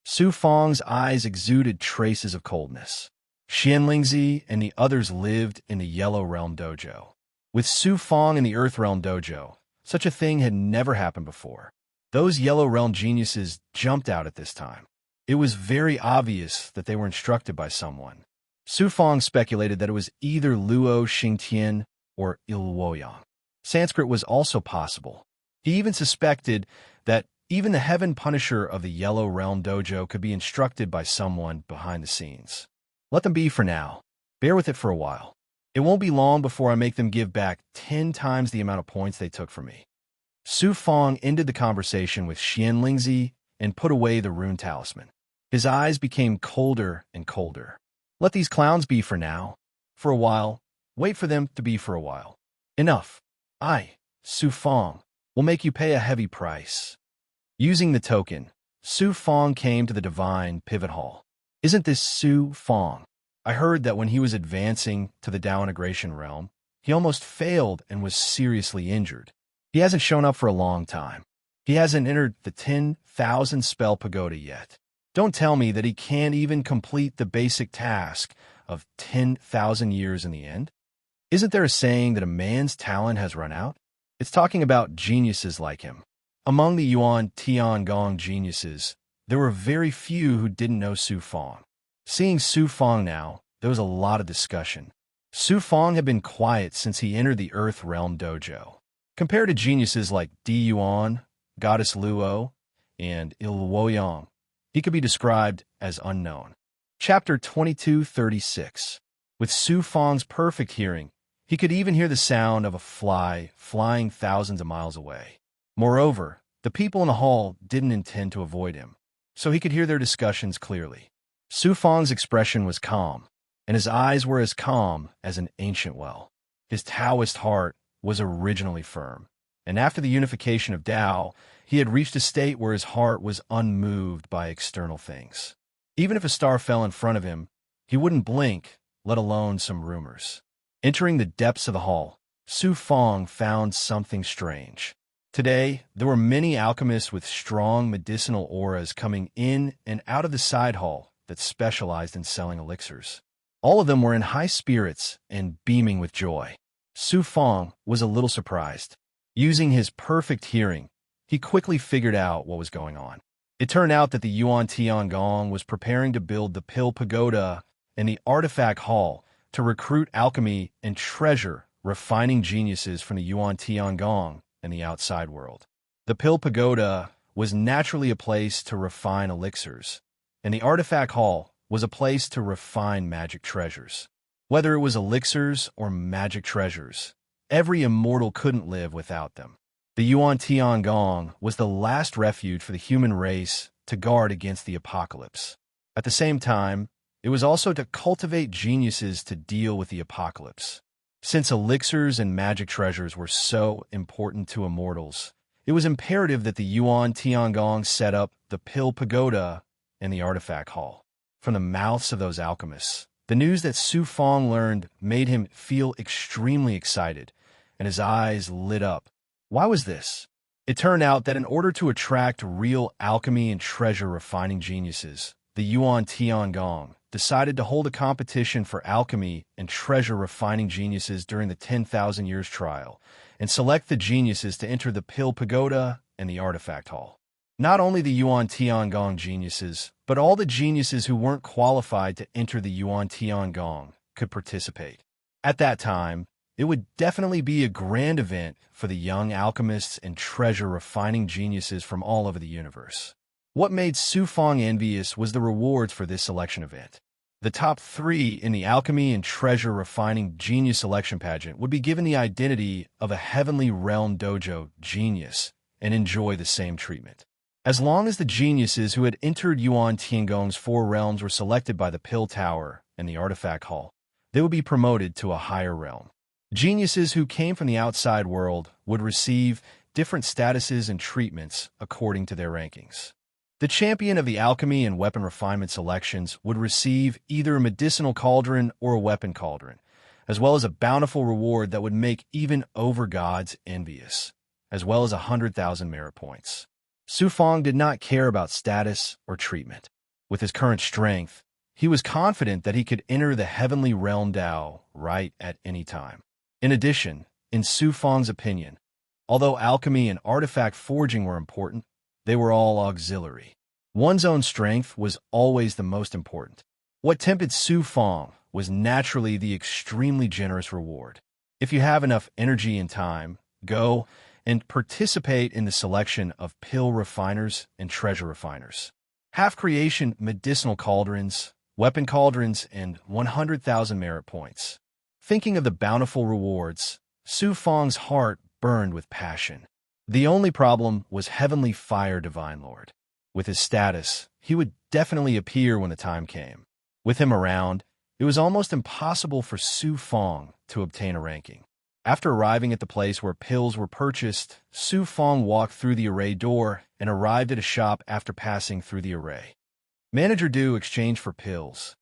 Su Fang's eyes exuded traces of coldness. Xian Lingzi and the others lived in the Yellow Realm Dojo. With Su Fang in the Earth Realm Dojo, such a thing had never happened before. Those Yellow Realm geniuses jumped out at this time. It was very obvious that they were instructed by someone. Su Fang speculated that it was either Luo Xingtian or Il Woyang. Sanskrit was also possible. He even suspected that even the Heaven Punisher of the Yellow Realm Dojo could be instructed by someone behind the scenes. Let them be for now. Bear with it for a while. It won't be long before I make them give back 10 times the amount of points they took from me. Su Fang ended the conversation with Xian Lingzi and put away the rune talisman. His eyes became colder and colder. Let these clowns be for now. For a while, wait for them to be for a while. Enough. I, Su Fong, will make you pay a heavy price. Using the token, Su Fong came to the divine pivot hall. Isn't this Su Fong? I heard that when he was advancing to the Dao integration realm, he almost failed and was seriously injured. He hasn't shown up for a long time. He hasn't entered the 10,000 spell pagoda yet. Don't tell me that he can't even complete the basic task of 10,000 years in the end. Isn't there a saying that a man's talent has run out? It's talking about geniuses like him. Among the Yuan Tiangong geniuses, there were very few who didn't know Su Fong. Seeing Su Fong now, there was a lot of discussion. Su Fong had been quiet since he entered the Earth Realm Dojo. Compared to geniuses like Di Yuan, Goddess Luo, and Il Woyang, he could be described as unknown. Chapter 2236. With Su Fong's perfect hearing, he could even hear the sound of a fly flying thousands of miles away. Moreover, the people in the hall didn't intend to avoid him, so he could hear their discussions clearly. Su Fong's expression was calm, and his eyes were as calm as an ancient well. His Taoist heart was originally firm, and after the unification of Tao, he had reached a state where his heart was unmoved by external things. Even if a star fell in front of him, he wouldn't blink, let alone some rumors. Entering the depths of the hall, Su Fong found something strange. Today, there were many alchemists with strong medicinal auras coming in and out of the side hall that specialized in selling elixirs. All of them were in high spirits and beaming with joy. Su Fong was a little surprised. Using his perfect hearing, he quickly figured out what was going on. It turned out that the Yuan Tiangong was preparing to build the Pill Pagoda and the Artifact Hall to recruit alchemy and treasure refining geniuses from the Yuan Tiangong and the outside world. The Pill Pagoda was naturally a place to refine elixirs, and the Artifact Hall was a place to refine magic treasures. Whether it was elixirs or magic treasures, every immortal couldn't live without them. The Yuan Tiangong was the last refuge for the human race to guard against the apocalypse. At the same time, it was also to cultivate geniuses to deal with the apocalypse. Since elixirs and magic treasures were so important to immortals, it was imperative that the Yuan Tiangong set up the Pill Pagoda and the Artifact Hall. From the mouths of those alchemists, the news that Su Fong learned made him feel extremely excited, and his eyes lit up. Why was this? It turned out that in order to attract real alchemy and treasure refining geniuses, the Yuan Tiangong decided to hold a competition for alchemy and treasure refining geniuses during the 10,000 years trial, and select the geniuses to enter the Pill Pagoda and the Artifact Hall. Not only the Yuan Tiangong geniuses, but all the geniuses who weren't qualified to enter the Yuan Tiangong could participate. At that time, it would definitely be a grand event for the young alchemists and treasure refining geniuses from all over the universe. What made Su Fong envious was the rewards for this selection event. The top 3 in the alchemy and treasure refining genius selection pageant would be given the identity of a heavenly realm dojo genius and enjoy the same treatment. As long as the geniuses who had entered Yuan Tiangong's 4 realms were selected by the Pill Tower and the Artifact Hall, they would be promoted to a higher realm. Geniuses who came from the outside world would receive different statuses and treatments according to their rankings. The champion of the alchemy and weapon refinement selections would receive either a medicinal cauldron or a weapon cauldron, as well as a bountiful reward that would make even over-gods envious, as well as 100,000 merit points. Su Fong did not care about status or treatment. With his current strength, he was confident that he could enter the heavenly realm Dao right at any time. In addition, in Su Fong's opinion, although alchemy and artifact forging were important, they were all auxiliary. One's own strength was always the most important. What tempted Su Fong was naturally the extremely generous reward. If you have enough energy and time, go and participate in the selection of pill refiners and treasure refiners. Half-creation medicinal cauldrons, weapon cauldrons, and 100,000 merit points. Thinking of the bountiful rewards, Su Fong's heart burned with passion. The only problem was Heavenly Fire Divine Lord. With his status, he would definitely appear when the time came. With him around, It was almost impossible for Su Fong to obtain a ranking. After arriving at the place where pills were purchased, Su Fong walked through the array door and arrived at a shop after passing through the array. Manager Du exchanged for pills.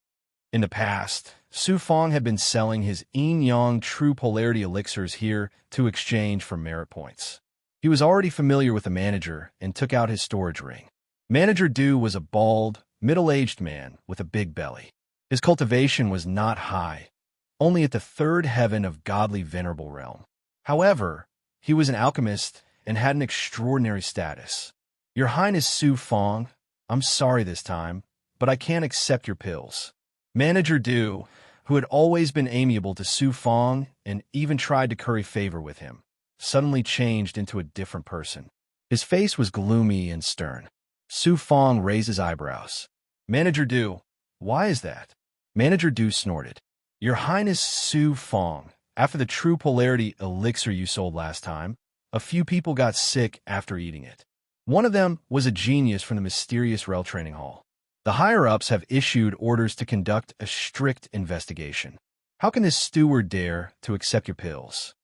In the past, Su Fong had been selling his yin-yang true polarity elixirs here to exchange for merit points. He was already familiar with the manager and took out his storage ring. Manager Du was a bald, middle-aged man with a big belly. His cultivation was not high, only at the third heaven of godly venerable realm. However, he was an alchemist and had an extraordinary status. Your Highness Su Fong, I'm sorry this time, but I can't accept your pills. Manager Du, who had always been amiable to Su Fong and even tried to curry favor with him, suddenly changed into a different person. His face was gloomy and stern. Su Fong raised his eyebrows. Manager Du, why is that? Manager Du snorted. Your Highness Su Fong, after the true polarity elixir you sold last time, a few people got sick after eating it. One of them was a genius from the mysterious Rel training hall. The higher-ups have issued orders to conduct a strict investigation. How can this steward dare to accept your pills?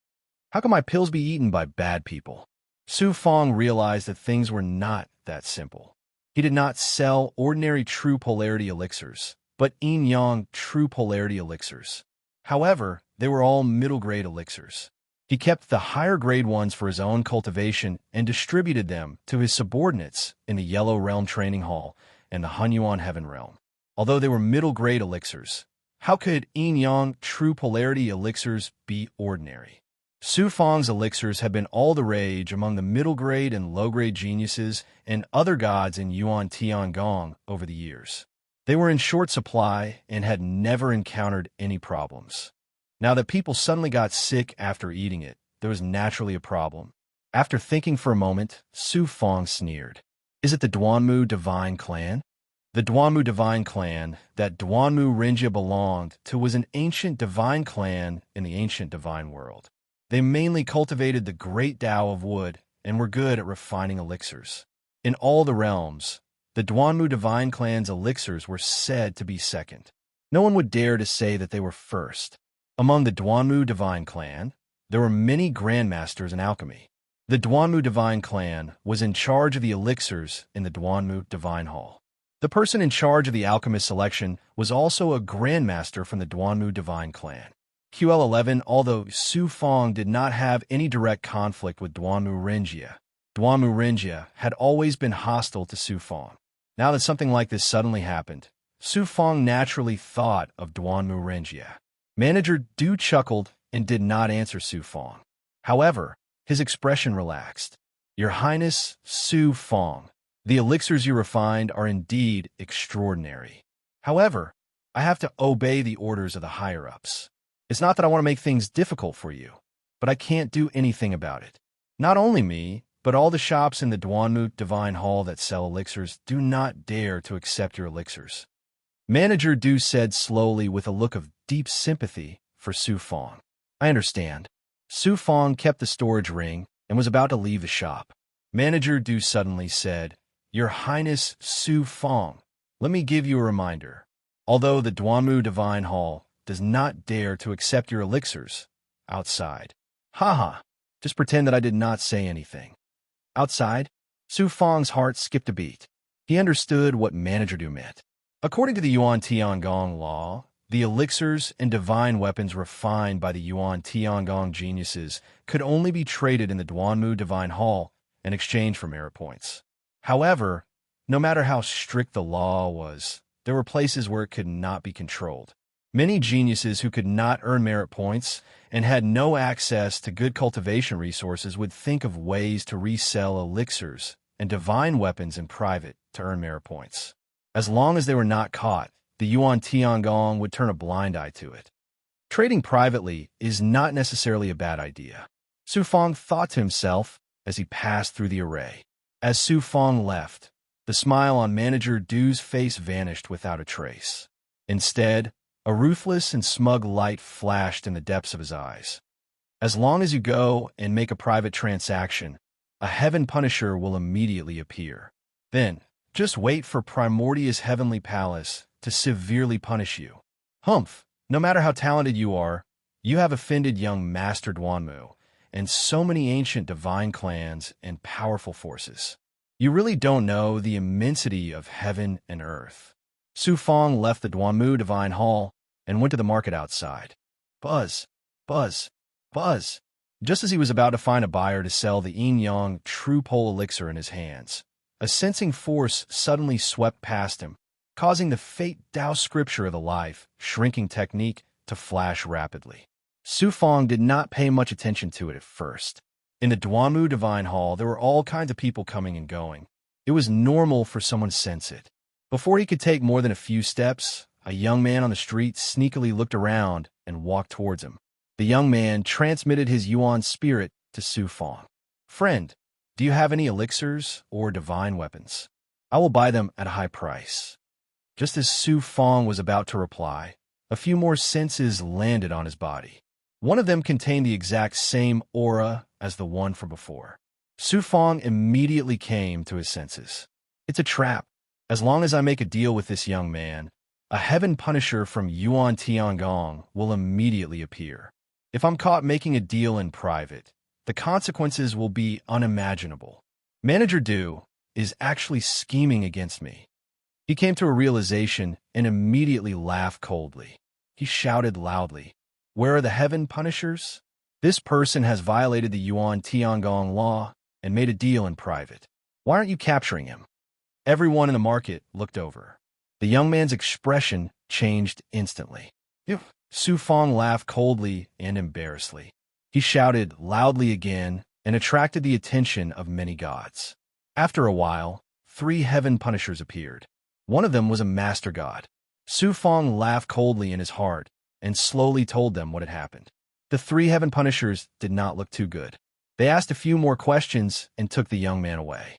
How can my pills be eaten by bad people? Su Fong realized that things were not that simple. He did not sell ordinary true polarity elixirs, but yin-yang true polarity elixirs. However, they were all middle-grade elixirs. He kept the higher-grade ones for his own cultivation and distributed them to his subordinates in the Yellow Realm Training Hall and the Hunyuan Heaven Realm. Although they were middle-grade elixirs, how could yin-yang true polarity elixirs be ordinary? Su Fong's elixirs had been all the rage among the middle-grade and low-grade geniuses and other gods in Yuan Tiangong over the years. They were in short supply and had never encountered any problems. Now that people suddenly got sick after eating it, there was naturally a problem. After thinking for a moment, Su Fong sneered. Is it the Duanmu Divine Clan? The Duanmu Divine Clan that Duanmu Renjia belonged to was an ancient divine clan in the ancient divine world. They mainly cultivated the great Tao of wood and were good at refining elixirs. In all the realms, the Duanmu Divine Clan's elixirs were said to be second. No one would dare to say that they were first. Among the Duanmu Divine Clan, there were many grandmasters in alchemy. The Duanmu Divine Clan was in charge of the elixirs in the Duanmu Divine Hall. The person in charge of the alchemist selection was also a grandmaster from the Duanmu Divine Clan. QL11, although Su Fong did not have any direct conflict with Duanmu Renjia had always been hostile to Su Fong. Now that something like this suddenly happened, Su Fong naturally thought of Duanmu Renjia. Manager Du chuckled and did not answer Su Fong. However, his expression relaxed. Your Highness Su Fong, the elixirs you refined are indeed extraordinary. However, I have to obey the orders of the higher-ups. It's not that I want to make things difficult for you, but I can't do anything about it. Not only me, but all the shops in the Duanmu Divine Hall that sell elixirs do not dare to accept your elixirs. Manager Du said slowly with a look of deep sympathy for Su Fong. I understand. Su Fong kept the storage ring and was about to leave the shop. Manager Du suddenly said, Your Highness Su Fong, let me give you a reminder. Although the Duanmu Divine Hall does not dare to accept your elixirs outside. Haha, just pretend that I did not say anything. Outside, Su Fong's heart skipped a beat. He understood what Manager Du meant. According to the Yuan Tiangong law, the elixirs and divine weapons refined by the Yuan Tiangong geniuses could only be traded in the Duanmu Divine Hall in exchange for merit points. However, no matter how strict the law was, there were places where it could not be controlled. Many geniuses who could not earn merit points and had no access to good cultivation resources would think of ways to resell elixirs and divine weapons in private to earn merit points. As long as they were not caught, the Yuan Tiangong would turn a blind eye to it. Trading privately is not necessarily a bad idea. Su Fong thought to himself as he passed through the array. As Su Fong left, the smile on Manager Du's face vanished without a trace. Instead, a ruthless and smug light flashed in the depths of his eyes. As long as you go and make a private transaction, a heaven punisher will immediately appear. Then, just wait for Primordia's heavenly palace to severely punish you. Humph, no matter how talented you are, you have offended young Master Duanmu and so many ancient divine clans and powerful forces. You really don't know the immensity of heaven and earth. Su Fong left the Duanmu Divine Hall and went to the market outside. Buzz, buzz, buzz. Just as he was about to find a buyer to sell the yin yang true pole elixir in his hands, a sensing force suddenly swept past him, causing the fate Tao scripture of the life shrinking technique to flash rapidly. Su Fong did not pay much attention to it at first. In the Duanmu Divine Hall, there were all kinds of people coming and going. It was normal for someone to sense it. Before he could take more than a few steps, a young man on the street sneakily looked around and walked towards him. The young man transmitted his Yuan spirit to Su Fong. Friend, do you have any elixirs or divine weapons? I will buy them at a high price. Just as Su Fong was about to reply, a few more senses landed on his body. One of them contained the exact same aura as the one from before. Su Fong immediately came to his senses. It's a trap. As long as I make a deal with this young man, a heaven punisher from Yuan Tiangong will immediately appear. If I'm caught making a deal in private, the consequences will be unimaginable. Manager Du is actually scheming against me. He came to a realization and immediately laughed coldly. He shouted loudly, "Where are the heaven punishers? This person has violated the Yuan Tiangong law and made a deal in private. Why aren't you capturing him?" Everyone in the market looked over. The young man's expression changed instantly. Su Fong laughed coldly and embarrassedly. He shouted loudly again and attracted the attention of many gods. After a while, 3 heaven punishers appeared. One of them was a master god. Su Fong laughed coldly in his heart and slowly told them what had happened. The 3 heaven punishers did not look too good. They asked a few more questions and took the young man away.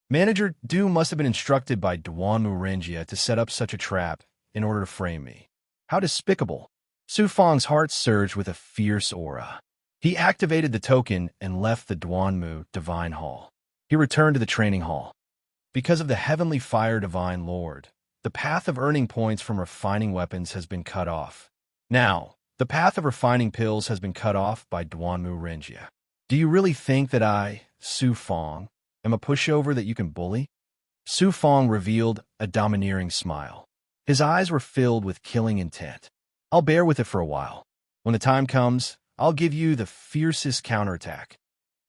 Manager Du must have been instructed by Duanmu Renjia to set up such a trap in order to frame me. How despicable! Su Fong's heart surged with a fierce aura. He activated the token and left the Duanmu Divine Hall. He returned to the training hall. Because of the heavenly fire divine lord, the path of earning points from refining weapons has been cut off. Now, the path of refining pills has been cut off by Duanmu Renjia. Do you really think that I, Su Fong, am a pushover that you can bully? Su Fong revealed a domineering smile. His eyes were filled with killing intent. I'll bear with it for a while. When the time comes, I'll give you the fiercest counterattack.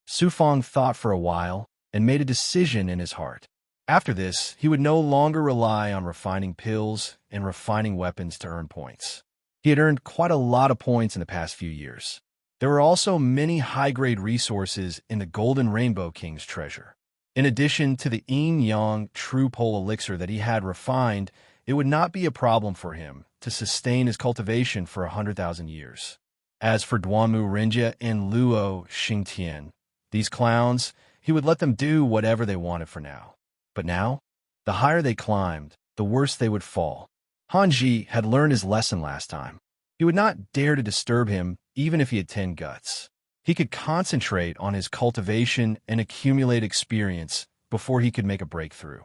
Su Fong thought for a while and made a decision in his heart. After this, he would no longer rely on refining pills and refining weapons to earn points. He had earned quite a lot of points in the past few years. There were also many high-grade resources in the Golden Rainbow King's treasure. In addition to the yin-yang true pole elixir that he had refined, it would not be a problem for him to sustain his cultivation for 100,000 years. As for Duanmu Renjia and Luo Xingtian, these clowns, he would let them do whatever they wanted for now. But now, the higher they climbed, the worse they would fall. Hanji had learned his lesson last time. He would not dare to disturb him even if he had 10 guts. He could concentrate on his cultivation and accumulate experience before he could make a breakthrough.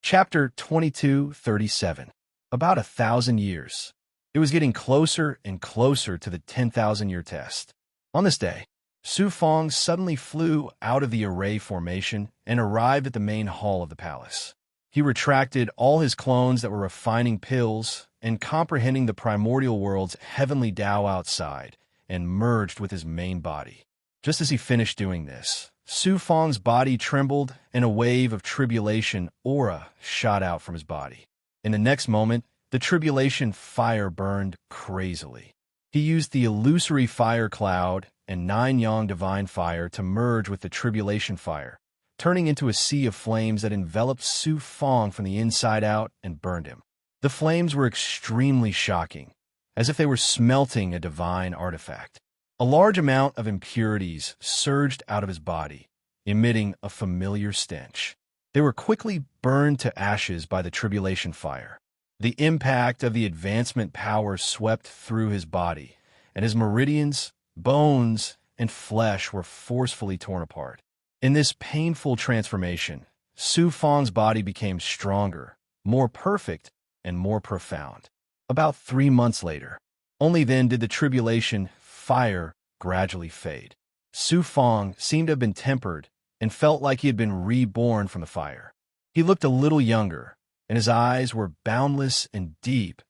Chapter 2237. About 1,000 years. It was getting closer and closer to the 10,000-year test. On this day, Su Fong suddenly flew out of the array formation and arrived at the main hall of the palace. He retracted all his clones that were refining pills and comprehending the primordial world's heavenly Tao outside and merged with his main body. Just as he finished doing this, Su Fong's body trembled and a wave of tribulation aura shot out from his body. In the next moment, the tribulation fire burned crazily. He used the illusory fire cloud and 9 yang divine fire to merge with the tribulation fire, turning into a sea of flames that enveloped Su Fong from the inside out and burned him. The flames were extremely shocking, as if they were smelting a divine artifact. A large amount of impurities surged out of his body, emitting a familiar stench. They were quickly burned to ashes by the tribulation fire. The impact of the advancement power swept through his body, and his meridians, bones, and flesh were forcefully torn apart. In this painful transformation, Su Fong's body became stronger, more perfect, and more profound. about 3 months later. Only then did the tribulation fire gradually fade. Su Fong seemed to have been tempered and felt like he had been reborn from the fire. He looked a little younger, and his eyes were boundless and deep,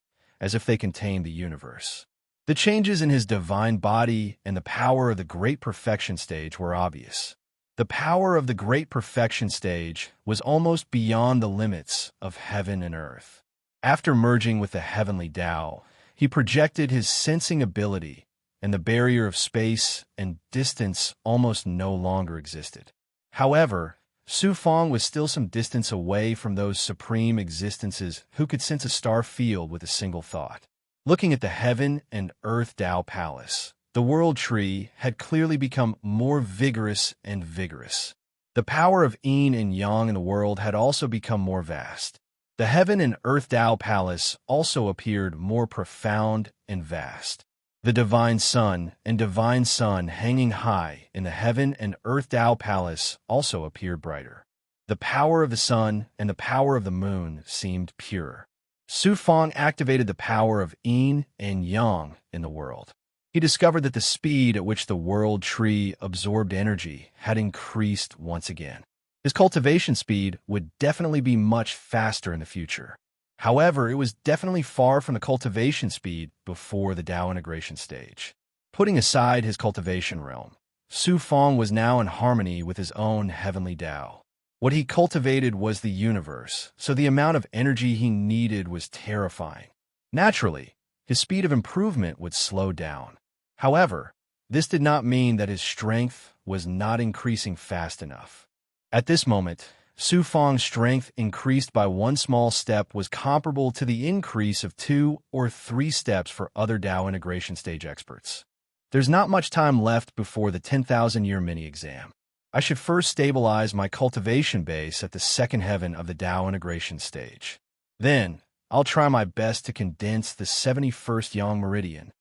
as if they contained the universe. The changes in his divine body and the power of the Great Perfection stage were obvious. The power of the Great Perfection stage was almost beyond the limits of heaven and earth. After merging with the heavenly Tao, he projected his sensing ability, and the barrier of space and distance almost no longer existed. However, Su Fong was still some distance away from those supreme existences who could sense a star field with a single thought. Looking at the heaven and earth Tao Palace, the world tree had clearly become more vigorous and vigorous. The power of yin and yang in the world had also become more vast. The heaven and earth Tao Palace also appeared more profound and vast. The divine sun and divine sun hanging high in the heaven and earth Tao Palace also appeared brighter. The power of the sun and the power of the moon seemed purer. Su Fong activated the power of yin and yang in the world. He discovered that the speed at which the world tree absorbed energy had increased once again. His cultivation speed would definitely be much faster in the future. However, it was definitely far from the cultivation speed before the Tao integration stage. Putting aside his cultivation realm, Su Fong was now in harmony with his own heavenly Tao. What he cultivated was the universe, so the amount of energy he needed was terrifying. Naturally, his speed of improvement would slow down. However, this did not mean that his strength was not increasing fast enough. At this moment, Su Fong's strength increased by one small step was comparable to the increase of 2 or 3 steps for other Tao integration stage experts. There's not much time left before the 10,000-year mini-exam. I should first stabilize my cultivation base at the second heaven of the Tao integration stage. Then, I'll try my best to condense the 71st Yang Meridian.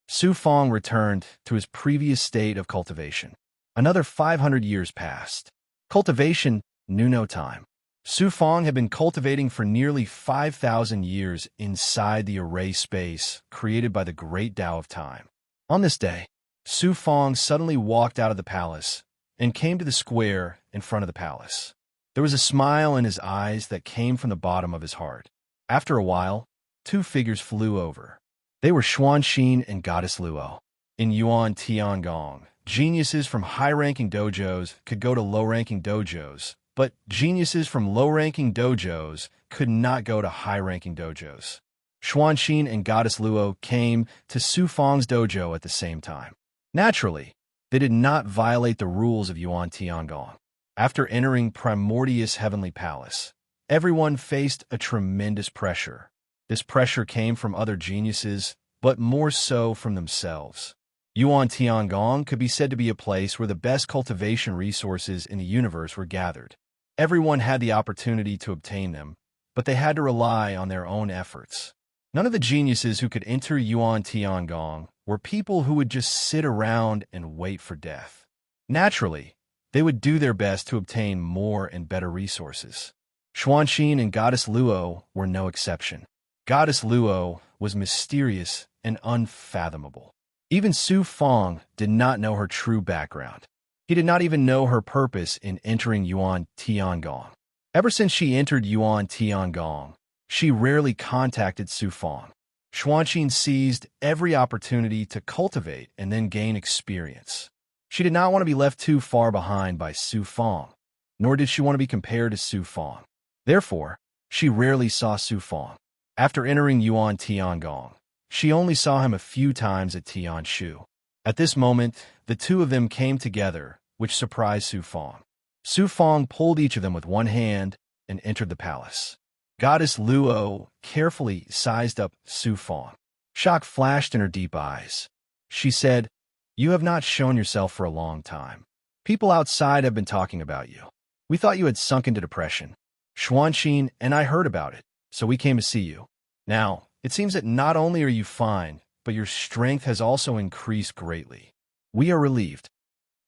Su Fong returned to his previous state of cultivation. Another 500 years passed. Cultivation knew no time. Su Fong had been cultivating for nearly 5,000 years inside the array space created by the great Tao of time. On this day, Su Fong suddenly walked out of the palace and came to the square in front of the palace. There was a smile in his eyes that came from the bottom of his heart. After a while, 2 figures flew over. They were Xuanxin and Goddess Luo. In Yuan Tiangong, geniuses from high-ranking dojos could go to low-ranking dojos, but geniuses from low-ranking dojos could not go to high-ranking dojos. Xuanxin and Goddess Luo came to Su Fong's dojo at the same time. Naturally, they did not violate the rules of Yuan Tiangong. After entering Primordius Heavenly Palace, everyone faced a tremendous pressure. This pressure came from other geniuses, but more so from themselves. Yuan Tiangong could be said to be a place where the best cultivation resources in the universe were gathered. Everyone had the opportunity to obtain them, but they had to rely on their own efforts. None of the geniuses who could enter Yuan Tiangong were people who would just sit around and wait for death. Naturally, they would do their best to obtain more and better resources. Xuanxin and Goddess Luo were no exception. Goddess Luo was mysterious and unfathomable. Even Su Fong did not know her true background. He did not even know her purpose in entering Yuan Tiangong. Ever since she entered Yuan Tiangong, she rarely contacted Su Fong. Xuanxin seized every opportunity to cultivate and then gain experience. She did not want to be left too far behind by Su Fong, nor did she want to be compared to Su Fong. Therefore, she rarely saw Su Fong. After entering Yuan Tiangong, she only saw him a few times at Tianshu. At this moment, the two of them came together, which surprised Su Fong. Su Fong pulled each of them with one hand and entered the palace. Goddess Luo carefully sized up Su Fong. Shock flashed in her deep eyes. She said, "You have not shown yourself for a long time. People outside have been talking about you. We thought you had sunk into depression. Xuanxin and I heard about it, so we came to see you. Now, it seems that not only are you fine, but your strength has also increased greatly. We are relieved."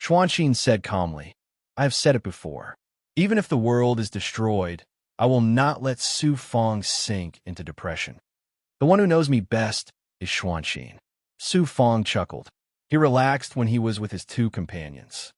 Xuanxin said calmly, "I have said it before. Even if the world is destroyed, I will not let Su Fong sink into depression." The one who knows me best is Xuanqin. Su Fong chuckled. He relaxed when he was with his two companions.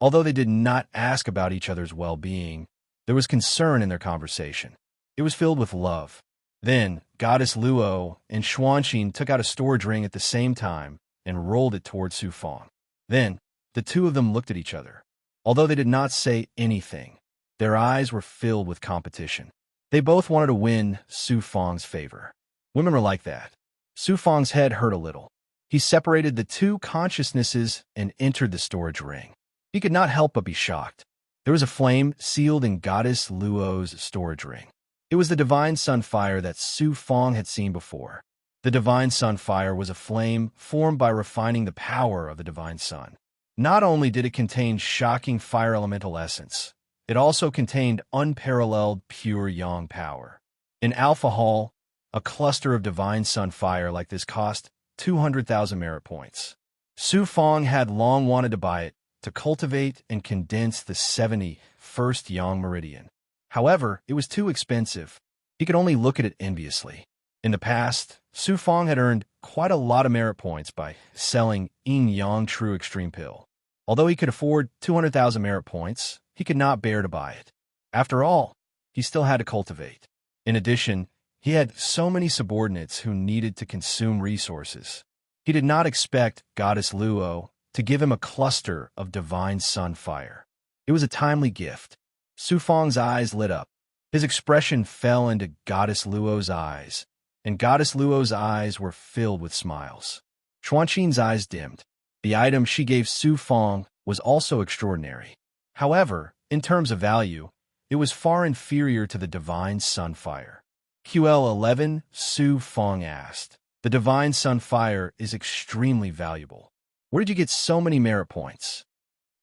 Although they did not ask about each other's well-being, there was concern in their conversation. It was filled with love. Then, Goddess Luo and Xuanqin took out a storage ring at the same time and rolled it toward Su Fong. Then, the two of them looked at each other. Although they did not say anything, their eyes were filled with competition. They both wanted to win Su Fong's favor. Women were like that. Su Fong's head hurt a little. He separated the two consciousnesses and entered the storage ring. He could not help but be shocked. There was a flame sealed in Goddess Luo's storage ring. It was the divine sunfire that Su Fong had seen before. The divine sunfire was a flame formed by refining the power of the divine sun. Not only did it contain shocking fire elemental essence, it also contained unparalleled pure yang power. In Alpha Hall, a cluster of divine sunfire like this cost 200,000 merit points. Su Fong had long wanted to buy it to cultivate and condense the 71st Yang Meridian. However, it was too expensive. He could only look at it enviously. In the past, Su Fong had earned quite a lot of merit points by selling Yin Yang True Extreme Pill. Although he could afford 200,000 merit points, he could not bear to buy it. After all, he still had to cultivate. In addition, he had so many subordinates who needed to consume resources. He did not expect Goddess Luo to give him a cluster of divine sunfire. It was a timely gift. Su Fong's eyes lit up. His expression fell into Goddess Luo's eyes, and Goddess Luo's eyes were filled with smiles. Xuanqin's eyes dimmed. The item she gave Su Fong was also extraordinary. However, in terms of value, it was far inferior to the divine sunfire. QL11, Su Fong asked. The divine sunfire is extremely valuable. Where did you get so many merit points?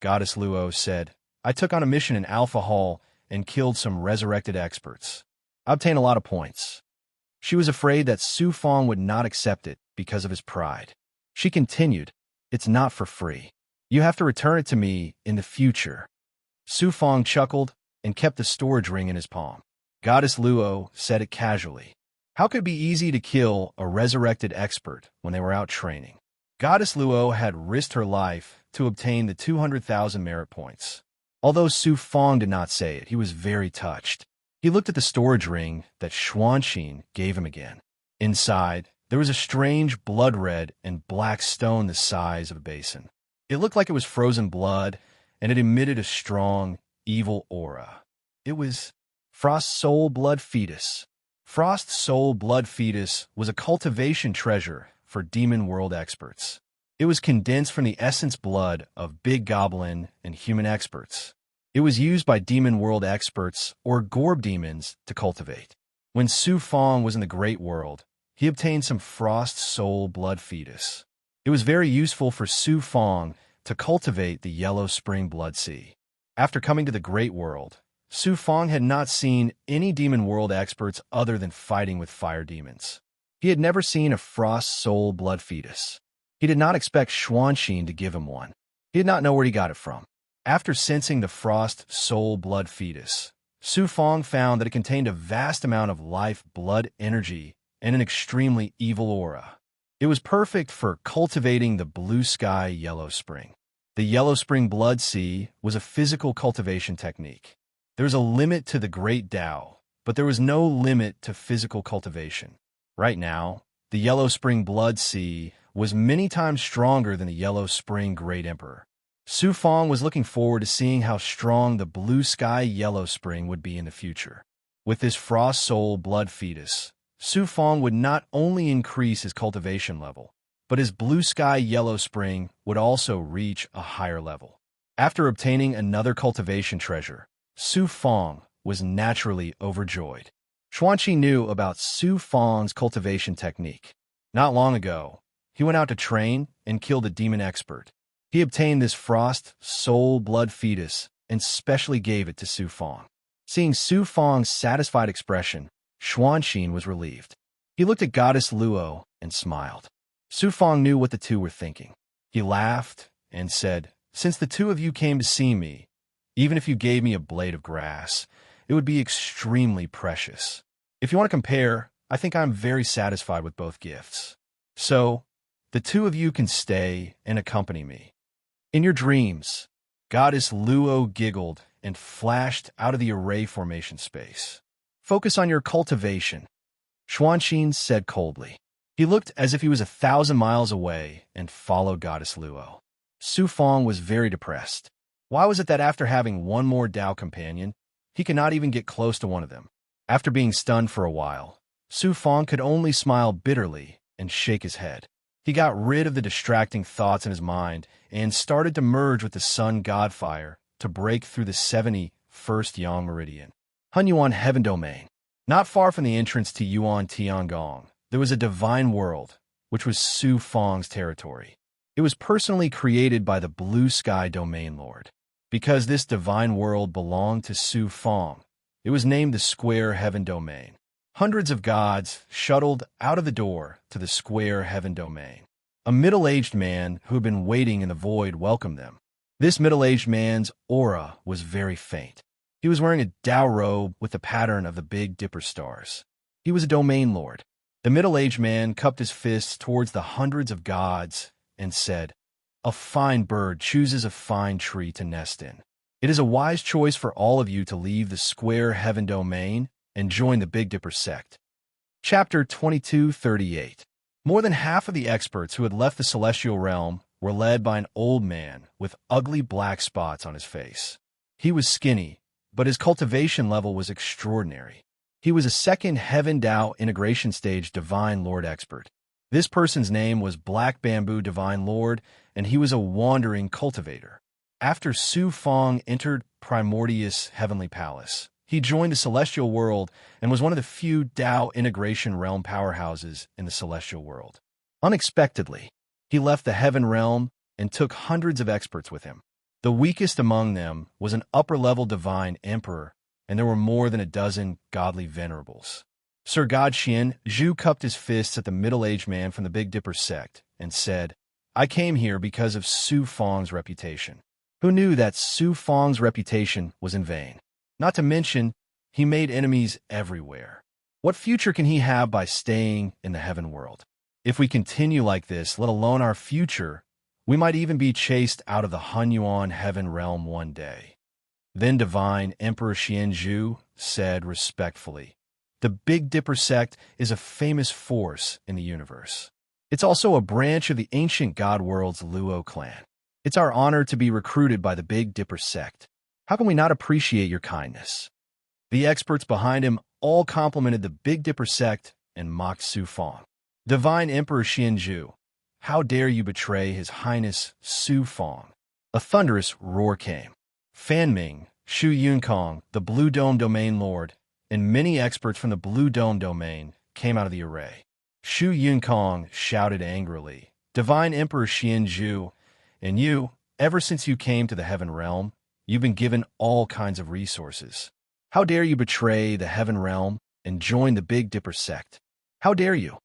Goddess Luo said, I took on a mission in Alpha Hall and killed some resurrected experts. I obtained a lot of points. She was afraid that Su Fong would not accept it because of his pride. She continued, It's not for free. You have to return it to me in the future. Su Fong chuckled and kept the storage ring in his palm. Goddess Luo said it casually. How could it be easy to kill a resurrected expert when they were out training? Goddess Luo had risked her life to obtain the 200,000 merit points. Although Su Fong did not say it, he was very touched. He looked at the storage ring that Xuanqin gave him again. Inside, there was a strange blood-red and black stone the size of a basin. It looked like it was frozen blood, and it emitted a strong, evil aura. It was Frost Soul Blood Fetus. Frost Soul Blood Fetus was a cultivation treasure for Demon World experts. It was condensed from the essence blood of Big Goblin and human experts. It was used by Demon World experts or Gorb demons to cultivate. When Su Fong was in the Great World, he obtained some Frost Soul Blood Fetus. It was very useful for Su Fong to cultivate the Yellow Spring Blood Sea. After coming to the Great World, Su Fong had not seen any Demon World experts other than fighting with fire demons. He had never seen a Frost Soul Blood Fetus. He did not expect Xuanqin to give him one. He did not know where he got it from. After sensing the Frost Soul Blood Fetus, Su Fong found that it contained a vast amount of life blood energy and an extremely evil aura. It was perfect for cultivating the Blue Sky Yellow Spring. The Yellow Spring Blood Sea was a physical cultivation technique. There was a limit to the Great Tao, but there was no limit to physical cultivation. Right now, the Yellow Spring Blood Sea was many times stronger than the Yellow Spring Great Emperor. Su Fong was looking forward to seeing how strong the Blue Sky Yellow Spring would be in the future. With this Frost Soul Blood Fetus, Su Fong would not only increase his cultivation level, but his Blue Sky Yellow Spring would also reach a higher level. After obtaining another cultivation treasure, Su Fong was naturally overjoyed. Xuanqin knew about Su Fong's cultivation technique. Not long ago, he went out to train and killed a demon expert. He obtained this Frost Soul Blood Fetus and specially gave it to Su Fong. Seeing Su Fong's satisfied expression, Xuanqin was relieved. He looked at Goddess Luo and smiled. Su Fong knew what the two were thinking. He laughed and said, Since the two of you came to see me, even if you gave me a blade of grass, it would be extremely precious. If you want to compare, I think I'm very satisfied with both gifts. So, the two of you can stay and accompany me. In your dreams, Goddess Luo giggled and flashed out of the array formation space. Focus on your cultivation, Xuanxin said coldly. He looked as if he was 1,000 miles away and followed Goddess Luo. Su Fong was very depressed. Why was it that after having one more Dao companion, he could not even get close to one of them? After being stunned for a while, Su Fong could only smile bitterly and shake his head. He got rid of the distracting thoughts in his mind and started to merge with the sun god fire to break through the 71st Yang Meridian. Hunyuan Heaven Domain. Not far from the entrance to Yuan Tiangong, there was a divine world, which was Su Fong's territory. It was personally created by the Blue Sky Domain Lord. Because this divine world belonged to Su Fong, it was named the Square Heaven Domain. Hundreds of gods shuttled out of the door to the Square Heaven Domain. A middle-aged man who had been waiting in the void welcomed them. This middle-aged man's aura was very faint. He was wearing a Dao robe with the pattern of the Big Dipper stars. He was a domain lord. The middle-aged man cupped his fists towards the hundreds of gods and said, "A fine bird chooses a fine tree to nest in. It is a wise choice for all of you to leave the Square Heaven Domain and join the Big Dipper sect." Chapter 2238. More than half of the experts who had left the celestial realm were led by an old man with ugly black spots on his face. He was skinny, but his cultivation level was extraordinary. He was a second Heaven Dao integration stage Divine Lord expert. This person's name was Black Bamboo Divine Lord, and he was a wandering cultivator. After Su Fong entered Primordius Heavenly Palace, he joined the Celestial World and was one of the few Dao integration realm powerhouses in the Celestial World. Unexpectedly, he left the Heaven Realm and took hundreds of experts with him. The weakest among them was an upper-level Divine Emperor, and there were more than a dozen godly venerables. Sir God Xian Zhu cupped his fists at the middle-aged man from the Big Dipper sect and said, "I came here because of Su Fong's reputation." Who knew that Su Fong's reputation was in vain? Not to mention, he made enemies everywhere. What future can he have by staying in the Heaven World? If we continue like this, let alone our future, we might even be chased out of the Hunyuan Heaven Realm one day. Then Divine Emperor Xianzhu said respectfully, "The Big Dipper sect is a famous force in the universe. It's also a branch of the ancient god world's Luo clan. It's our honor to be recruited by the Big Dipper sect. How can we not appreciate your kindness?" The experts behind him all complimented the Big Dipper sect and mocked Su Fong. Divine Emperor Xianzhu, how dare you betray His Highness Su Fong? A thunderous roar came. Fan Ming, Shu Yunkong, the Blue Dome Domain Lord, and many experts from the Blue Dome Domain came out of the array. Shu Yunkong shouted angrily, "Divine Emperor Xianzhu, and you, ever since you came to the Heaven Realm, you've been given all kinds of resources. How dare you betray the Heaven Realm and join the Big Dipper sect? How dare you?"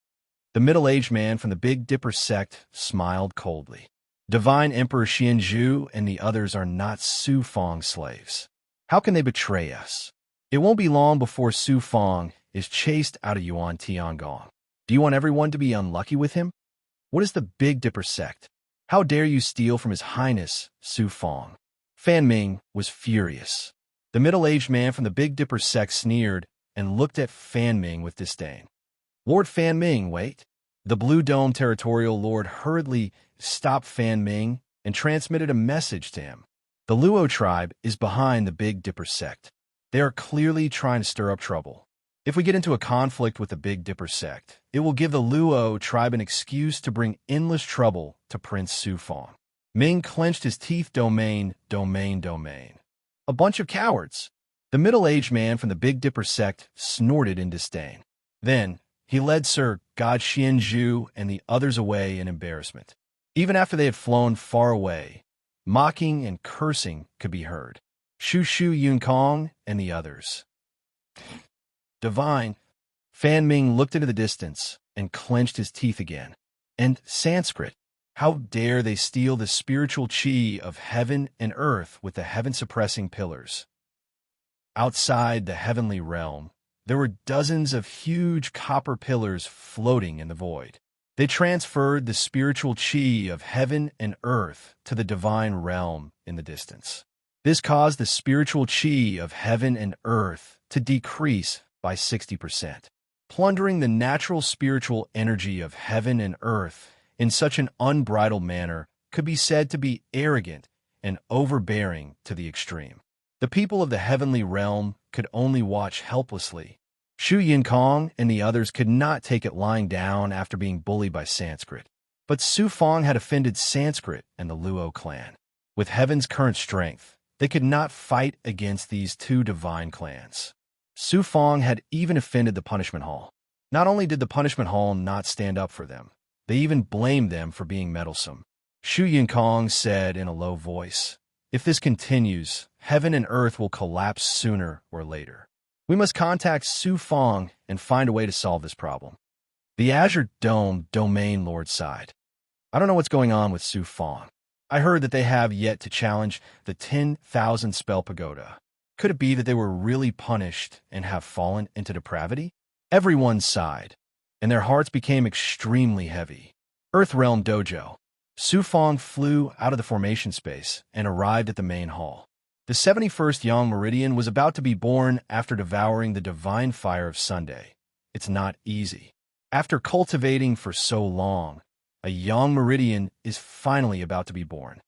The middle-aged man from the Big Dipper sect smiled coldly. Divine Emperor Xianzhu and the others are not Su Fong's slaves. How can they betray us? It won't be long before Su Fong is chased out of Yuan Tiangong. Do you want everyone to be unlucky with him? What is the Big Dipper sect? How dare you steal from His Highness Su Fong? Fan Ming was furious. The middle-aged man from the Big Dipper sect sneered and looked at Fan Ming with disdain. "Lord Fan Ming, wait." The Blue Dome Territorial Lord hurriedly stopped Fan Ming and transmitted a message to him. The Luo tribe is behind the Big Dipper sect. They are clearly trying to stir up trouble. If we get into a conflict with the Big Dipper sect, it will give the Luo tribe an excuse to bring endless trouble to Prince Su Fong. Ming clenched his teeth. Domain. A bunch of cowards. The middle-aged man from the Big Dipper sect snorted in disdain. Then, he led Sir God Xianzhu and the others away in embarrassment. Even after they had flown far away, mocking and cursing could be heard. Shu Yunkong and the others. Divine. Fan Ming looked into the distance and clenched his teeth again. And Sanskrit. How dare they steal the spiritual chi of heaven and earth with the heaven-suppressing pillars? Outside the heavenly realm, There were dozens of huge copper pillars floating in the void. They transferred the spiritual chi of heaven and earth to the divine realm in the distance. This caused the spiritual chi of heaven and earth to decrease by 60%. Plundering the natural spiritual energy of heaven and earth in such an unbridled manner could be said to be arrogant and overbearing to the extreme. The people of the heavenly realm could only watch helplessly. Shu Yinkong and the others could not take it lying down after being bullied by Sanskrit. But Su Fong had offended Sanskrit and the Luo clan. With heaven's current strength, they could not fight against these two divine clans. Su Fong had even offended the Punishment Hall. Not only did the Punishment Hall not stand up for them, they even blamed them for being meddlesome. Shu Yinkong said in a low voice, "If this continues, heaven and earth will collapse sooner or later. We must contact Su Fong and find a way to solve this problem." The Azure Dome Domain Lord sighed. "I don't know what's going on with Su Fong. I heard that they have yet to challenge the 10,000 spell pagoda. Could it be that they were really punished and have fallen into depravity?" Everyone sighed, and their hearts became extremely heavy. Earthrealm Dojo. Su Fong flew out of the formation space and arrived at the main hall. The 71st Yang Meridian was about to be born after devouring the divine fire of Sunday. It's not easy. After cultivating for so long, a Yang Meridian is finally about to be born.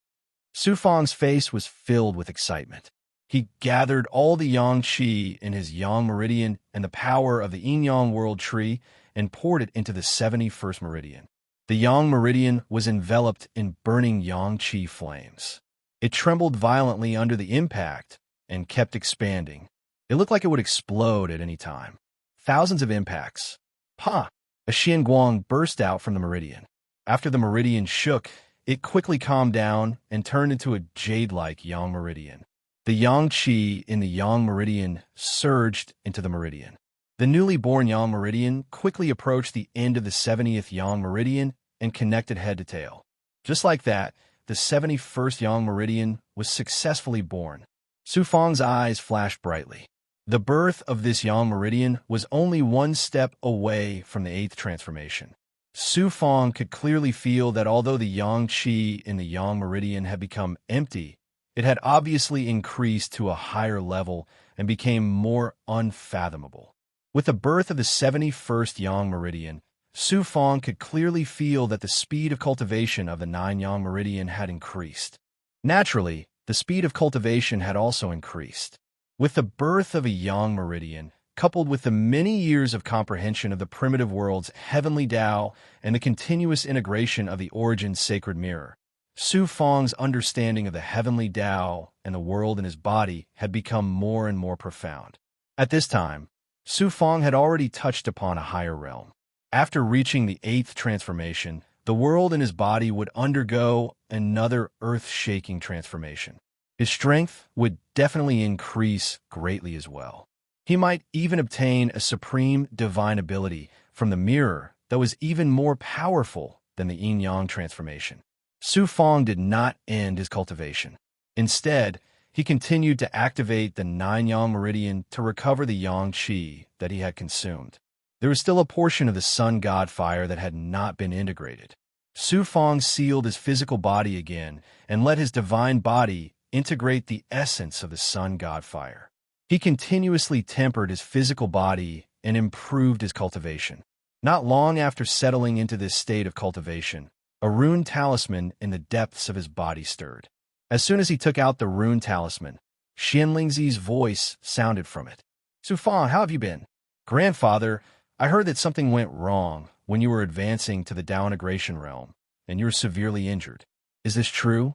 Su Fong's face was filled with excitement. He gathered all the Yang Qi in his Yang Meridian and the power of the Yin Yang World Tree and poured it into the 71st Meridian. The Yang Meridian was enveloped in burning Yang Qi flames. It trembled violently under the impact and kept expanding. It looked like it would explode at any time. Thousands of impacts. Pa! A Xianguang burst out from the meridian. After the meridian shook, it quickly calmed down and turned into a jade-like Yang Meridian. The Yang Qi in the Yang Meridian surged into the meridian. The newly born Yang Meridian quickly approached the end of the 70th Yang Meridian and connected head to tail. Just like that, the 71st Yang Meridian was successfully born. Su Fong's eyes flashed brightly. The birth of this Yang Meridian was only one step away from the 8th transformation. Su Fong could clearly feel that although the Yang Qi in the Yang Meridian had become empty, it had obviously increased to a higher level and became more unfathomable. With the birth of the 71st Yang Meridian, Su Fong could clearly feel that the speed of cultivation of the 9 Yang Meridian had increased. Naturally, the speed of cultivation had also increased. With the birth of a Yang Meridian, coupled with the many years of comprehension of the primitive world's heavenly Tao and the continuous integration of the Origin's sacred mirror, Su Fong's understanding of the heavenly Tao and the world in his body had become more and more profound. At this time, Su Fong had already touched upon a higher realm. After reaching the 8th transformation, the world in his body would undergo another earth-shaking transformation. His strength would definitely increase greatly as well. He might even obtain a supreme divine ability from the mirror that was even more powerful than the yin-yang transformation. Su Fong did not end his cultivation. Instead, he continued to activate the 9 Yang Meridian to recover the Yang Qi that he had consumed. There was still a portion of the Sun God fire that had not been integrated. Su Fong sealed his physical body again and let his divine body integrate the essence of the Sun God fire. He continuously tempered his physical body and improved his cultivation. Not long after settling into this state of cultivation, a rune talisman in the depths of his body stirred. As soon as he took out the rune talisman, Xianlingzi's voice sounded from it. "Su Fong, how have you been?" "Grandfather, I heard that something went wrong when you were advancing to the Tao integration realm, and you were severely injured. Is this true?"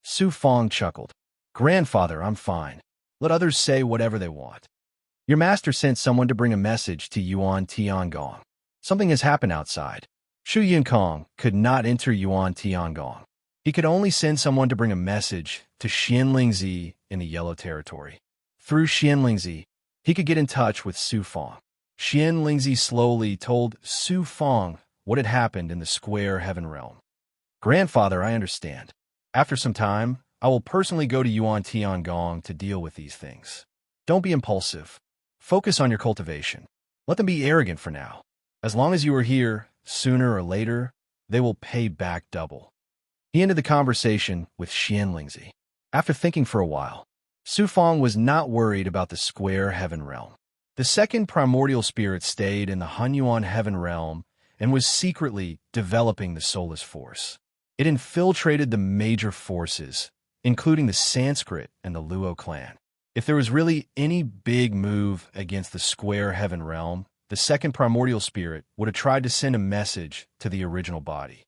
Su Fong chuckled. "Grandfather, I'm fine. Let others say whatever they want. Your master sent someone to bring a message to Yuan Tiangong. Something has happened outside." Shu Yinkong could not enter Yuan Tiangong. He could only send someone to bring a message to Xianlingzi in the Yellow Territory. Through Xianlingzi, he could get in touch with Su Fong. Xianlingzi slowly told Su Fong what had happened in the Square Heaven Realm. "Grandfather, I understand. After some time, I will personally go to Yuan Tiangong to deal with these things. Don't be impulsive. Focus on your cultivation. Let them be arrogant for now. As long as you are here, sooner or later, they will pay back double. He ended the conversation with Xianlingzi. After thinking for a while, Su Fang was not worried about the square heaven realm. The second primordial spirit stayed in the Hunyuan heaven realm and was secretly developing the soulless force. It infiltrated the major forces, including the Sanskrit and the Luo clan. If there was really any big move against the square heaven realm, the second primordial spirit would have tried to send a message to the original body.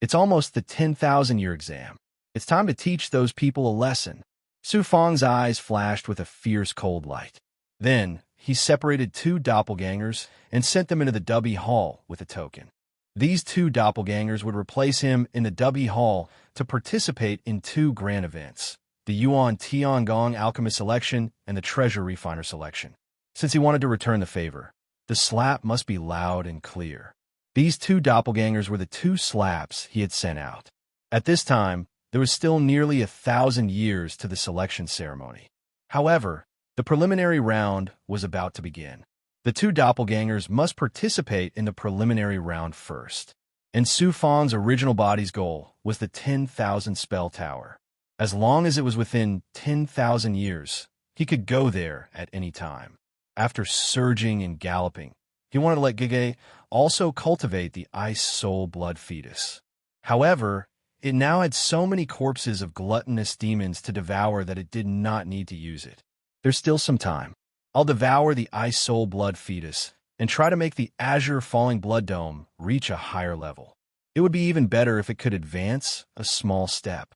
It's almost the 10,000-year exam. It's time to teach those people a lesson. Su Fang's eyes flashed with a fierce cold light. Then, he separated two doppelgangers and sent them into the Dubby Hall with a token. These two doppelgangers would replace him in the Dubby Hall to participate in two grand events, the Yuan Tiangong Alchemist Selection and the Treasure Refiner Selection. Since he wanted to return the favor, the slap must be loud and clear. These two doppelgangers were the two slaps he had sent out. At this time, there was still nearly 1,000 years to the selection ceremony. However, the preliminary round was about to begin. The two doppelgangers must participate in the preliminary round first. And Su Fang's original body's goal was the 10,000 spell tower. As long as it was within 10,000 years, he could go there at any time. After surging and galloping, he wanted to let Gege also cultivate the ice soul blood fetus. However, it now had so many corpses of gluttonous demons to devour that it did not need to use it. There's still some time. I'll devour the ice soul blood fetus and try to make the azure falling blood dome reach a higher level. It would be even better if it could advance a small step.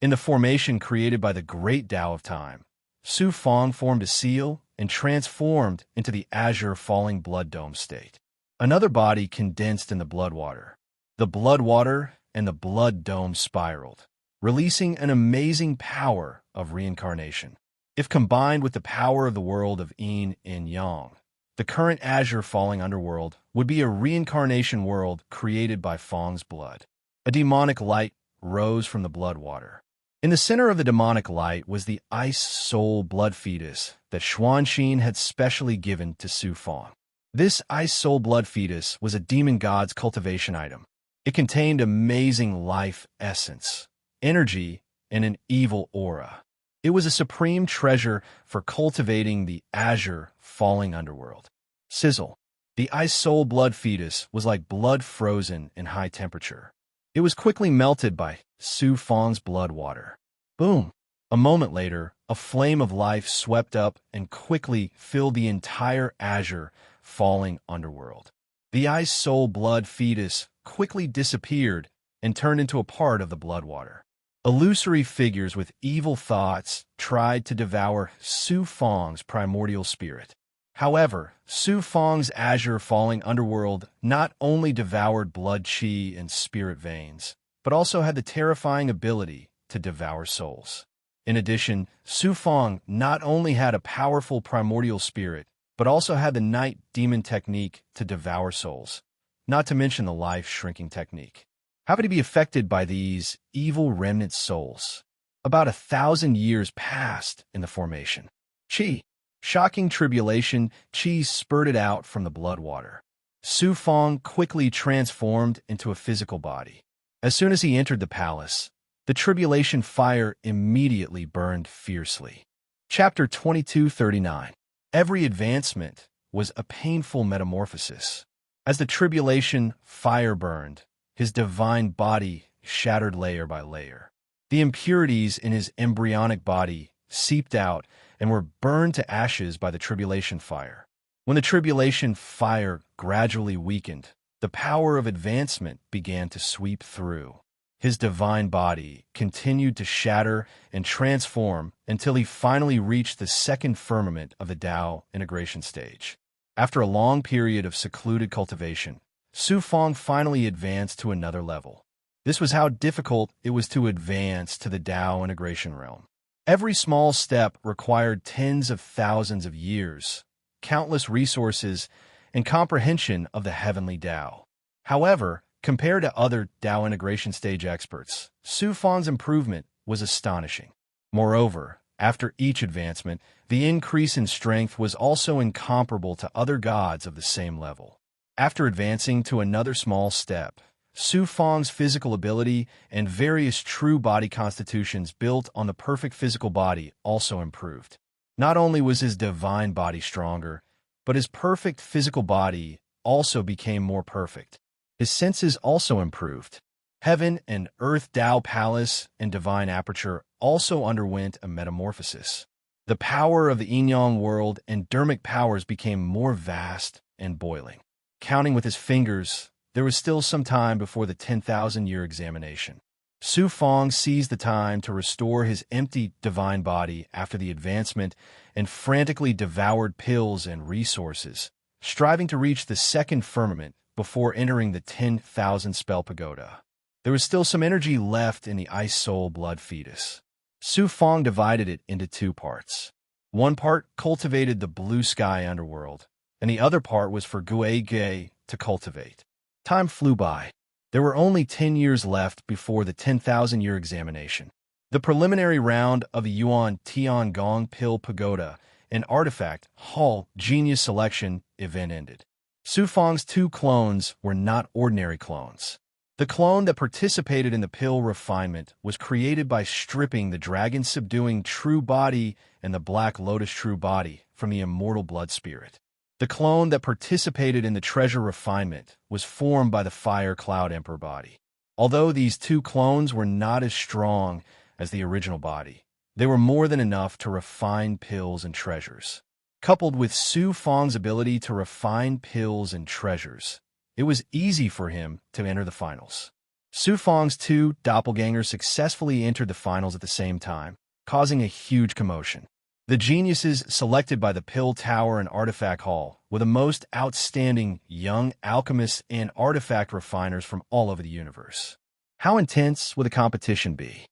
In the formation created by the great Tao of time, Su Fang formed a seal and transformed into the azure falling blood dome state. Another body condensed in the blood water. The blood water and the blood dome spiraled, releasing an amazing power of reincarnation. If combined with the power of the world of Yin and Yang, the current azure falling underworld would be a reincarnation world created by Fang's blood. A demonic light rose from the blood water. In the center of the demonic light was the ice soul blood fetus that Xuanxin had specially given to Su Fang. This ice soul blood fetus was a demon god's cultivation item. It contained amazing life essence, energy, and an evil aura. It was a supreme treasure for cultivating the azure falling underworld. Sizzle. The ice soul blood fetus was like blood frozen in high temperature. It was quickly melted by Su Fang's blood water. Boom! A moment later, a flame of life swept up and quickly filled the entire azure falling underworld. The ice soul blood fetus quickly disappeared and turned into a part of the blood water. Illusory figures with evil thoughts tried to devour Su Fang's primordial spirit. However, Su Fang's azure falling underworld not only devoured blood chi and spirit veins, but also had the terrifying ability to devour souls. In addition, Su Fang not only had a powerful primordial spirit, but also had the night demon technique to devour souls, not to mention the life-shrinking technique. How could he be affected by these evil remnant souls? About 1,000 years passed in the formation. Qi. Shocking tribulation, qi spurted out from the blood water. Su Fang quickly transformed into a physical body. As soon as he entered the palace, the tribulation fire immediately burned fiercely. Chapter 2239. Every advancement was a painful metamorphosis. As the tribulation fire burned, his divine body shattered layer by layer. The impurities in his embryonic body seeped out and were burned to ashes by the tribulation fire. When the tribulation fire gradually weakened, the power of advancement began to sweep through. His divine body continued to shatter and transform until he finally reached the second firmament of the Tao integration stage. After a long period of secluded cultivation, Su Fang finally advanced to another level. This was how difficult it was to advance to the Tao integration realm. Every small step required tens of thousands of years, countless resources, and comprehension of the heavenly Tao. However, compared to other Tao integration stage experts, Su Fang's improvement was astonishing. Moreover, After each advancement, the increase in strength was also incomparable to other gods of the same level. After advancing to another small step, Su Fang's physical ability and various true body constitutions built on the perfect physical body also improved. Not only was his divine body stronger, but his perfect physical body also became more perfect. His senses also improved. Heaven and Earth Tao Palace and Divine Aperture also underwent a metamorphosis. The power of the yin-yang world and dermic powers became more vast and boiling. Counting with his fingers, there was still some time before the 10,000-year examination. Su Fang seized the time to restore his empty divine body after the advancement and frantically devoured pills and resources, striving to reach the second firmament before entering the 10,000 spell pagoda. There was still some energy left in the ice soul blood fetus. Su Fang divided it into two parts. One part cultivated the blue sky underworld, and the other part was for Gui Ge to cultivate. Time flew by. There were only 10 years left before the 10,000-year examination. The preliminary round of the Yuan Tiangong Pill Pagoda and Artifact Hall Genius Selection event ended. Su Fang's two clones were not ordinary clones. The clone that participated in the pill refinement was created by stripping the dragon-subduing true body and the Black Lotus true body from the immortal blood spirit. The clone that participated in the treasure refinement was formed by the Fire Cloud Emperor body. Although these two clones were not as strong as the original body, they were more than enough to refine pills and treasures. Coupled with Su Fang's ability to refine pills and treasures, it was easy for him to enter the finals. Su Fang's two doppelgangers successfully entered the finals at the same time, causing a huge commotion. The geniuses selected by the Pill Tower and Artifact Hall were the most outstanding young alchemists and artifact refiners from all over the universe. How intense would the competition be?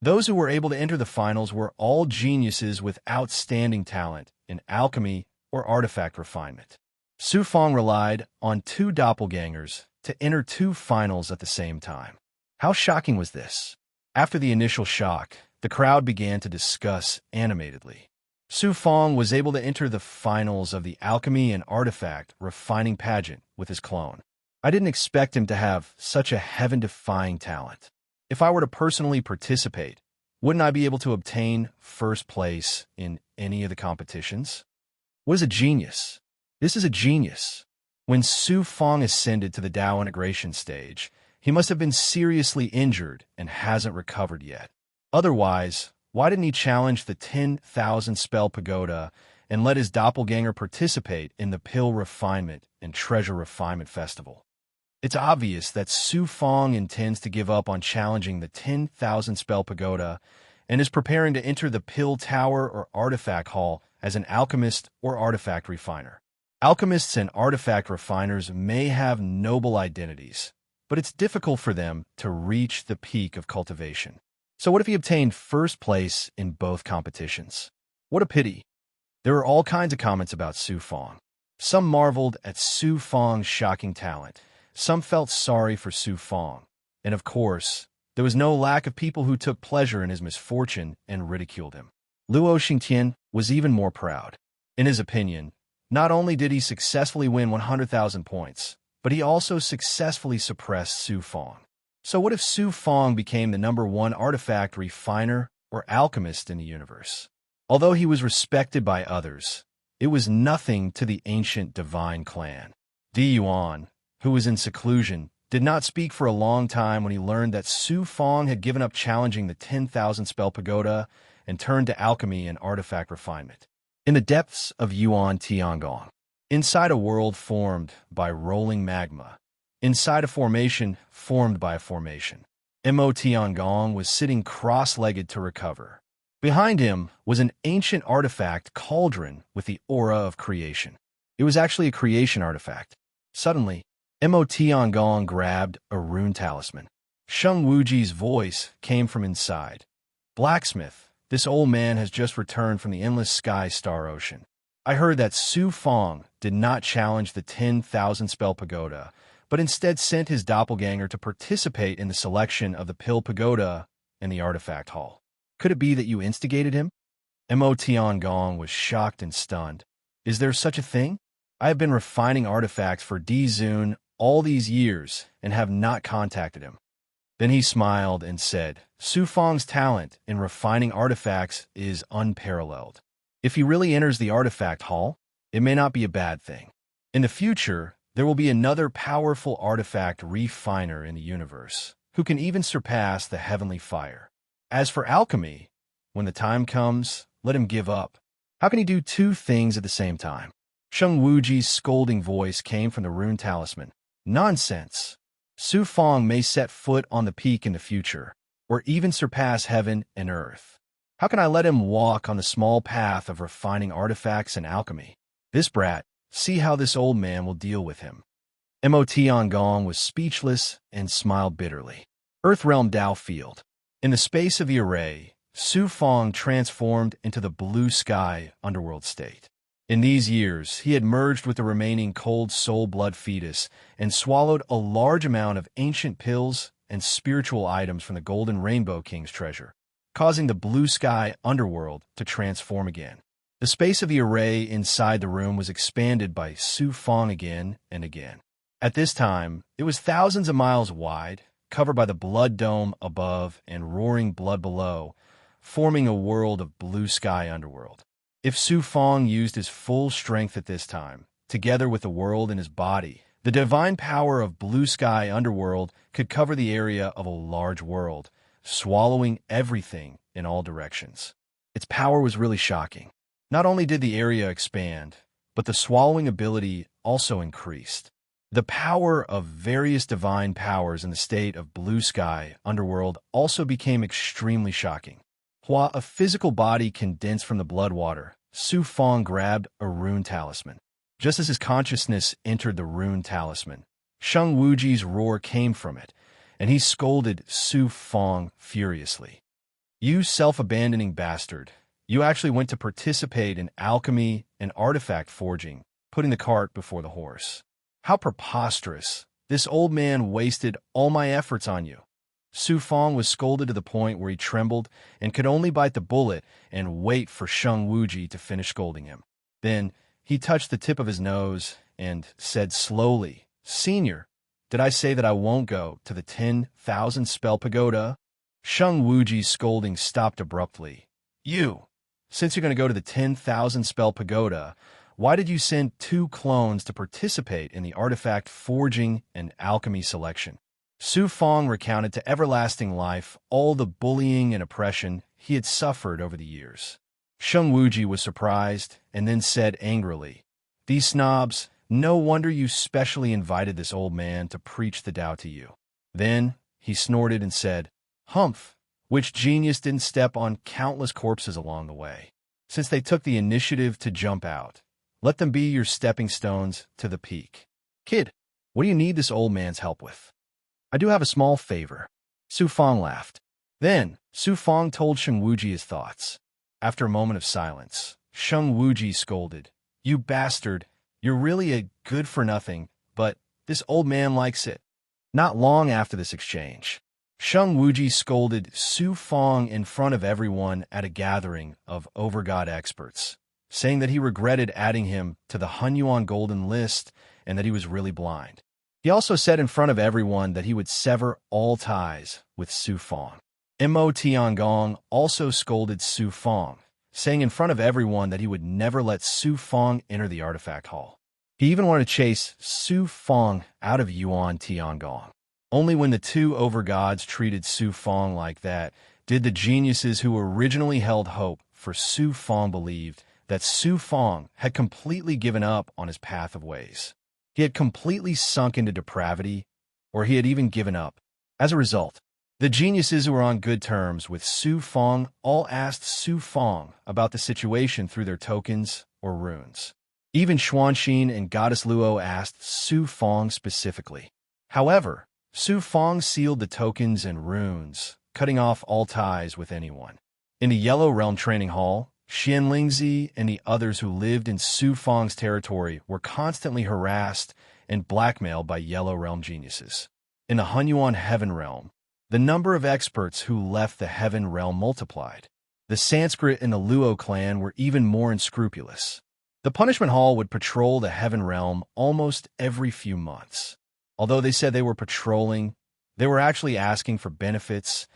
Those who were able to enter the finals were all geniuses with outstanding talent in alchemy or artifact refinement. Su Fang relied on two doppelgangers to enter two finals at the same time. How shocking was this? After the initial shock, the crowd began to discuss animatedly. Su Fang was able to enter the finals of the Alchemy and Artifact Refining Pageant with his clone. I didn't expect him to have such a heaven-defying talent. If I were to personally participate, wouldn't I be able to obtain first place in any of the competitions? What is a genius? This is a genius. When Su Fang ascended to the Tao integration stage, he must have been seriously injured and hasn't recovered yet. Otherwise, why didn't he challenge the 10,000 spell pagoda and let his doppelganger participate in the pill refinement and treasure refinement festival? It's obvious that Su Fang intends to give up on challenging the 10,000 spell pagoda and is preparing to enter the pill tower or artifact hall as an alchemist or artifact refiner. Alchemists and artifact refiners may have noble identities, but it's difficult for them to reach the peak of cultivation. So what if he obtained first place in both competitions? What a pity. There were all kinds of comments about Su Fang. Some marveled at Su Fang's shocking talent. Some felt sorry for Su Fang. And of course, there was no lack of people who took pleasure in his misfortune and ridiculed him. Luo Xingtian was even more proud. In his opinion, not only did he successfully win 100,000 points, but he also successfully suppressed Su Fang. So what if Su Fang became the #1 artifact refiner or alchemist in the universe? Although he was respected by others, it was nothing to the ancient divine clan. Di Yuan, who was in seclusion, did not speak for a long time when he learned that Su Fang had given up challenging the 10,000 spell pagoda and turned to alchemy and artifact refinement. In the depths of Yuan Tiangong, inside a world formed by rolling magma, inside a formation formed by a formation, Mo Tiangong was sitting cross-legged to recover. Behind him was an ancient artifact cauldron with the aura of creation. It was actually a creation artifact. Suddenly, Mo Tiangong grabbed a rune talisman. Sheng Wuji's voice came from inside. "Blacksmith, this old man has just returned from the endless sky star ocean. I heard that Su Fang did not challenge the 10,000 spell pagoda, but instead sent his doppelganger to participate in the selection of the pill pagoda and the artifact hall. Could it be that you instigated him?" Mo Tiangong was shocked and stunned. Is there such a thing? I have been refining artifacts for Di Zun all these years and have not contacted him. Then he smiled and said, Su Fang's talent in refining artifacts is unparalleled. If he really enters the artifact hall, it may not be a bad thing. In the future, there will be another powerful artifact refiner in the universe, who can even surpass the heavenly fire. As for alchemy, when the time comes, let him give up. How can he do two things at the same time? Sheng Wuji's scolding voice came from the rune talisman. Nonsense! Su Fang may set foot on the peak in the future, or even surpass heaven and earth. How can I let him walk on the small path of refining artifacts and alchemy? This brat, see how this old man will deal with him. Mo Tiangong was speechless and smiled bitterly. Earthrealm Dao Field. In the space of the array, Su Fang transformed into the blue sky underworld state. In these years, he had merged with the remaining cold soul blood fetus and swallowed a large amount of ancient pills and spiritual items from the Golden Rainbow King's treasure, causing the blue sky underworld to transform again. The space of the array inside the room was expanded by Su Fang again and again. At this time, it was thousands of miles wide, covered by the blood dome above and roaring blood below, forming a world of blue sky underworld. If Su Fang used his full strength at this time, together with the world in his body, the divine power of blue sky underworld could cover the area of a large world, swallowing everything in all directions. Its power was really shocking. Not only did the area expand, but the swallowing ability also increased. The power of various divine powers in the state of blue sky underworld also became extremely shocking. While a physical body condensed from the blood water, Su Fang grabbed a rune talisman. Just as his consciousness entered the rune talisman, Sheng Wuji's roar came from it, and he scolded Su Fang furiously. You self-abandoning bastard, you actually went to participate in alchemy and artifact forging, putting the cart before the horse. How preposterous! This old man wasted all my efforts on you. Su Fang was scolded to the point where he trembled and could only bite the bullet and wait for Sheng Wuji to finish scolding him. Then he touched the tip of his nose and said slowly, Senior, did I say that I won't go to the 10,000 spell pagoda? Sheng Wuji's scolding stopped abruptly. Since you're going to go to the 10,000 spell pagoda, why did you send 2 clones to participate in the artifact forging and alchemy selection? Su Fang recounted to Everlasting Life all the bullying and oppression he had suffered over the years. Sheng Wuji was surprised and then said angrily, These snobs, no wonder you specially invited this old man to preach the Tao to you. Then he snorted and said, Humph, which genius didn't step on countless corpses along the way? Since they took the initiative to jump out, let them be your stepping stones to the peak. Kid, what do you need this old man's help with? I do have a small favor. Su Fang laughed. Then, Su Fang told Sheng Wuji his thoughts. After a moment of silence, Sheng Wuji scolded, You bastard, you're really a good-for-nothing, but this old man likes it. Not long after this exchange, Sheng Wuji scolded Su Fang in front of everyone at a gathering of overgod experts, saying that he regretted adding him to the Hunyuan Golden List and that he was really blind. He also said in front of everyone that he would sever all ties with Su Fang. Mo Tiangong also scolded Su Fang, saying in front of everyone that he would never let Su Fang enter the artifact hall. He even wanted to chase Su Fang out of Yuan Tiangong. Only when the 2 overgods treated Su Fang like that did the geniuses who originally held hope for Su Fang believed that Su Fang had completely given up on his path of ways. He had completely sunk into depravity, or he had even given up. As a result, the geniuses who were on good terms with Su Fang all asked Su Fang about the situation through their tokens or runes. Even Xuanxin and Goddess Luo asked Su Fang specifically. However, Su Fang sealed the tokens and runes, cutting off all ties with anyone. In the Yellow Realm Training Hall, Xian Lingzi and the others who lived in Su Fang's territory were constantly harassed and blackmailed by Yellow Realm geniuses. In the Hunyuan Heaven Realm, the number of experts who left the Heaven Realm multiplied. The Sanskrit and the Luo clan were even more unscrupulous. The Punishment Hall would patrol the Heaven Realm almost every few months. Although they said they were patrolling, they were actually asking for benefits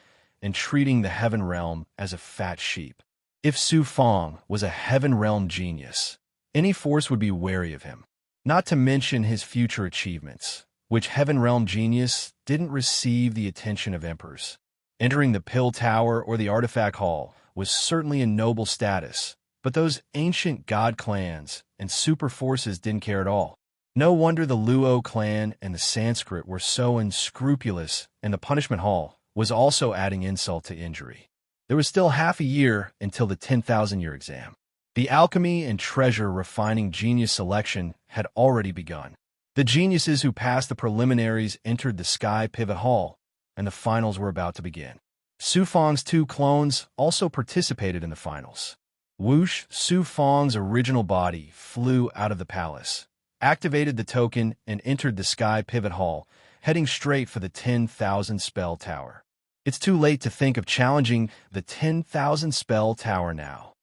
and treating the Heaven Realm as a fat sheep. If Su Fong was a Heaven Realm genius, any force would be wary of him. Not to mention his future achievements, which Heaven Realm genius didn't receive the attention of emperors. Entering the Pill Tower or the Artifact Hall was certainly a noble status, but those ancient god clans and super forces didn't care at all. No wonder the Luo clan and the Sanskrit were so unscrupulous, and the Punishment Hall was also adding insult to injury. There was still half a year until the 10,000-year exam. The alchemy and treasure refining genius selection had already begun. The geniuses who passed the preliminaries entered the Sky Pivot Hall, and the finals were about to begin. Su Fong's two clones also participated in the finals. Whoosh, Su Fong's original body flew out of the palace, activated the token, and entered the Sky Pivot Hall, heading straight for the 10,000 spell tower. It's too late to think of challenging the 10,000 spell tower now.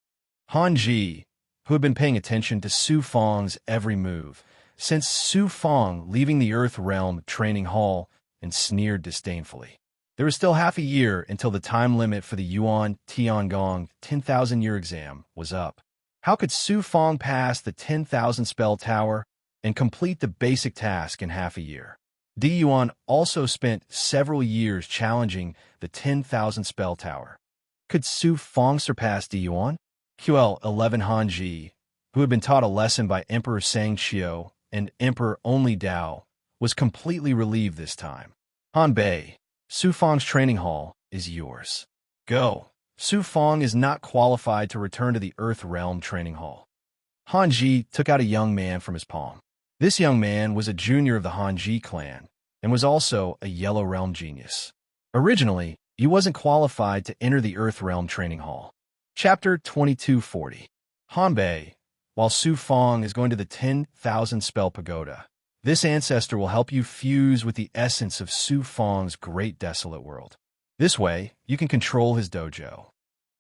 Han Ji, who had been paying attention to Su Fong's every move, sensed Su Fong leaving the Earth Realm training hall and sneered disdainfully. There was still half a year until the time limit for the Yuan Tiangong 10,000-year exam was up. How could Su Fong pass the 10,000 spell tower and complete the basic task in half a year? Di Yuan also spent several years challenging the 10,000 spell tower. Could Su Fong surpass Di Yuan? QL11 Han Ji, who had been taught a lesson by Emperor Sang Xiu and Emperor Only Dao, was completely relieved this time. Han Bei, Su Fong's training hall is yours. Go. Su Fong is not qualified to return to the Earth Realm training hall. Han Ji took out a young man from his palm. This young man was a junior of the Han Ji clan and was also a Yellow Realm genius. Originally, he wasn't qualified to enter the Earth Realm training hall. Chapter 2240. Han Bei, while Su Fong is going to the 10,000 spell pagoda, this ancestor will help you fuse with the essence of Su Fong's great desolate world. This way, you can control his dojo.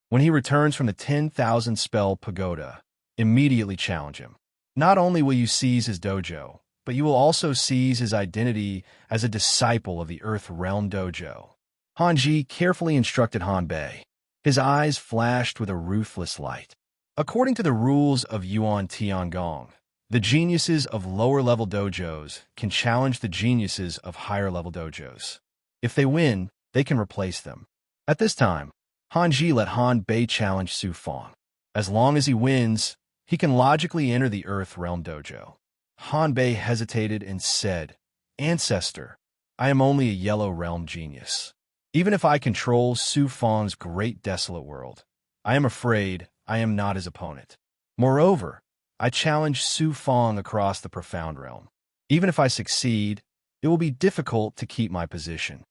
When he returns from the 10,000 spell pagoda, immediately challenge him. Not only will you seize his dojo, but you will also seize his identity as a disciple of the Earth Realm dojo. Han Ji carefully instructed Han Bei. His eyes flashed with a ruthless light. According to the rules of Yuan Tiangong, the geniuses of lower-level dojos can challenge the geniuses of higher-level dojos. If they win, they can replace them. At this time, Han Ji let Han Bei challenge Su Fong. As long as he wins, he can logically enter the Earth Realm dojo. Han Bei hesitated and said, "Ancestor, I am only a Yellow Realm genius. Even if I control Su Fong's great desolate world, I am afraid I am not his opponent. Moreover, I challenge Su Fong across the Profound Realm. Even if I succeed, it will be difficult to keep my position."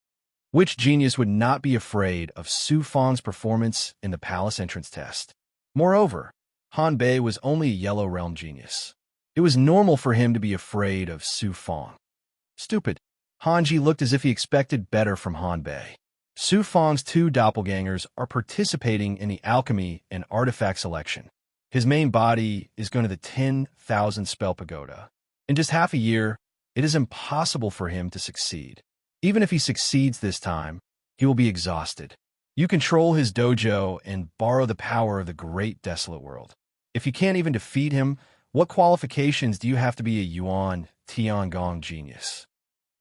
Which genius would not be afraid of Su Fong's performance in the palace entrance test? Moreover, Han Bei was only a Yellow Realm genius. It was normal for him to be afraid of Su Fong. Stupid. Han Ji looked as if he expected better from Han Bei. Su Fong's two doppelgangers are participating in the alchemy and artifact selection. His main body is going to the 10,000 spell pagoda. In just half a year, it is impossible for him to succeed. Even if he succeeds this time, he will be exhausted. You control his dojo and borrow the power of the great desolate world. If you can't even defeat him, what qualifications do you have to be a Yuan Tiangong genius?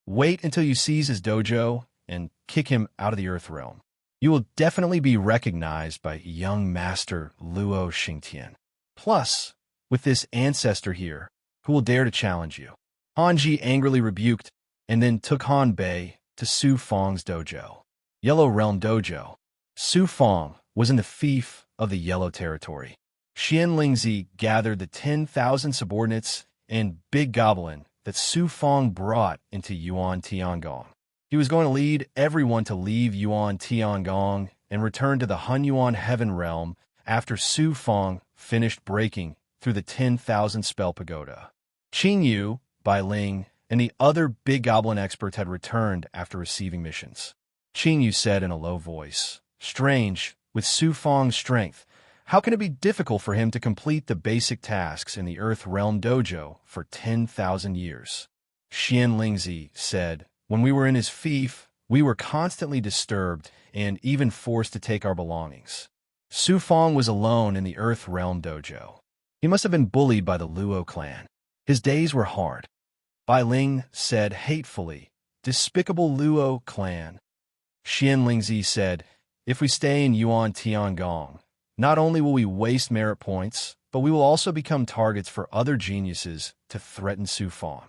Wait until you seize his dojo and kick him out of the Earth Realm. You will definitely be recognized by young master Luo Xingtian. Plus, with this ancestor here, who will dare to challenge you? Han Ji angrily rebuked and then took Han Bei to Su Fong's dojo. Yellow Realm dojo. Su Fong was in the fief of the Yellow Territory. Xian Lingzi gathered the 10,000 subordinates and Big Goblin that Su Fong brought into Yuan Tiangong. He was going to lead everyone to leave Yuan Tiangong and return to the Hunyuan Heaven Realm after Su Fong finished breaking through the 10,000 spell pagoda. Qing Yu, Bai Ling, and the other Big Goblin experts had returned after receiving missions. Qing Yu said in a low voice, "Strange, With Su Fong's strength, how can it be difficult for him to complete the basic tasks in the Earth Realm Dojo for 10,000 years? Xian Lingzi said, when we were in his fief, we were constantly disturbed and even forced to take our belongings. Su Fong was alone in the Earth Realm Dojo. He must have been bullied by the Luo clan. His days were hard. Bai Ling said hatefully, despicable Luo clan. Xian Lingzi said, if we stay in Yuan Tiangong, not only will we waste merit points, but we will also become targets for other geniuses to threaten Su Fong.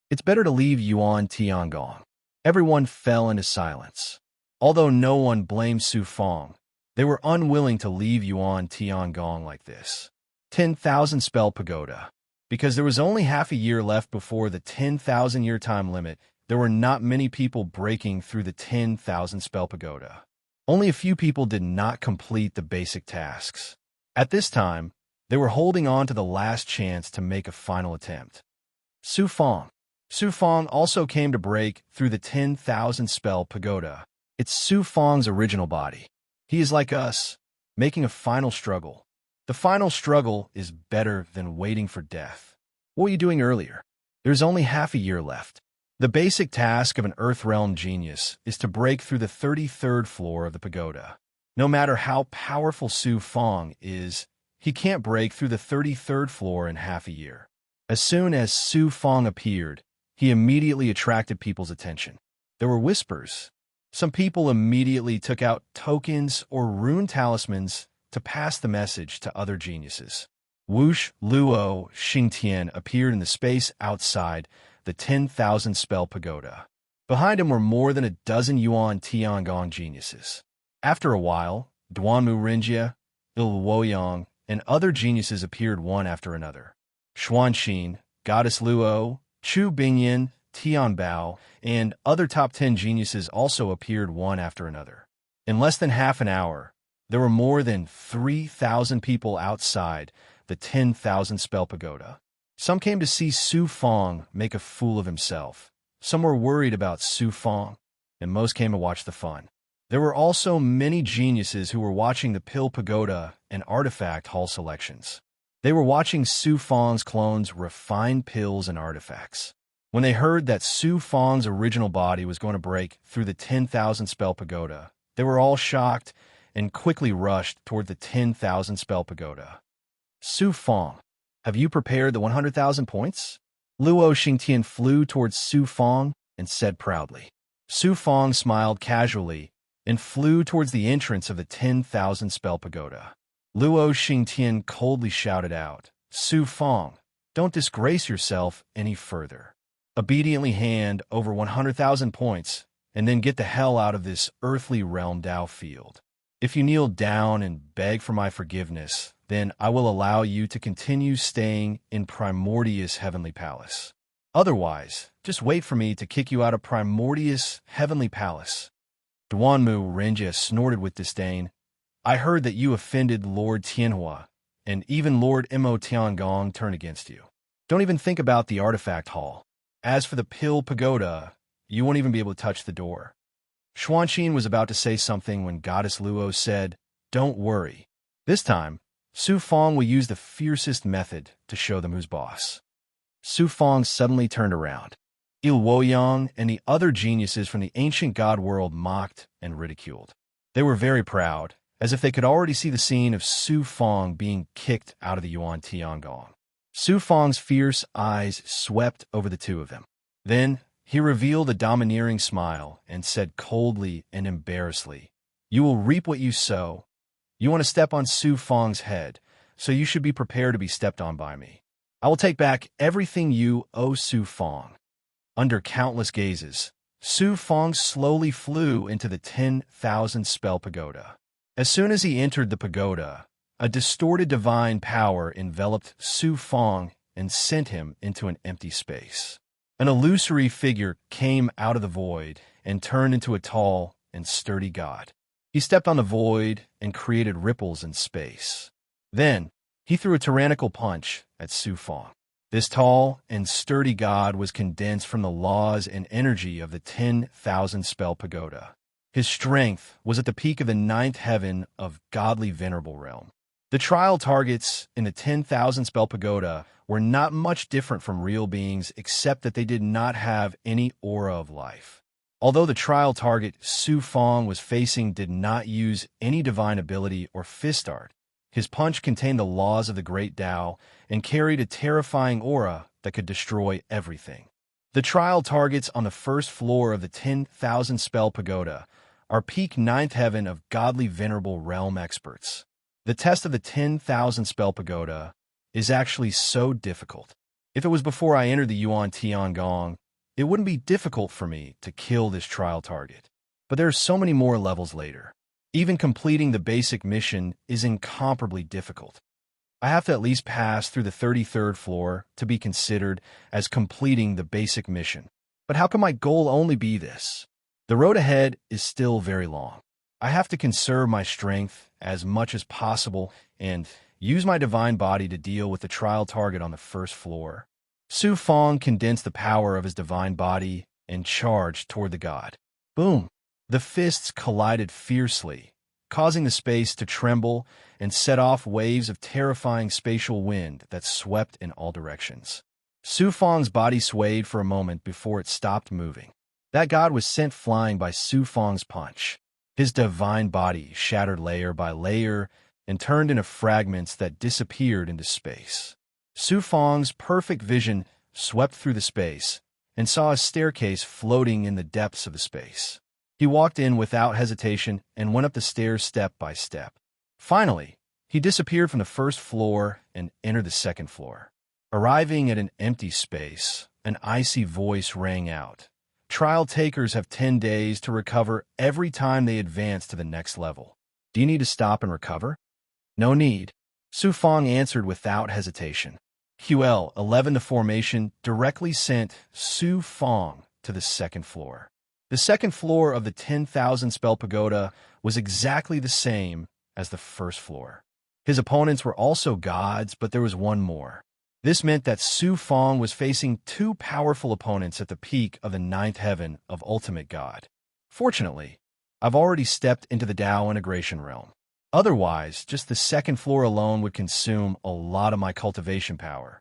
It's better to leave Yuan Tiangong. Everyone fell into silence. Although no one blamed Su Fong, they were unwilling to leave Yuan Tiangong like this. 10,000 spell pagoda. Because there was only half a year left before the 10,000-year time limit, there were not many people breaking through the 10,000 spell pagoda. Only a few people did not complete the basic tasks. At this time, they were holding on to the last chance to make a final attempt. Su Fong. Su Fong also came to break through the 10,000 spell pagoda. It's Su Fong's original body. He is like us, making a final struggle. The final struggle is better than waiting for death. What were you doing earlier? There's only half a year left. The basic task of an Earth Realm genius is to break through the 33rd floor of the pagoda. No matter how powerful Su Fong is, he can't break through the 33rd floor in half a year. As soon as Su Fong appeared, he immediately attracted people's attention. There were whispers. Some people immediately took out tokens or rune talismans to pass the message to other geniuses. Wush Luo Xingtian appeared in the space outside the 10,000 spell pagoda. Behind him were more than a dozen Yuan Tiangong geniuses. After a while, Duanmu Rinjia, Il Woyang, and other geniuses appeared one after another. Xuanxin, Goddess Luo, Chu Bingyan, Tianbao, and other top 10 geniuses also appeared one after another. In less than half an hour, there were more than 3,000 people outside the 10,000 spell pagoda. Some came to see Su Fong make a fool of himself. Some were worried about Su Fong, and most came to watch the fun. There were also many geniuses who were watching the pill pagoda and artifact hall selections. They were watching Su Fong's clones refine pills and artifacts. When they heard that Su Fong's original body was going to break through the 10,000 spell pagoda, they were all shocked and quickly rushed toward the 10,000 spell pagoda. Su Fong, have you prepared the 100,000 points? Luo Xingtian flew towards Su Fong and said proudly. Su Fong smiled casually and flew towards the entrance of the 10,000 spell pagoda. Luo Xingtian coldly shouted out, Su Fong, don't disgrace yourself any further. Obediently hand over 100,000 points and then get the hell out of this earthly realm Dao field. If you kneel down and beg for my forgiveness, then I will allow you to continue staying in Primordius Heavenly Palace. Otherwise, just wait for me to kick you out of Primordius Heavenly Palace. Duanmu Renjia snorted with disdain. I heard that you offended Lord Tianhua, and even Lord Mo Tiangong turned against you. Don't even think about the artifact hall. As for the pill pagoda, you won't even be able to touch the door. Xuanxin was about to say something when Goddess Luo said, don't worry. This time, Su Fong will use the fiercest method to show them who's boss. Su Fong suddenly turned around. Il Woyang and the other geniuses from the ancient god world mocked and ridiculed. They were very proud, as if they could already see the scene of Su Fong being kicked out of the Yuan Tiangong. Su Fong's fierce eyes swept over the two of them. Then, he revealed a domineering smile and said coldly and embarrassedly, you will reap what you sow. You want to step on Su Fong's head, so you should be prepared to be stepped on by me. I will take back everything you owe Su Fong. Under countless gazes, Su Fong slowly flew into the 10,000 spell pagoda. As soon as he entered the pagoda, a distorted divine power enveloped Su Fong and sent him into an empty space. An illusory figure came out of the void and turned into a tall and sturdy god. He stepped on the void and created ripples in space. Then, he threw a tyrannical punch at Su Fong. This tall and sturdy god was condensed from the laws and energy of the 10,000 spell pagoda. His strength was at the peak of the ninth heaven of godly venerable realm. The trial targets in the 10,000 spell pagoda were not much different from real beings except that they did not have any aura of life. Although the trial target Su Fong was facing did not use any divine ability or fist art, his punch contained the laws of the great Tao and carried a terrifying aura that could destroy everything. The trial targets on the first floor of the 10,000 spell pagoda are peak ninth heaven of godly venerable realm experts. The test of the 10,000 spell pagoda is actually so difficult. If it was before I entered the Yuan Tiangong, it wouldn't be difficult for me to kill this trial target. But there are so many more levels later. Even completing the basic mission is incomparably difficult. I have to at least pass through the 33rd floor to be considered as completing the basic mission. But how can my goal only be this? The road ahead is still very long. I have to conserve my strength as much as possible and use my divine body to deal with the trial target on the first floor. Su Fong condensed the power of his divine body and charged toward the god. Boom! The fists collided fiercely, causing the space to tremble and set off waves of terrifying spatial wind that swept in all directions. Su Fong's body swayed for a moment before it stopped moving. That god was sent flying by Su Fong's punch. His divine body shattered layer by layer and turned into fragments that disappeared into space. Su Fong's perfect vision swept through the space and saw a staircase floating in the depths of the space. He walked in without hesitation and went up the stairs step by step. Finally, he disappeared from the first floor and entered the second floor. Arriving at an empty space, an icy voice rang out. Trial takers have 10 days to recover every time they advance to the next level. Do you need to stop and recover? No need. Su Fong answered without hesitation. QL 11 The formation directly sent Su Fong to the second floor. The second floor of the 10,000 spell pagoda was exactly the same as the first floor. His opponents were also gods, but there was one more. This meant that Su Fong was facing two powerful opponents at the peak of the ninth heaven of ultimate god. Fortunately, I've already stepped into the Tao integration realm. Otherwise, just the second floor alone would consume a lot of my cultivation power.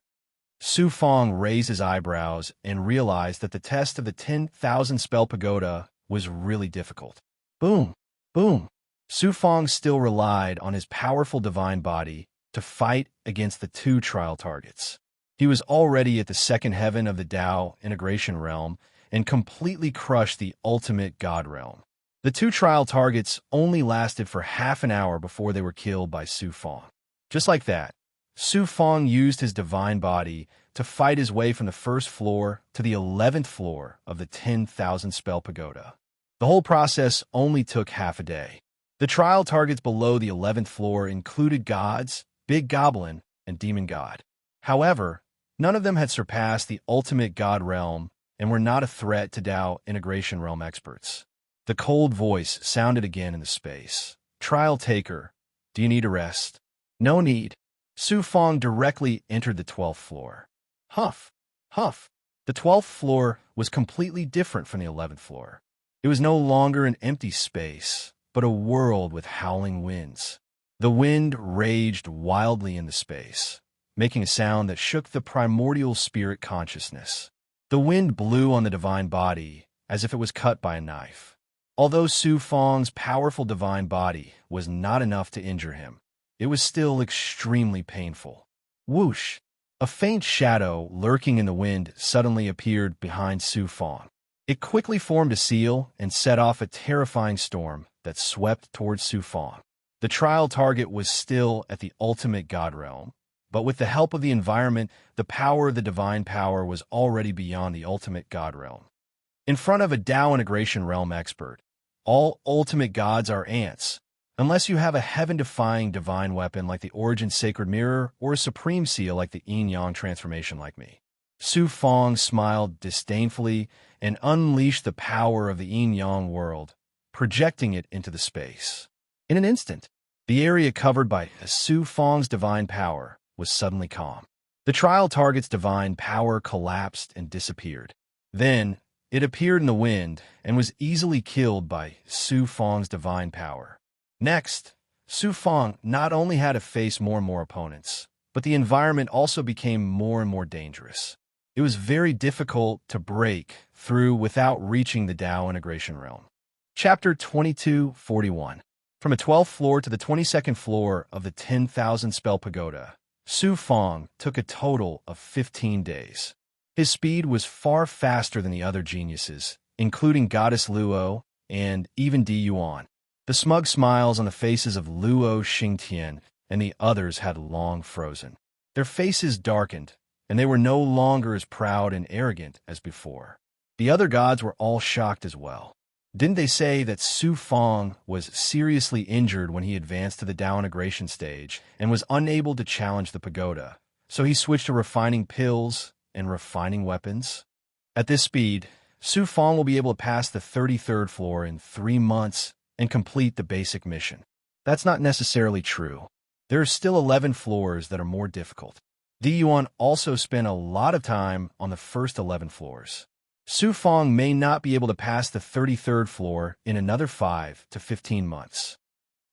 Su Fong raised his eyebrows and realized that the test of the 10,000 spell pagoda was really difficult. Boom! Boom! Su Fong still relied on his powerful divine body to fight against the two trial targets. He was already at the second heaven of the Tao integration realm and completely crushed the ultimate god realm. The two trial targets only lasted for half an hour before they were killed by Su Fong. Just like that, Su Fong used his divine body to fight his way from the first floor to the 11th floor of the 10,000 spell pagoda. The whole process only took half a day. The trial targets below the 11th floor included gods, Big Goblin, and Demon God. However, none of them had surpassed the ultimate god realm and were not a threat to Tao integration realm experts. The cold voice sounded again in the space. Trial taker, do you need a rest? No need. Su Fong directly entered the 12th floor. Huff, huff. The 12th floor was completely different from the 11th floor. It was no longer an empty space, but a world with howling winds. The wind raged wildly in the space, making a sound that shook the primordial spirit consciousness. The wind blew on the divine body as if it was cut by a knife. Although Su Fong's powerful divine body was not enough to injure him, it was still extremely painful. Whoosh! A faint shadow lurking in the wind suddenly appeared behind Su Fong. It quickly formed a seal and set off a terrifying storm that swept towards Su Fong. The trial target was still at the ultimate god realm, but with the help of the environment, the power of the divine power was already beyond the ultimate god realm. In front of a Tao integration realm expert, all ultimate gods are ants, unless you have a heaven-defying divine weapon like the Origin Sacred Mirror or a supreme seal like the Yin-Yang transformation like me. Su Fong smiled disdainfully and unleashed the power of the Yin-Yang world, projecting it into the space. In an instant, the area covered by Su Fong's divine power was suddenly calm. The trial target's divine power collapsed and disappeared. Then, It appeared in the wind and was easily killed by Su Fang's divine power. Next, Su Fang not only had to face more and more opponents, but the environment also became more and more dangerous. It was very difficult to break through without reaching the Tao integration realm. Chapter 2241. From a 12th floor to the 22nd floor of the 10,000 spell pagoda, Su Fang took a total of 15 days. His speed was far faster than the other geniuses, including Goddess Luo and even Di Yuan. The smug smiles on the faces of Luo Xingtian and the others had long frozen. Their faces darkened, and they were no longer as proud and arrogant as before. The other gods were all shocked as well. Didn't they say that Su Fang was seriously injured when he advanced to the Tao integration stage and was unable to challenge the pagoda, so he switched to refining pills and refining weapons? At this speed, Su Fang will be able to pass the 33rd floor in 3 months and complete the basic mission. That's not necessarily true. There are still 11 floors that are more difficult. Di Yuan also spent a lot of time on the first 11 floors. Su Fang may not be able to pass the 33rd floor in another 5 to 15 months.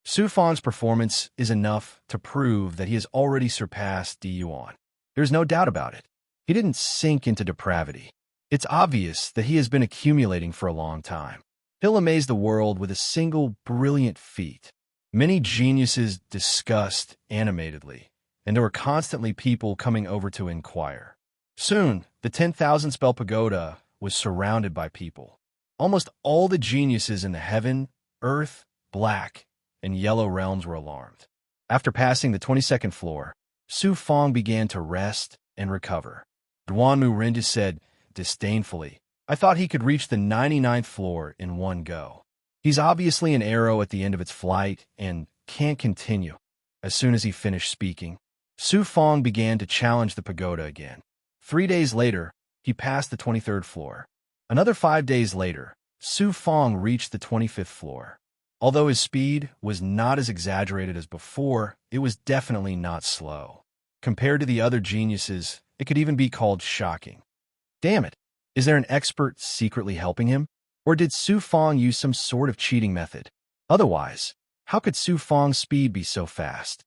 Su Fang's performance is enough to prove that he has already surpassed Di Yuan. There's no doubt about it. He didn't sink into depravity. It's obvious that he has been accumulating for a long time. He'll amaze the world with a single brilliant feat. Many geniuses discussed animatedly, and there were constantly people coming over to inquire. Soon, the 10,000 spell pagoda was surrounded by people. Almost all the geniuses in the heaven, earth, black, and yellow realms were alarmed. After passing the 22nd floor, Su Fang began to rest and recover. Duanmu Rinja said disdainfully, "I thought he could reach the 99th floor in one go. He's obviously an arrow at the end of its flight and can't continue." As soon as he finished speaking, Su Fang began to challenge the pagoda again. 3 days later, he passed the 23rd floor. Another 5 days later, Su Fang reached the 25th floor. Although his speed was not as exaggerated as before, it was definitely not slow. Compared to the other geniuses, it could even be called shocking. Damn it! Is there an expert secretly helping him? Or did Su Fang use some sort of cheating method? Otherwise, how could Su Fang's speed be so fast?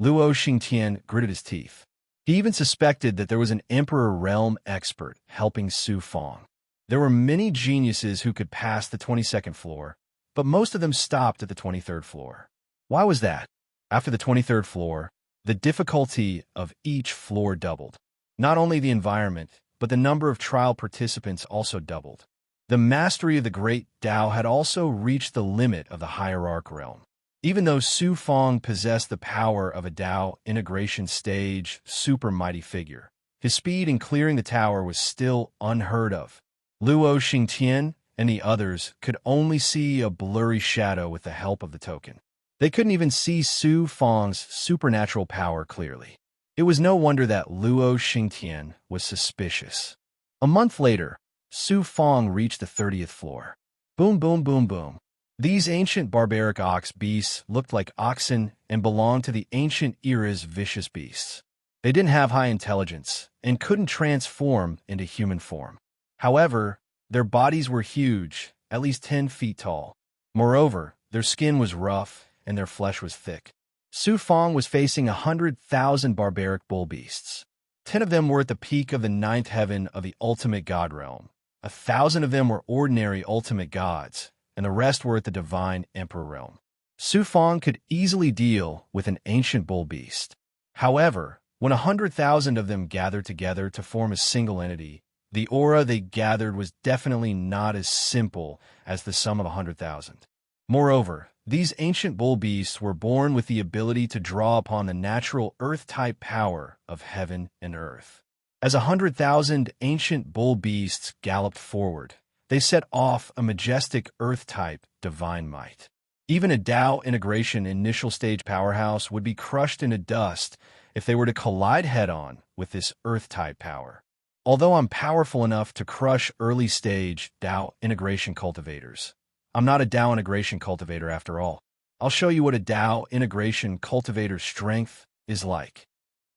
Luo Xingtian gritted his teeth. He even suspected that there was an Emperor Realm expert helping Su Fang. There were many geniuses who could pass the 22nd floor, but most of them stopped at the 23rd floor. Why was that? After the 23rd floor, the difficulty of each floor doubled. Not only the environment, but the number of trial participants also doubled. The mastery of the Great Tao had also reached the limit of the Hierarch realm. Even though Su Fang possessed the power of a Tao integration stage super mighty figure, his speed in clearing the tower was still unheard of. Luo Xingtian and the others could only see a blurry shadow with the help of the token. They couldn't even see Su Fang's supernatural power clearly. It was no wonder that Luo Xingtian was suspicious. A month later, Su Fang reached the 30th floor. Boom, boom, boom, boom. These ancient barbaric ox beasts looked like oxen and belonged to the ancient era's vicious beasts. They didn't have high intelligence and couldn't transform into human form. However, their bodies were huge, at least 10 feet tall. Moreover, their skin was rough and their flesh was thick. Su Fang was facing 100,000 barbaric bull beasts. 10 of them were at the peak of the 9th heaven of the ultimate god realm. 1,000 of them were ordinary ultimate gods, and the rest were at the divine emperor realm. Su Fang could easily deal with an ancient bull beast. However, when 100,000 of them gathered together to form a single entity, the aura they gathered was definitely not as simple as the sum of 100,000. Moreover, these ancient bull beasts were born with the ability to draw upon the natural earth-type power of heaven and earth. As 100,000 ancient bull beasts galloped forward, they set off a majestic earth-type divine might. Even a Tao integration initial stage powerhouse would be crushed into dust if they were to collide head-on with this earth-type power. Although I'm powerful enough to crush early-stage Tao integration cultivators, I'm not a Tao integration cultivator after all. I'll show you what a Tao integration cultivator's strength is like.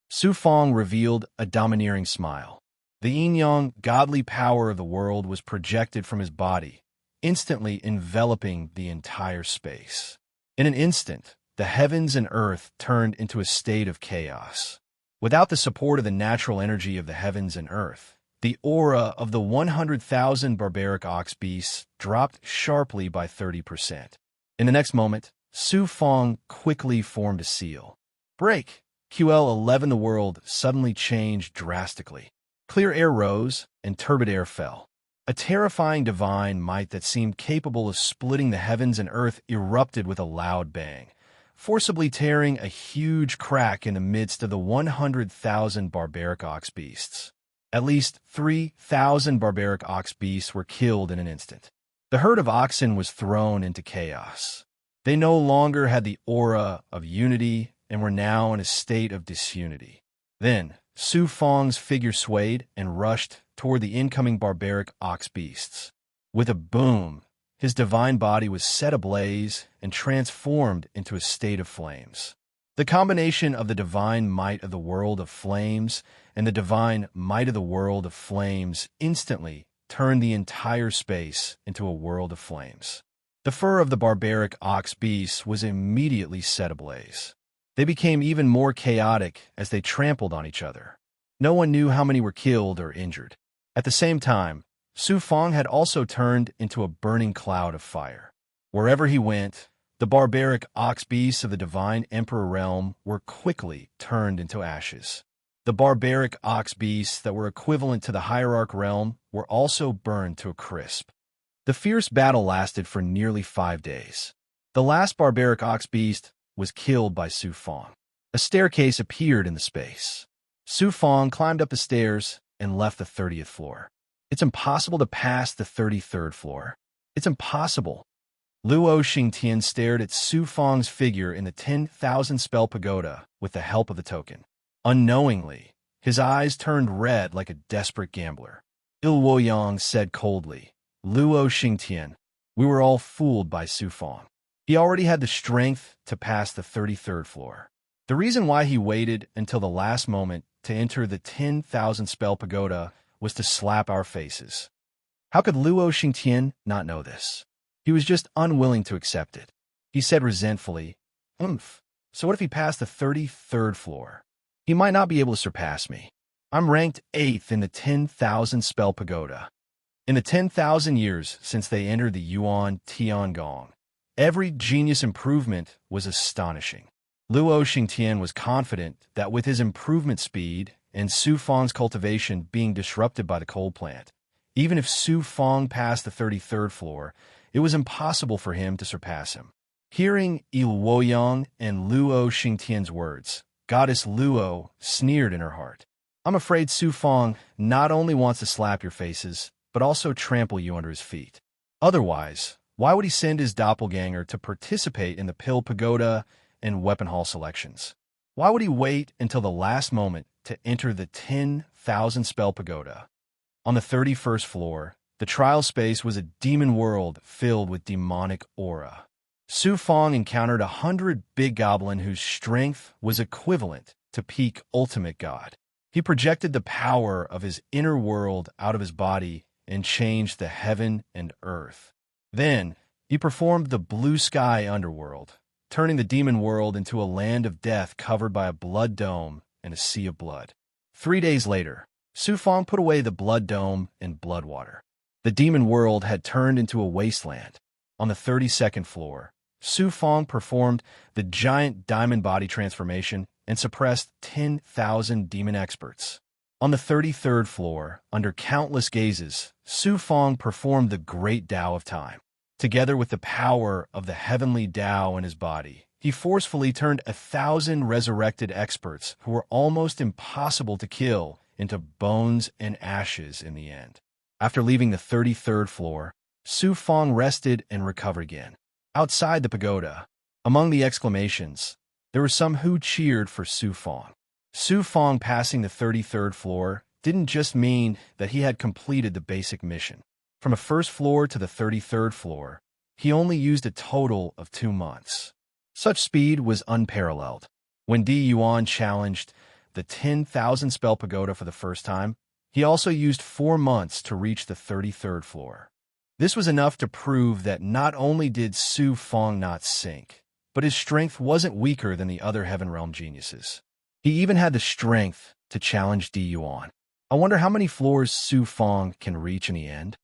Su Fang revealed a domineering smile. The yin-yang, godly power of the world was projected from his body, instantly enveloping the entire space. In an instant, the heavens and earth turned into a state of chaos. Without the support of the natural energy of the heavens and earth, the aura of the 100,000 barbaric ox beasts dropped sharply by 30%. In the next moment, Su Fong quickly formed a seal. Break! QL11. The world suddenly changed drastically. Clear air rose, and turbid air fell. A terrifying divine might that seemed capable of splitting the heavens and earth erupted with a loud bang, forcibly tearing a huge crack in the midst of the 100,000 barbaric ox beasts. At least 3,000 barbaric ox beasts were killed in an instant. The herd of oxen was thrown into chaos. They no longer had the aura of unity and were now in a state of disunity. Then, Su Fong's figure swayed and rushed toward the incoming barbaric ox beasts. With a boom, his divine body was set ablaze and transformed into a state of flames. The combination of the divine might of the world of flames and the divine might of the world of flames instantly turned the entire space into a world of flames. The fur of the barbaric ox beasts was immediately set ablaze. They became even more chaotic as they trampled on each other. No one knew how many were killed or injured. At the same time, Su Fong had also turned into a burning cloud of fire. Wherever he went, the barbaric ox beasts of the divine emperor realm were quickly turned into ashes. The barbaric ox beasts that were equivalent to the hierarch realm were also burned to a crisp. The fierce battle lasted for nearly 5 days. The last barbaric ox beast was killed by Su Fong. A staircase appeared in the space. Su Fong climbed up the stairs and left the 30th floor. It's impossible to pass the 33rd floor. It's impossible. Luo Xingtian stared at Su Fong's figure in the 10,000 spell pagoda with the help of the token. Unknowingly, his eyes turned red like a desperate gambler. Il Woyang said coldly, Luo Xingtian, we were all fooled by Su Fong. He already had the strength to pass the 33rd floor. The reason why he waited until the last moment to enter the 10,000 spell pagoda was to slap our faces. How could Luo Xingtian not know this? He was just unwilling to accept it. He said resentfully, so what if he passed the 33rd floor? He might not be able to surpass me. I'm ranked 8th in the 10,000 spell pagoda. In the 10,000 years since they entered the Yuan Tiangong, every genius improvement was astonishing. Luo Xingtian was confident that with his improvement speed and Su Fong's cultivation being disrupted by the coal plant, even if Su Fong passed the 33rd floor, it was impossible for him to surpass him. Hearing Il Woyang and Luo Xingtian's words, Goddess Luo sneered in her heart. I'm afraid Su Fong not only wants to slap your faces, but also trample you under his feet. Otherwise, why would he send his doppelganger to participate in the pill pagoda and weapon hall selections? Why would he wait until the last moment to enter the 10,000 spell pagoda? On the 31st floor, the trial space was a demon world filled with demonic aura. Su Fong encountered 100 big goblin whose strength was equivalent to peak ultimate god. He projected the power of his inner world out of his body and changed the heaven and earth. Then, he performed the blue sky underworld, turning the demon world into a land of death covered by a blood dome and a sea of blood. 3 days later, Su Fong put away the blood dome and blood water. The demon world had turned into a wasteland. On the 32nd floor, Su Fong performed the giant diamond body transformation and suppressed 10,000 demon experts. On the 33rd floor, under countless gazes, Su Fong performed the great Tao of time. Together with the power of the heavenly Tao in his body, he forcefully turned 1,000 resurrected experts who were almost impossible to kill into bones and ashes in the end. After leaving the 33rd floor, Su Fong rested and recovered again. Outside the pagoda, among the exclamations, there were some who cheered for Su Fong. Su Fong passing the 33rd floor didn't just mean that he had completed the basic mission. From the first floor to the 33rd floor, he only used a total of 2 months. Such speed was unparalleled. When Di Yuan challenged the 10,000 spell pagoda for the first time, He also used 4 months to reach the 33rd floor. This was enough to prove that not only did Su Fong not sink, but his strength wasn't weaker than the other Heaven Realm geniuses. He even had the strength to challenge Di Yuan. I wonder how many floors Su Fong can reach in the end?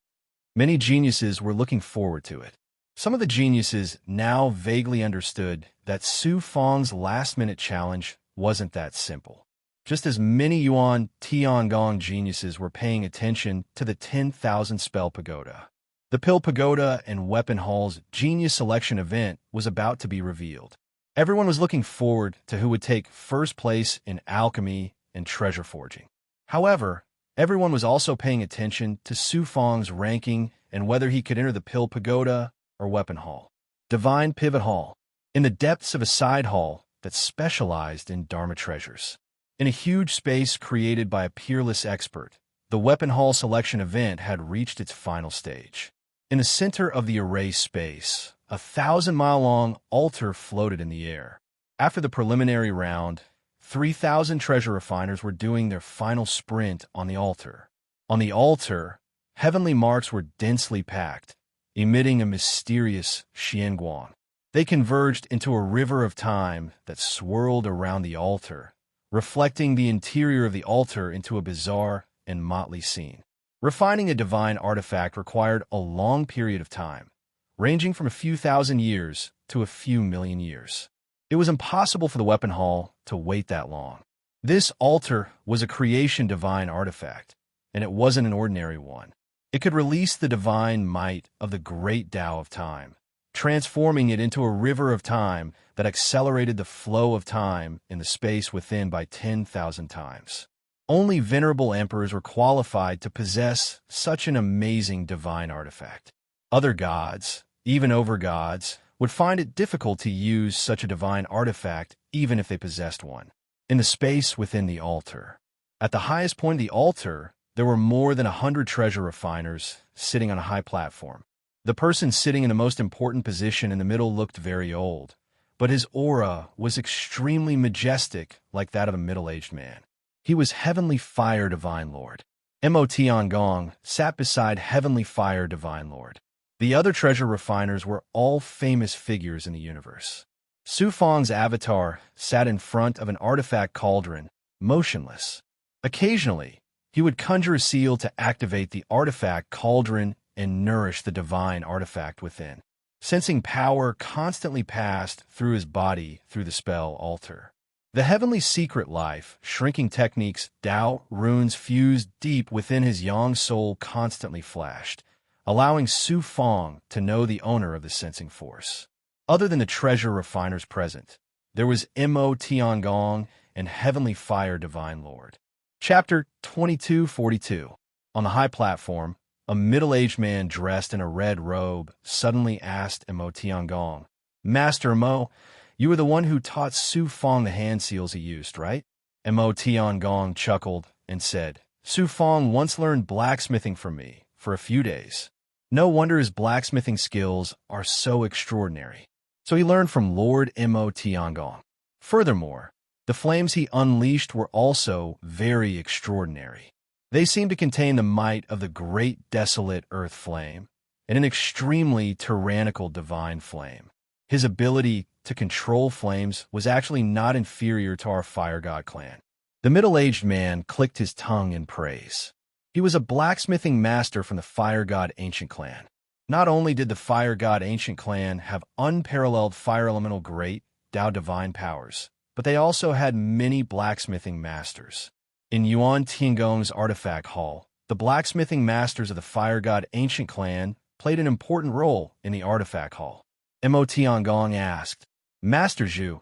Many geniuses were looking forward to it. Some of the geniuses now vaguely understood that Su Fong's last-minute challenge wasn't that simple. Just as many Yuan Tiangong geniuses were paying attention to the 10,000 spell pagoda. The Pill Pagoda and Weapon Hall's Genius Selection event was about to be revealed. Everyone was looking forward to who would take first place in alchemy and treasure forging. However, everyone was also paying attention to Su Fong's ranking and whether he could enter the Pill Pagoda or Weapon Hall. Divine Pivot Hall, in the depths of a side hall that specialized in Dharma treasures. In a huge space created by a peerless expert, the Weapon Hall selection event had reached its final stage. In the center of the array space, a 1,000-mile-long altar floated in the air. After the preliminary round, 3,000 treasure refiners were doing their final sprint on the altar. On the altar, heavenly marks were densely packed, emitting a mysterious xianguang. They converged into a river of time that swirled around the altar, reflecting the interior of the altar into a bizarre and motley scene. Refining a divine artifact required a long period of time, ranging from a few thousand years to a few million years. It was impossible for the Weapon Hall to wait that long. This altar was a creation divine artifact, and it wasn't an ordinary one. It could release the divine might of the great Tao of time, transforming it into a river of time that accelerated the flow of time in the space within by 10,000 times. Only venerable emperors were qualified to possess such an amazing divine artifact. Other gods, even over-gods, would find it difficult to use such a divine artifact even if they possessed one. In the space within the altar. At the highest point of the altar, there were more than 100 treasure refiners sitting on a high platform. The person sitting in the most important position in the middle looked very old, but his aura was extremely majestic like that of a middle-aged man. He was Heavenly Fire Divine Lord. Mo Tiangong sat beside Heavenly Fire Divine Lord. The other treasure refiners were all famous figures in the universe. Su Fong's avatar sat in front of an artifact cauldron, motionless. Occasionally, he would conjure a seal to activate the artifact cauldron and nourish the divine artifact within. Sensing power constantly passed through his body through the spell altar. The heavenly secret life, shrinking techniques, Tao, runes fused deep within his yang soul constantly flashed, allowing Su Fong to know the owner of the sensing force. Other than the treasure refiners present, there was Mo Tiangong and Heavenly Fire Divine Lord. Chapter 2242. On the high platform, a middle-aged man dressed in a red robe suddenly asked Mo Tiangong, "Master Mo, you were the one who taught Su Fong the hand seals he used, right?" Mo Tiangong chuckled and said, "Su Fong once learned blacksmithing from me for a few days. No wonder his blacksmithing skills are so extraordinary." So he learned from Lord Mo Tiangong. Furthermore, the flames he unleashed were also very extraordinary. They seemed to contain the might of the great desolate earth flame and an extremely tyrannical divine flame. His ability to control flames was actually not inferior to our fire god clan. The middle-aged man clicked his tongue in praise. He was a blacksmithing master from the fire god ancient clan. Not only did the fire god ancient clan have unparalleled fire elemental great Tao divine powers, but they also had many blacksmithing masters. In Yuan Tiangong's artifact hall, the blacksmithing masters of the fire god ancient clan played an important role in the artifact hall. Mo Tiangong asked, "Master Zhu,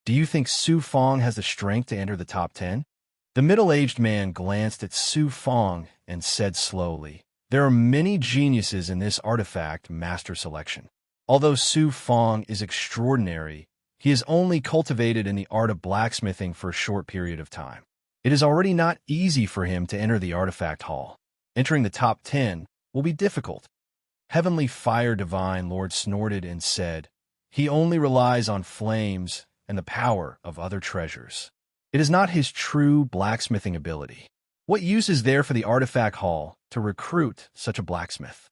do you think Su Fong has the strength to enter the top 10? The middle-aged man glanced at Su Fong and said slowly, "There are many geniuses in this artifact master selection. Although Su Fong is extraordinary, he is only cultivated in the art of blacksmithing for a short period of time. It is already not easy for him to enter the artifact hall. Entering the top 10 will be difficult." Heavenly Fire Divine Lord snorted and said, "He only relies on flames and the power of other treasures. It is not his true blacksmithing ability. What use is there for the artifact hall to recruit such a blacksmith?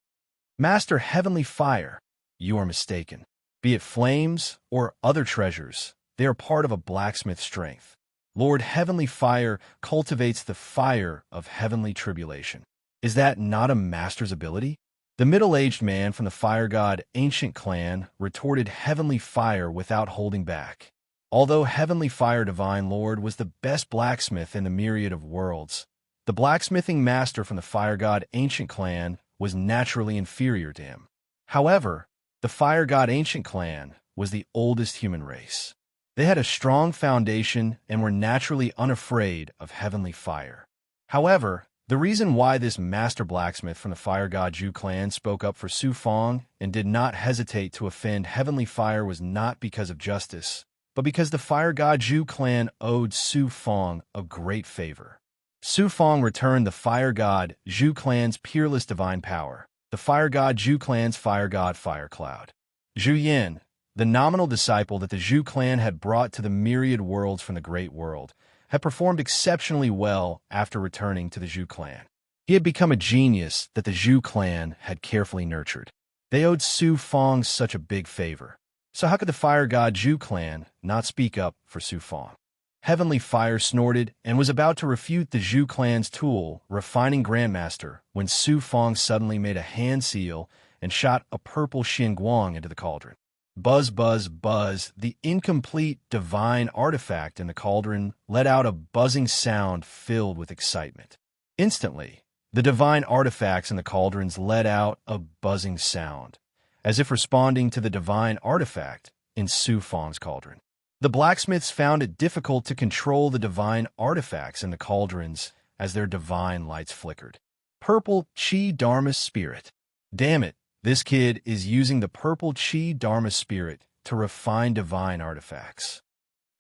Master Heavenly Fire, you are mistaken. Be it flames or other treasures, they are part of a blacksmith's strength. Lord Heavenly Fire cultivates the fire of heavenly tribulation. Is that not a master's ability? The middle-aged man from the fire god ancient clan retorted Heavenly Fire without holding back. Although Heavenly Fire Divine Lord was the best blacksmith in the myriad of worlds, the blacksmithing master from the fire god ancient clan was naturally inferior to him. However, the fire god ancient clan was the oldest human race. They had a strong foundation and were naturally unafraid of heavenly fire. However, the reason why this master blacksmith from the fire god Zhu clan spoke up for Su Fong and did not hesitate to offend heavenly fire was not because of justice, but because the fire god Zhu clan owed Su Fong a great favor. Su Fong returned the fire god Zhu clan's peerless divine power, the fire god Zhu clan's fire god Fire Cloud. Zhu Yin, the nominal disciple that the Zhu clan had brought to the myriad worlds from the Great World, had performed exceptionally well after returning to the Zhu clan. He had become a genius that the Zhu clan had carefully nurtured. They owed Su Fong such a big favor. So how could the fire god Zhu clan not speak up for Su Fong? Heavenly Fire snorted and was about to refute the Zhu clan's tool, Refining Grandmaster, when Su Fong suddenly made a hand seal and shot a purple Xinguang into the cauldron. Buzz, buzz, buzz, the incomplete divine artifact in the cauldron let out a buzzing sound filled with excitement. Instantly, the divine artifacts in the cauldrons let out a buzzing sound, as if responding to the divine artifact in Su Fong's cauldron. The blacksmiths found it difficult to control the divine artifacts in the cauldrons as their divine lights flickered. Purple Chi Dharma Spirit. Damn it, this kid is using the purple Chi Dharma Spirit to refine divine artifacts.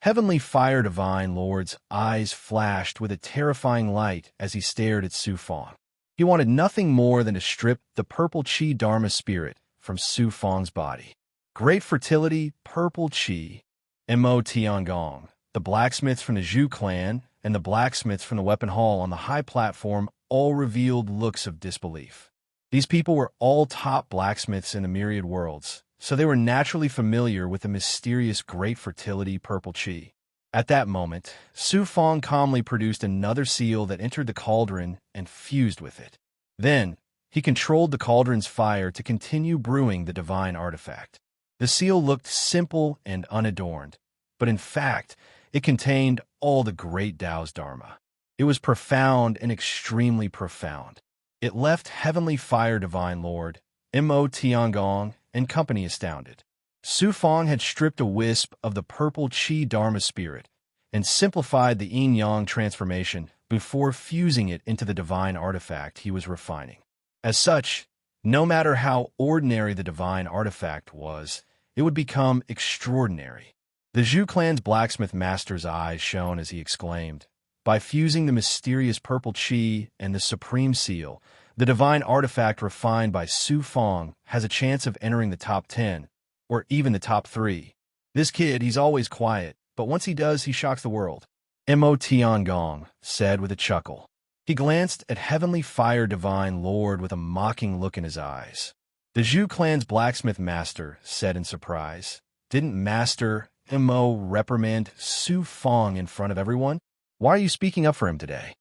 Heavenly Fire Divine Lord's eyes flashed with a terrifying light as he stared at Su Fong. He wanted nothing more than to strip the purple Chi Dharma Spirit from Su Fong's body. Great fertility, purple Chi. Mo Tiangong, the blacksmiths from the Zhu clan, and the blacksmiths from the weapon hall on the high platform all revealed looks of disbelief. These people were all top blacksmiths in the myriad worlds, so they were naturally familiar with the mysterious great fertility purple Chi. At that moment, Su Fong calmly produced another seal that entered the cauldron and fused with it. Then, he controlled the cauldron's fire to continue brewing the divine artifact. The seal looked simple and unadorned, but in fact, it contained all the great Tao's Dharma. It was profound and extremely profound. It left Heavenly Fire Divine Lord, Mo Tiangong, and company astounded. Su Fong had stripped a wisp of the purple Chi Dharma Spirit and simplified the yin-yang transformation before fusing it into the divine artifact he was refining. As such, no matter how ordinary the divine artifact was, it would become extraordinary. The Zhu clan's blacksmith master's eyes shone as he exclaimed, "By fusing the mysterious purple Chi and the supreme seal, the divine artifact refined by Su Fong has a chance of entering the top 10, or even the top 3. This kid, he's always quiet, but once he does, he shocks the world." Mo Tiangong said with a chuckle. He glanced at Heavenly Fire Divine Lord with a mocking look in his eyes. The Zhu clan's blacksmith master said in surprise, "Didn't Master Mo reprimand Su Fong in front of everyone? Why are you speaking up for him today?"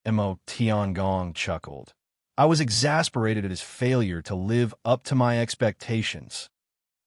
Mo Tiangong chuckled. "I was exasperated at his failure to live up to my expectations."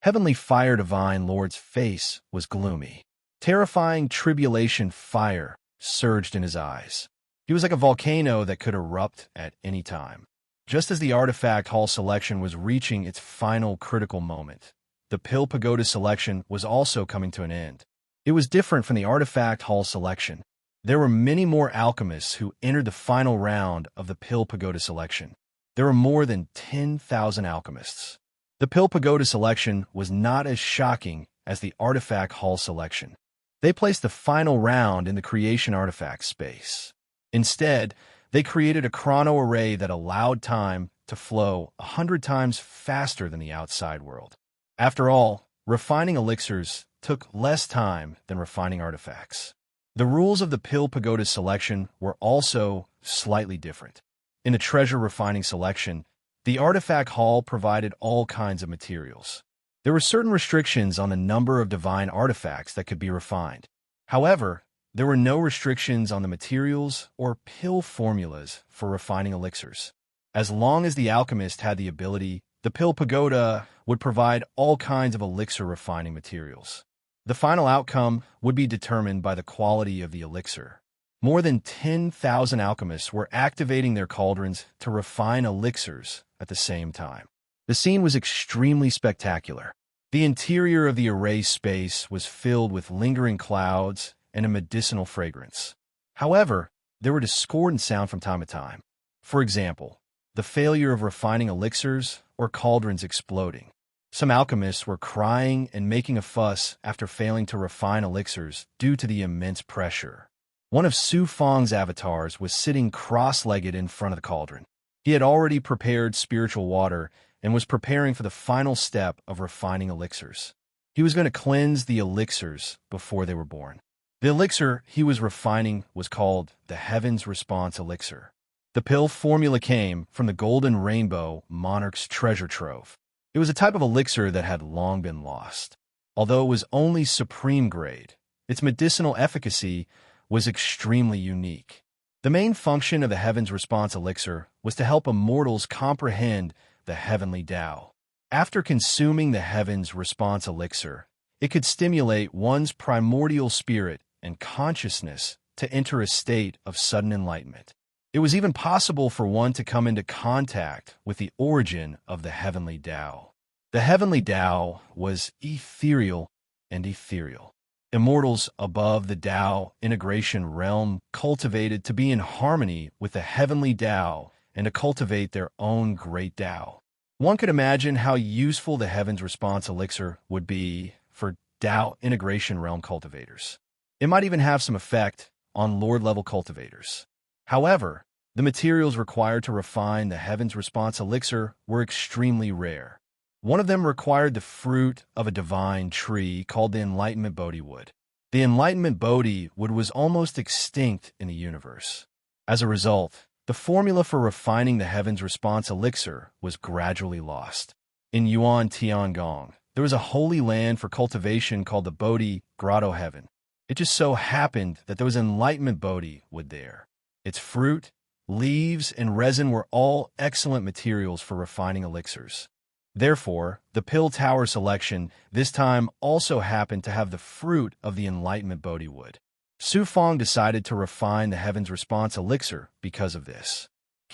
Heavenly Fire Divine Lord's face was gloomy. Terrifying tribulation fire surged in his eyes. He was like a volcano that could erupt at any time. Just as the artifact hall selection was reaching its final critical moment, the Pill Pagoda selection was also coming to an end. It was different from the artifact hall selection. There were many more alchemists who entered the final round of the Pill Pagoda selection. There were more than 10,000 alchemists. The Pill Pagoda selection was not as shocking as the artifact hall selection. They placed the final round in the creation artifact space. Instead, they created a chrono array that allowed time to flow 100 times faster than the outside world. After all, refining elixirs took less time than refining artifacts. The rules of the Pill Pagoda's selection were also slightly different. In the treasure refining selection, the artifact hall provided all kinds of materials. There were certain restrictions on the number of divine artifacts that could be refined. However, there were no restrictions on the materials or pill formulas for refining elixirs. As long as the alchemist had the ability, the Pill Pagoda would provide all kinds of elixir refining materials. The final outcome would be determined by the quality of the elixir. More than 10,000 alchemists were activating their cauldrons to refine elixirs at the same time. The scene was extremely spectacular. The interior of the erased space was filled with lingering clouds and a medicinal fragrance. However, there were discordant sounds from time to time. For example, the failure of refining elixirs or cauldrons exploding. Some alchemists were crying and making a fuss after failing to refine elixirs due to the immense pressure. One of Su Feng's avatars was sitting cross-legged in front of the cauldron. He had already prepared spiritual water and was preparing for the final step of refining elixirs. He was going to cleanse the elixirs before they were born. The elixir he was refining was called the Heaven's Response Elixir. The pill formula came from the Golden Rainbow Monarch's treasure trove. It was a type of elixir that had long been lost. Although it was only supreme grade, its medicinal efficacy was extremely unique. The main function of the Heaven's Response Elixir was to help immortals comprehend the heavenly Tao. After consuming the Heaven's Response Elixir, it could stimulate one's primordial spirit and consciousness to enter a state of sudden enlightenment. It was even possible for one to come into contact with the origin of the heavenly Tao. The heavenly Tao was ethereal and ethereal. Immortals above the Tao integration realm cultivated to be in harmony with the heavenly Tao and to cultivate their own great Tao. One could imagine how useful the Heaven's Response Elixir would be for Tao integration realm cultivators. It might even have some effect on Lord-level cultivators. However, the materials required to refine the Heaven's Response Elixir were extremely rare. One of them required the fruit of a divine tree called the Enlightenment Bodhi wood. The Enlightenment Bodhi wood was almost extinct in the universe. As a result, the formula for refining the Heaven's Response Elixir was gradually lost. In Yuan Tiangong, there was a holy land for cultivation called the Bodhi Grotto Heaven. It just so happened that there was Enlightenment Bodhi wood there. Its fruit, leaves, and resin were all excellent materials for refining elixirs. Therefore, the Pill Tower selection this time also happened to have the fruit of the Enlightenment Bodhi wood. Su Feng decided to refine the Heaven's Response Elixir because of this.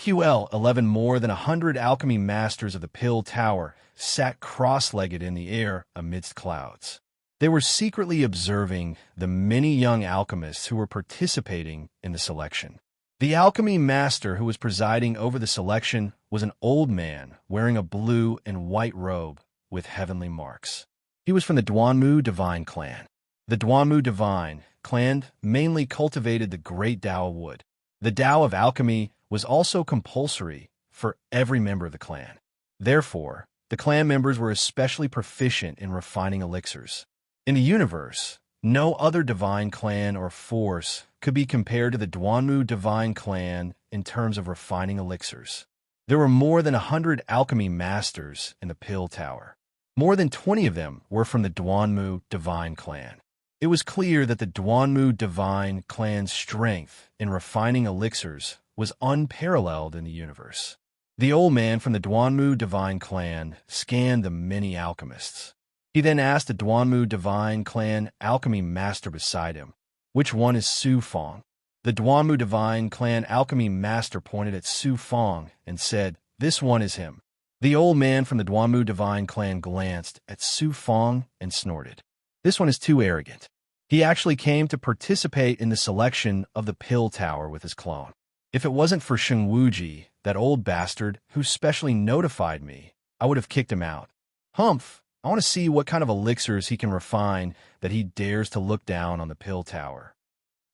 11 more than 100 alchemy masters of the Pill Tower sat cross-legged in the air amidst clouds. They were secretly observing the many young alchemists who were participating in the selection. The alchemy master who was presiding over the selection was an old man wearing a blue and white robe with heavenly marks. He was from the Duanmu Divine clan. The Duanmu Divine clan mainly cultivated the great Tao of wood. The Tao of alchemy was also compulsory for every member of the clan. Therefore, the clan members were especially proficient in refining elixirs. In the universe, no other divine clan or force could be compared to the Duanmu Divine clan in terms of refining elixirs. There were more than 100 alchemy masters in the Pill Tower. More than 20 of them were from the Duanmu Divine clan. It was clear that the Duanmu Divine clan's strength in refining elixirs was unparalleled in the universe. The old man from the Duanmu Divine clan scanned the many alchemists. He then asked the Duanmu Divine clan alchemy master beside him, "Which one is Su Feng?" The Duanmu Divine clan alchemy master pointed at Su Feng and said, "This one is him." The old man from the Duanmu Divine clan glanced at Su Feng and snorted. "This one is too arrogant. He actually came to participate in the selection of the Pill Tower with his clone. If it wasn't for Sheng Wuji, that old bastard who specially notified me, I would have kicked him out. Humph! I want to see what kind of elixirs he can refine that he dares to look down on the Pill Tower."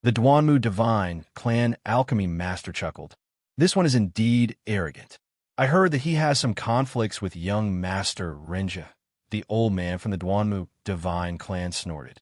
The Duanmu Divine clan alchemy master chuckled. "This one is indeed arrogant. I heard that he has some conflicts with young master Renja." The old man from the Duanmu Divine clan snorted.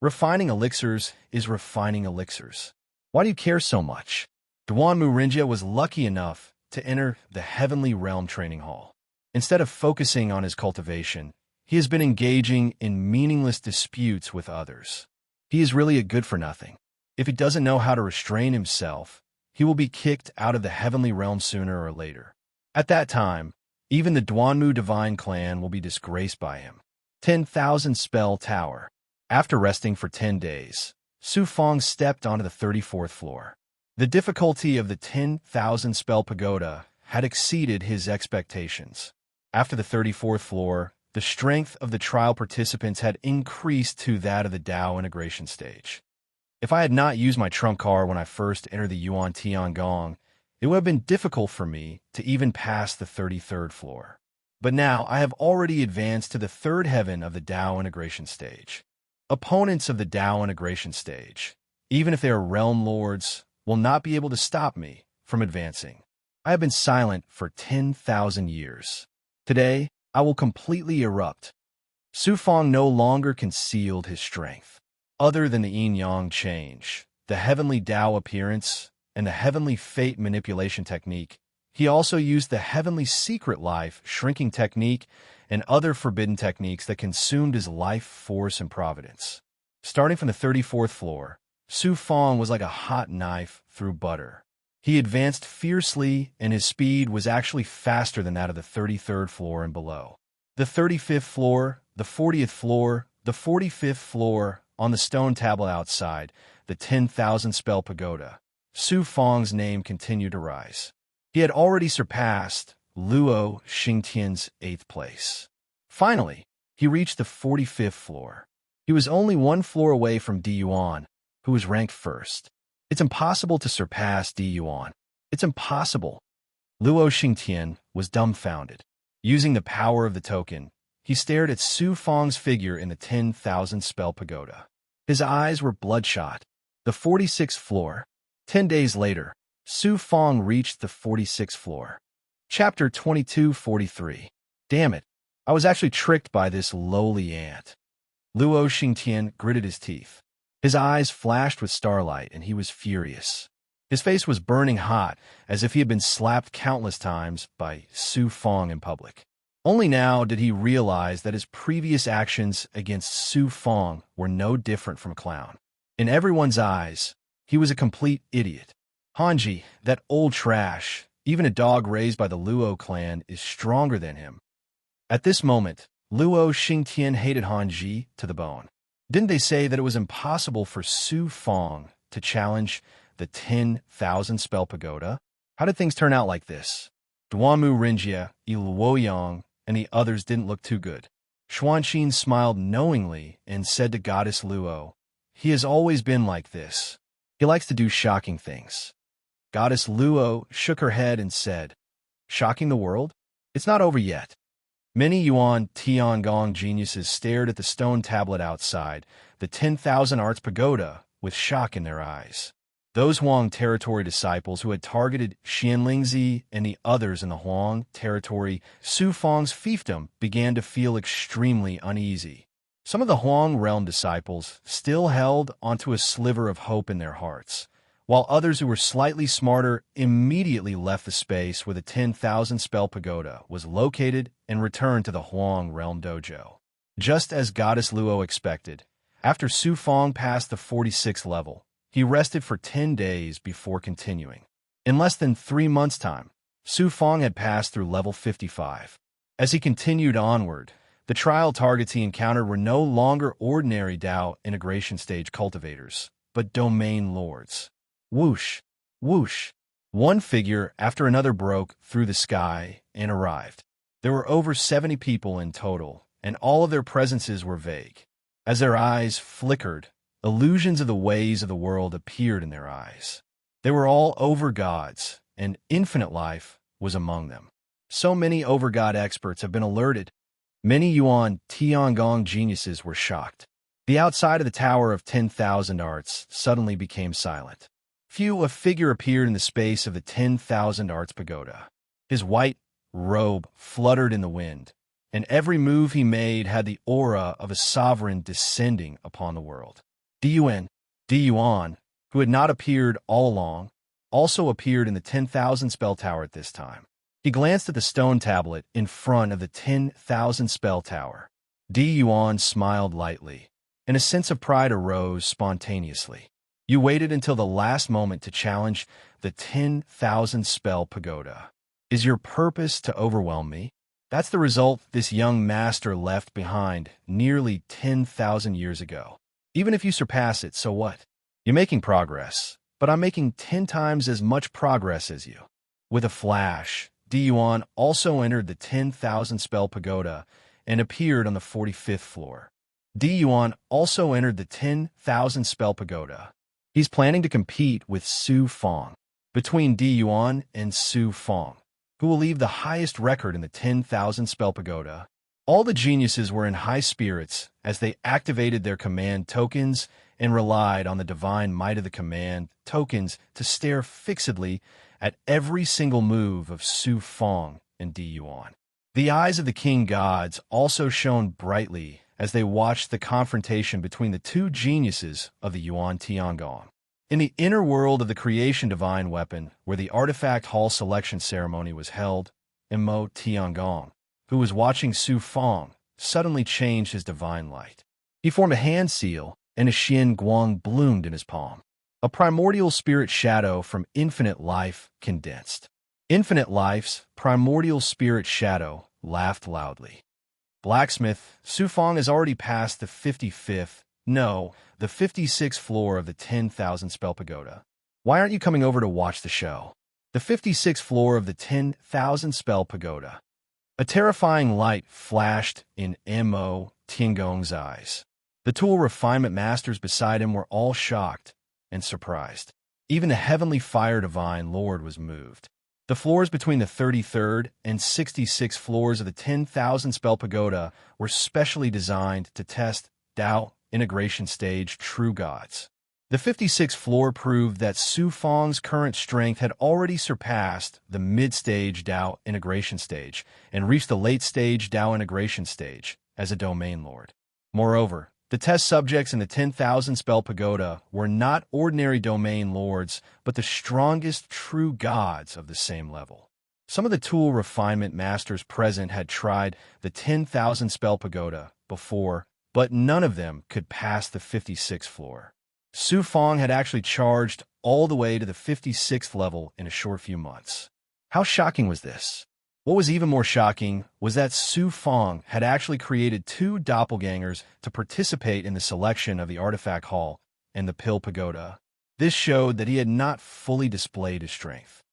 Refining elixirs is refining elixirs. Why do you care so much? Duanmu Rinjia was lucky enough to enter the Heavenly Realm Training Hall. Instead of focusing on his cultivation, he has been engaging in meaningless disputes with others. He is really a good-for-nothing. If he doesn't know how to restrain himself, he will be kicked out of the Heavenly Realm sooner or later. At that time, even the Duanmu Divine Clan will be disgraced by him. 10,000 Spell Tower. After resting for 10 days, Su Fong stepped onto the 34th floor. The difficulty of the 10,000 Spell Pagoda had exceeded his expectations. After the 34th floor, the strength of the trial participants had increased to that of the Dao integration stage. If I had not used my trump card when I first entered the Yuan Tiangong, it would have been difficult for me to even pass the 33rd floor. But now I have already advanced to the third heaven of the Dao integration stage. Opponents of the Dao integration stage, even if they are realm lords, will not be able to stop me from advancing. I have been silent for 10,000 years. Today, I will completely erupt. Su Fong no longer concealed his strength. Other than the yin-yang change, the heavenly Dao appearance, and the heavenly fate manipulation technique, he also used the heavenly secret life shrinking technique and other forbidden techniques that consumed his life force and providence. Starting from the 34th floor, Su Fong was like a hot knife through butter. He advanced fiercely, and his speed was actually faster than that of the 33rd floor and below. The 35th floor, the 40th floor, the 45th floor, on the stone tablet outside, the 10,000 Spell Pagoda, Su Fong's name continued to rise. He had already surpassed Luo Xingtian's 8th place. Finally, he reached the 45th floor. He was only one floor away from Di Yuan, who was ranked first. It's impossible to surpass Di Yuan. It's impossible. Luo Xingtian was dumbfounded. Using the power of the token, he stared at Su Fong's figure in the 10,000 Spell Pagoda. His eyes were bloodshot. The 46th floor. 10 days later, Su Fong reached the 46th floor. Chapter 2243. Damn it, I was actually tricked by this lowly ant. Luo Xingtian gritted his teeth. His eyes flashed with starlight, and he was furious. His face was burning hot, as if he had been slapped countless times by Su Fong in public. Only now did he realize that his previous actions against Su Fong were no different from a clown. In everyone's eyes, he was a complete idiot. Hanji, that old trash, even a dog raised by the Luo clan, is stronger than him. At this moment, Luo Xingtian hated Hanji to the bone. Didn't they say that it was impossible for Su Fong to challenge the 10,000 Spell Pagoda? How did things turn out like this? Duanmu Rinjia, Luoyang, and the others didn't look too good. Xuanqin smiled knowingly and said to Goddess Luo, "He has always been like this. He likes to do shocking things." Goddess Luo shook her head and said, "Shocking the world? It's not over yet." Many Yuan Tiangong geniuses stared at the stone tablet outside, the 10,000 Arts Pagoda, with shock in their eyes. Those Huang territory disciples who had targeted Xianlingzi and the others in the Huang territory, Su Fong's fiefdom, began to feel extremely uneasy. Some of the Huang realm disciples still held onto a sliver of hope in their hearts, while others who were slightly smarter immediately left the space where the 10,000 Spell Pagoda was located and returned to the Huang realm dojo. Just as Goddess Luo expected, after Su Fong passed the 46th level, he rested for 10 days before continuing. In less than 3 months' time, Su Fong had passed through level 55. As he continued onward, the trial targets he encountered were no longer ordinary Dao integration stage cultivators, but domain lords. Whoosh, whoosh. One figure after another broke through the sky and arrived. There were over 70 people in total, and all of their presences were vague. As their eyes flickered, illusions of the ways of the world appeared in their eyes. They were all over-gods, and infinite life was among them. So many over-god experts have been alerted. Many Yuan Tiangong geniuses were shocked. The outside of the Tower of 10,000 Arts suddenly became silent. A figure appeared in the space of the 10,000 Arts Pagoda. His white robe fluttered in the wind, and every move he made had the aura of a sovereign descending upon the world. Dun, Duan, who had not appeared all along, also appeared in the 10,000 spell tower at this time. He glanced at the stone tablet in front of the 10,000 spell tower. Yuan smiled lightly, and a sense of pride arose spontaneously. You waited until the last moment to challenge the 10,000 spell pagoda. Is your purpose to overwhelm me? That's the result this young master left behind nearly 10,000 years ago. Even if you surpass it, so what? You're making progress, but I'm making 10 times as much progress as you. With a flash, Yuan also entered the 10,000 spell pagoda and appeared on the 45th floor. Yuan also entered the 10,000 spell pagoda. He's planning to compete with Su Fong. Between Yuan and Su Fong, who will leave the highest record in the 10,000 spell pagoda, all the geniuses were in high spirits as they activated their command tokens and relied on the divine might of the command tokens to stare fixedly at every single move of Su Fong and Yuan. The eyes of the king gods also shone brightly as they watched the confrontation between the two geniuses of the Yuan Tiangong. In the inner world of the creation divine weapon, where the artifact hall selection ceremony was held, Mo Tiangong, who was watching Su Fong, suddenly changed his divine light. He formed a hand seal, and a Xian Guang bloomed in his palm. A primordial spirit shadow from infinite life condensed. Infinite life's primordial spirit shadow laughed loudly. Blacksmith, Su Fong has already passed the 55th, no, the 56th floor of the 10,000 spell pagoda. Why aren't you coming over to watch the show? The 56th floor of the 10,000 spell pagoda. A terrifying light flashed in Mo Tiangong's eyes. The tool refinement masters beside him were all shocked and surprised. Even the heavenly fire divine lord was moved. The floors between the 33rd and 66th floors of the 10,000 spell pagoda were specially designed to test Dao integration stage true gods. The 56th floor proved that Su Fong's current strength had already surpassed the mid-stage Dao integration stage and reached the late-stage Dao integration stage as a domain lord. Moreover, the test subjects in the 10,000 spell pagoda were not ordinary domain lords, but the strongest true gods of the same level. Some of the tool refinement masters present had tried the 10,000 spell pagoda before, but none of them could pass the 56th floor. Su Fong had actually charged all the way to the 56th level in a short few months. How shocking was this? What was even more shocking was that Su Fong had actually created two doppelgangers to participate in the selection of the artifact hall and the pill pagoda. This showed that he had not fully displayed his strength.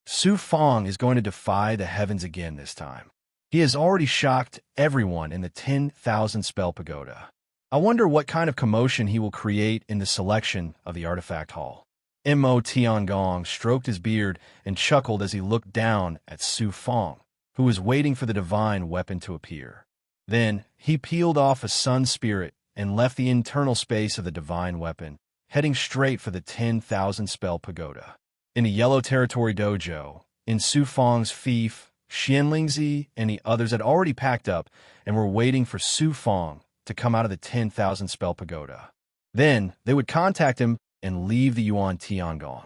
Su Fong is going to defy the heavens again this time. He has already shocked everyone in the 10,000 spell pagoda. I wonder what kind of commotion he will create in the selection of the artifact hall. Mo Tiangong stroked his beard and chuckled as he looked down at Su Fong, who was waiting for the divine weapon to appear. Then he peeled off a sun spirit and left the internal space of the divine weapon, heading straight for the 10,000 spell pagoda. In the Yellow Territory dojo, in Su Fong's fief, Xianlingzi and the others had already packed up and were waiting for Su Fong to come out of the 10,000 spell pagoda. Then they would contact him and leave the Yuan Tiangong.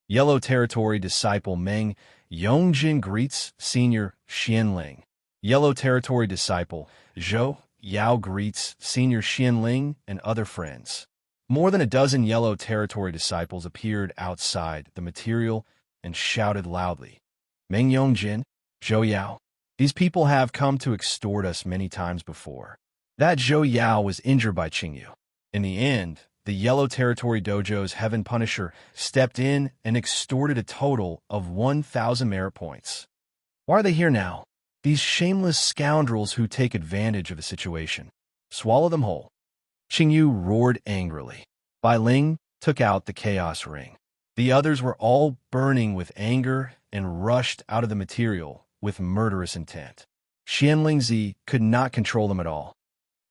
Yellow Territory disciple Meng Yongjin greets Senior Xianling. Yellow Territory disciple Zhou Yao greets Senior Xianling and other friends. More than a dozen Yellow Territory disciples appeared outside the material and shouted loudly, Meng Yongjin, Zhou Yao. These people have come to extort us many times before. That Zhou Yao was injured by Qingyu. In the end, the Yellow Territory dojo's Heaven Punisher stepped in and extorted a total of 1,000 merit points. Why are they here now? These shameless scoundrels who take advantage of the situation. Swallow them whole. Qingyu roared angrily. Bai Ling took out the chaos ring. The others were all burning with anger and rushed out of the material with murderous intent. Xianlingzi could not control them at all.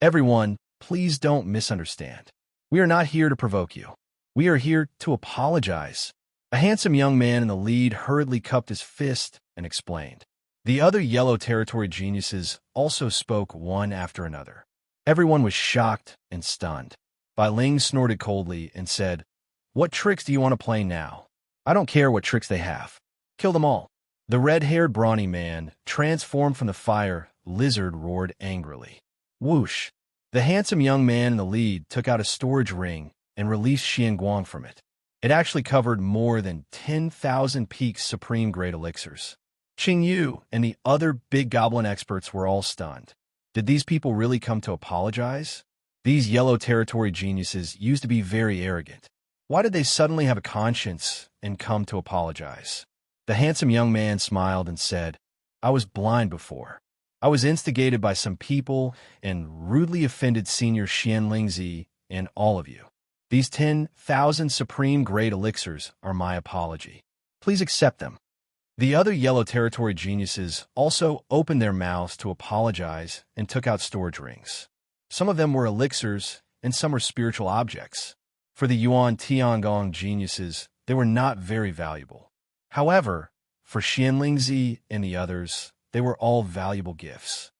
Everyone, please don't misunderstand. We are not here to provoke you. We are here to apologize. A handsome young man in the lead hurriedly cupped his fist and explained. The other Yellow Territory geniuses also spoke one after another. Everyone was shocked and stunned. Bai Ling snorted coldly and said, "What tricks do you want to play now? I don't care what tricks they have. Kill them all." The red-haired brawny man, transformed from the fire lizard, roared angrily. Whoosh! The handsome young man in the lead took out a storage ring and released Xianguang from it. It actually covered more than 10,000 peak supreme grade elixirs. Qing Yu and the other big goblin experts were all stunned. Did these people really come to apologize? These yellow territory geniuses used to be very arrogant. Why did they suddenly have a conscience and come to apologize? The handsome young man smiled and said, "I was blind before. I was instigated by some people and rudely offended Senior Xian Lingzi and all of you. These 10,000 supreme grade elixirs are my apology. Please accept them." The other yellow territory geniuses also opened their mouths to apologize and took out storage rings. Some of them were elixirs and some were spiritual objects. For the Yuan Tiangong geniuses, they were not very valuable. However, for Xianlingzi and the others, they were all valuable gifts.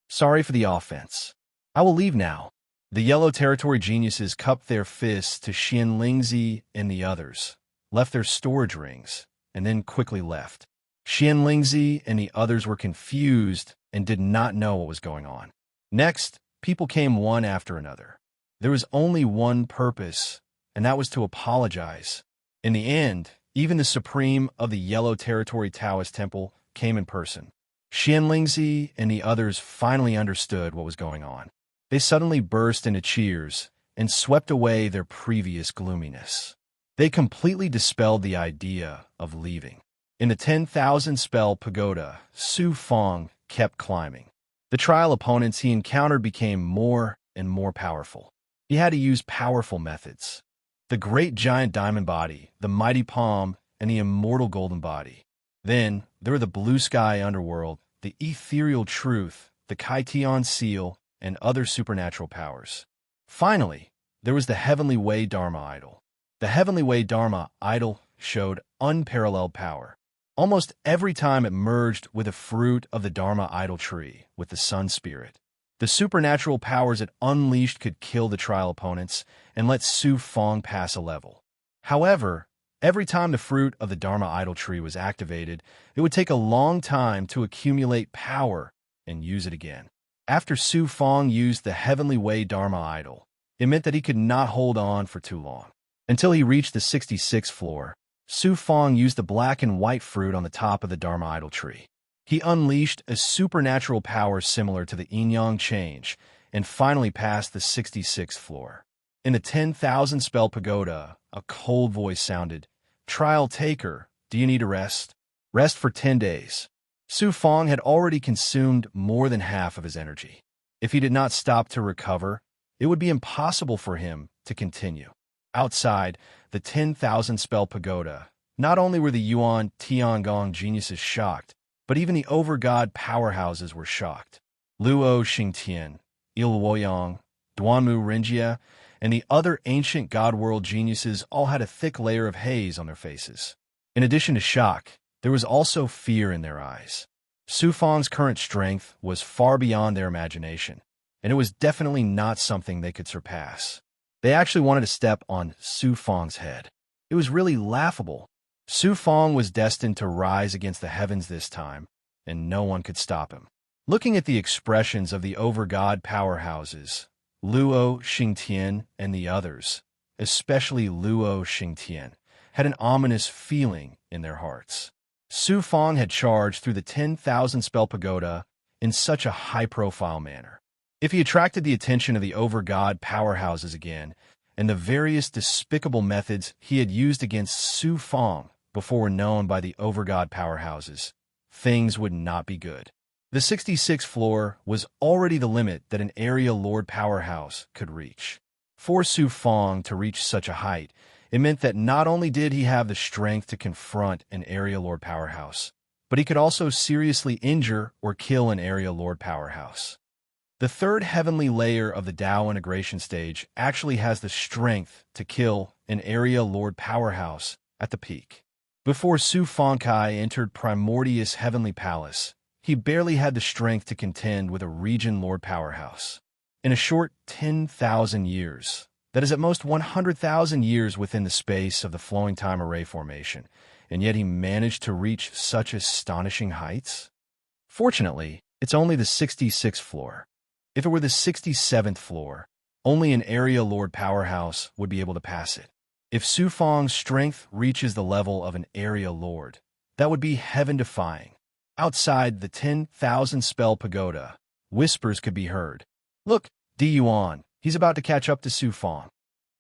Sorry for the offense. I will leave now. The yellow territory geniuses cupped their fists to Xianlingzi and the others, left their storage rings, and then quickly left. Xianlingzi and the others were confused and did not know what was going on. Next, people came one after another. There was only one purpose, and that was to apologize. In the end, even the supreme of the Yellow Territory Taoist Temple came in person. Xianlingzi and the others finally understood what was going on. They suddenly burst into cheers and swept away their previous gloominess. They completely dispelled the idea of leaving. In the 10,000 spell pagoda, Su Fong kept climbing. The trial opponents he encountered became more and more powerful. He had to use powerful methods. The great giant diamond body, the mighty palm, and the immortal golden body. Then there were the blue sky underworld, the ethereal truth, the Kaitian seal, and other supernatural powers. Finally, there was the Heavenly Way Dharma idol. The Heavenly Way Dharma idol showed unparalleled power. Almost every time it merged with a fruit of the Dharma idol tree with the sun spirit. The supernatural powers it unleashed could kill the trial opponents and let Su Fong pass a level. However, every time the fruit of the Dharma idol tree was activated, it would take a long time to accumulate power and use it again. After Su Fong used the Heavenly Way Dharma idol, it meant that he could not hold on for too long. Until he reached the 66th floor, Su Fong used the black and white fruit on the top of the Dharma idol tree. He unleashed a supernatural power similar to the yin-yang change and finally passed the 66th floor. In the 10,000 spell pagoda, a cold voice sounded, "Trial taker, do you need a rest? Rest for 10 days. Su Fong had already consumed more than half of his energy. If he did not stop to recover, it would be impossible for him to continue. Outside the 10,000 spell pagoda, not only were the Yuan Tiangong geniuses shocked, but even the over-god powerhouses were shocked. Luo Xingtian, Il Woyang, Duanmu Renjia, and the other ancient god-world geniuses all had a thick layer of haze on their faces. In addition to shock, there was also fear in their eyes. Su Fong's current strength was far beyond their imagination, and it was definitely not something they could surpass. They actually wanted to step on Su Fong's head. It was really laughable. Su Fong was destined to rise against the heavens this time, and no one could stop him. Looking at the expressions of the over-god powerhouses, Luo Xingtian and the others, especially Luo Xingtian, had an ominous feeling in their hearts. Su Fong had charged through the 10,000 spell pagoda in such a high-profile manner. If he attracted the attention of the over-god powerhouses again, and the various despicable methods he had used against Su Fong before were known by the over-god powerhouses, things would not be good. The 66th floor was already the limit that an area lord powerhouse could reach. For Su Fong to reach such a height, it meant that not only did he have the strength to confront an area lord powerhouse, but he could also seriously injure or kill an area lord powerhouse. The third heavenly layer of the Tao integration stage actually has the strength to kill an area lord powerhouse at the peak. Before Su Fongkai entered Primordius Heavenly Palace, he barely had the strength to contend with a region lord powerhouse. In a short 10,000 years, That is at most 100,000 years within the space of the flowing time array formation, and yet he managed to reach such astonishing heights? Fortunately, it's only the 66th floor. If it were the 67th floor, only an area lord powerhouse would be able to pass it. If Su Fang's strength reaches the level of an area lord, that would be heaven-defying. Outside the 10,000 spell pagoda, whispers could be heard. Look, Di Yuan, he's about to catch up to Su Fang.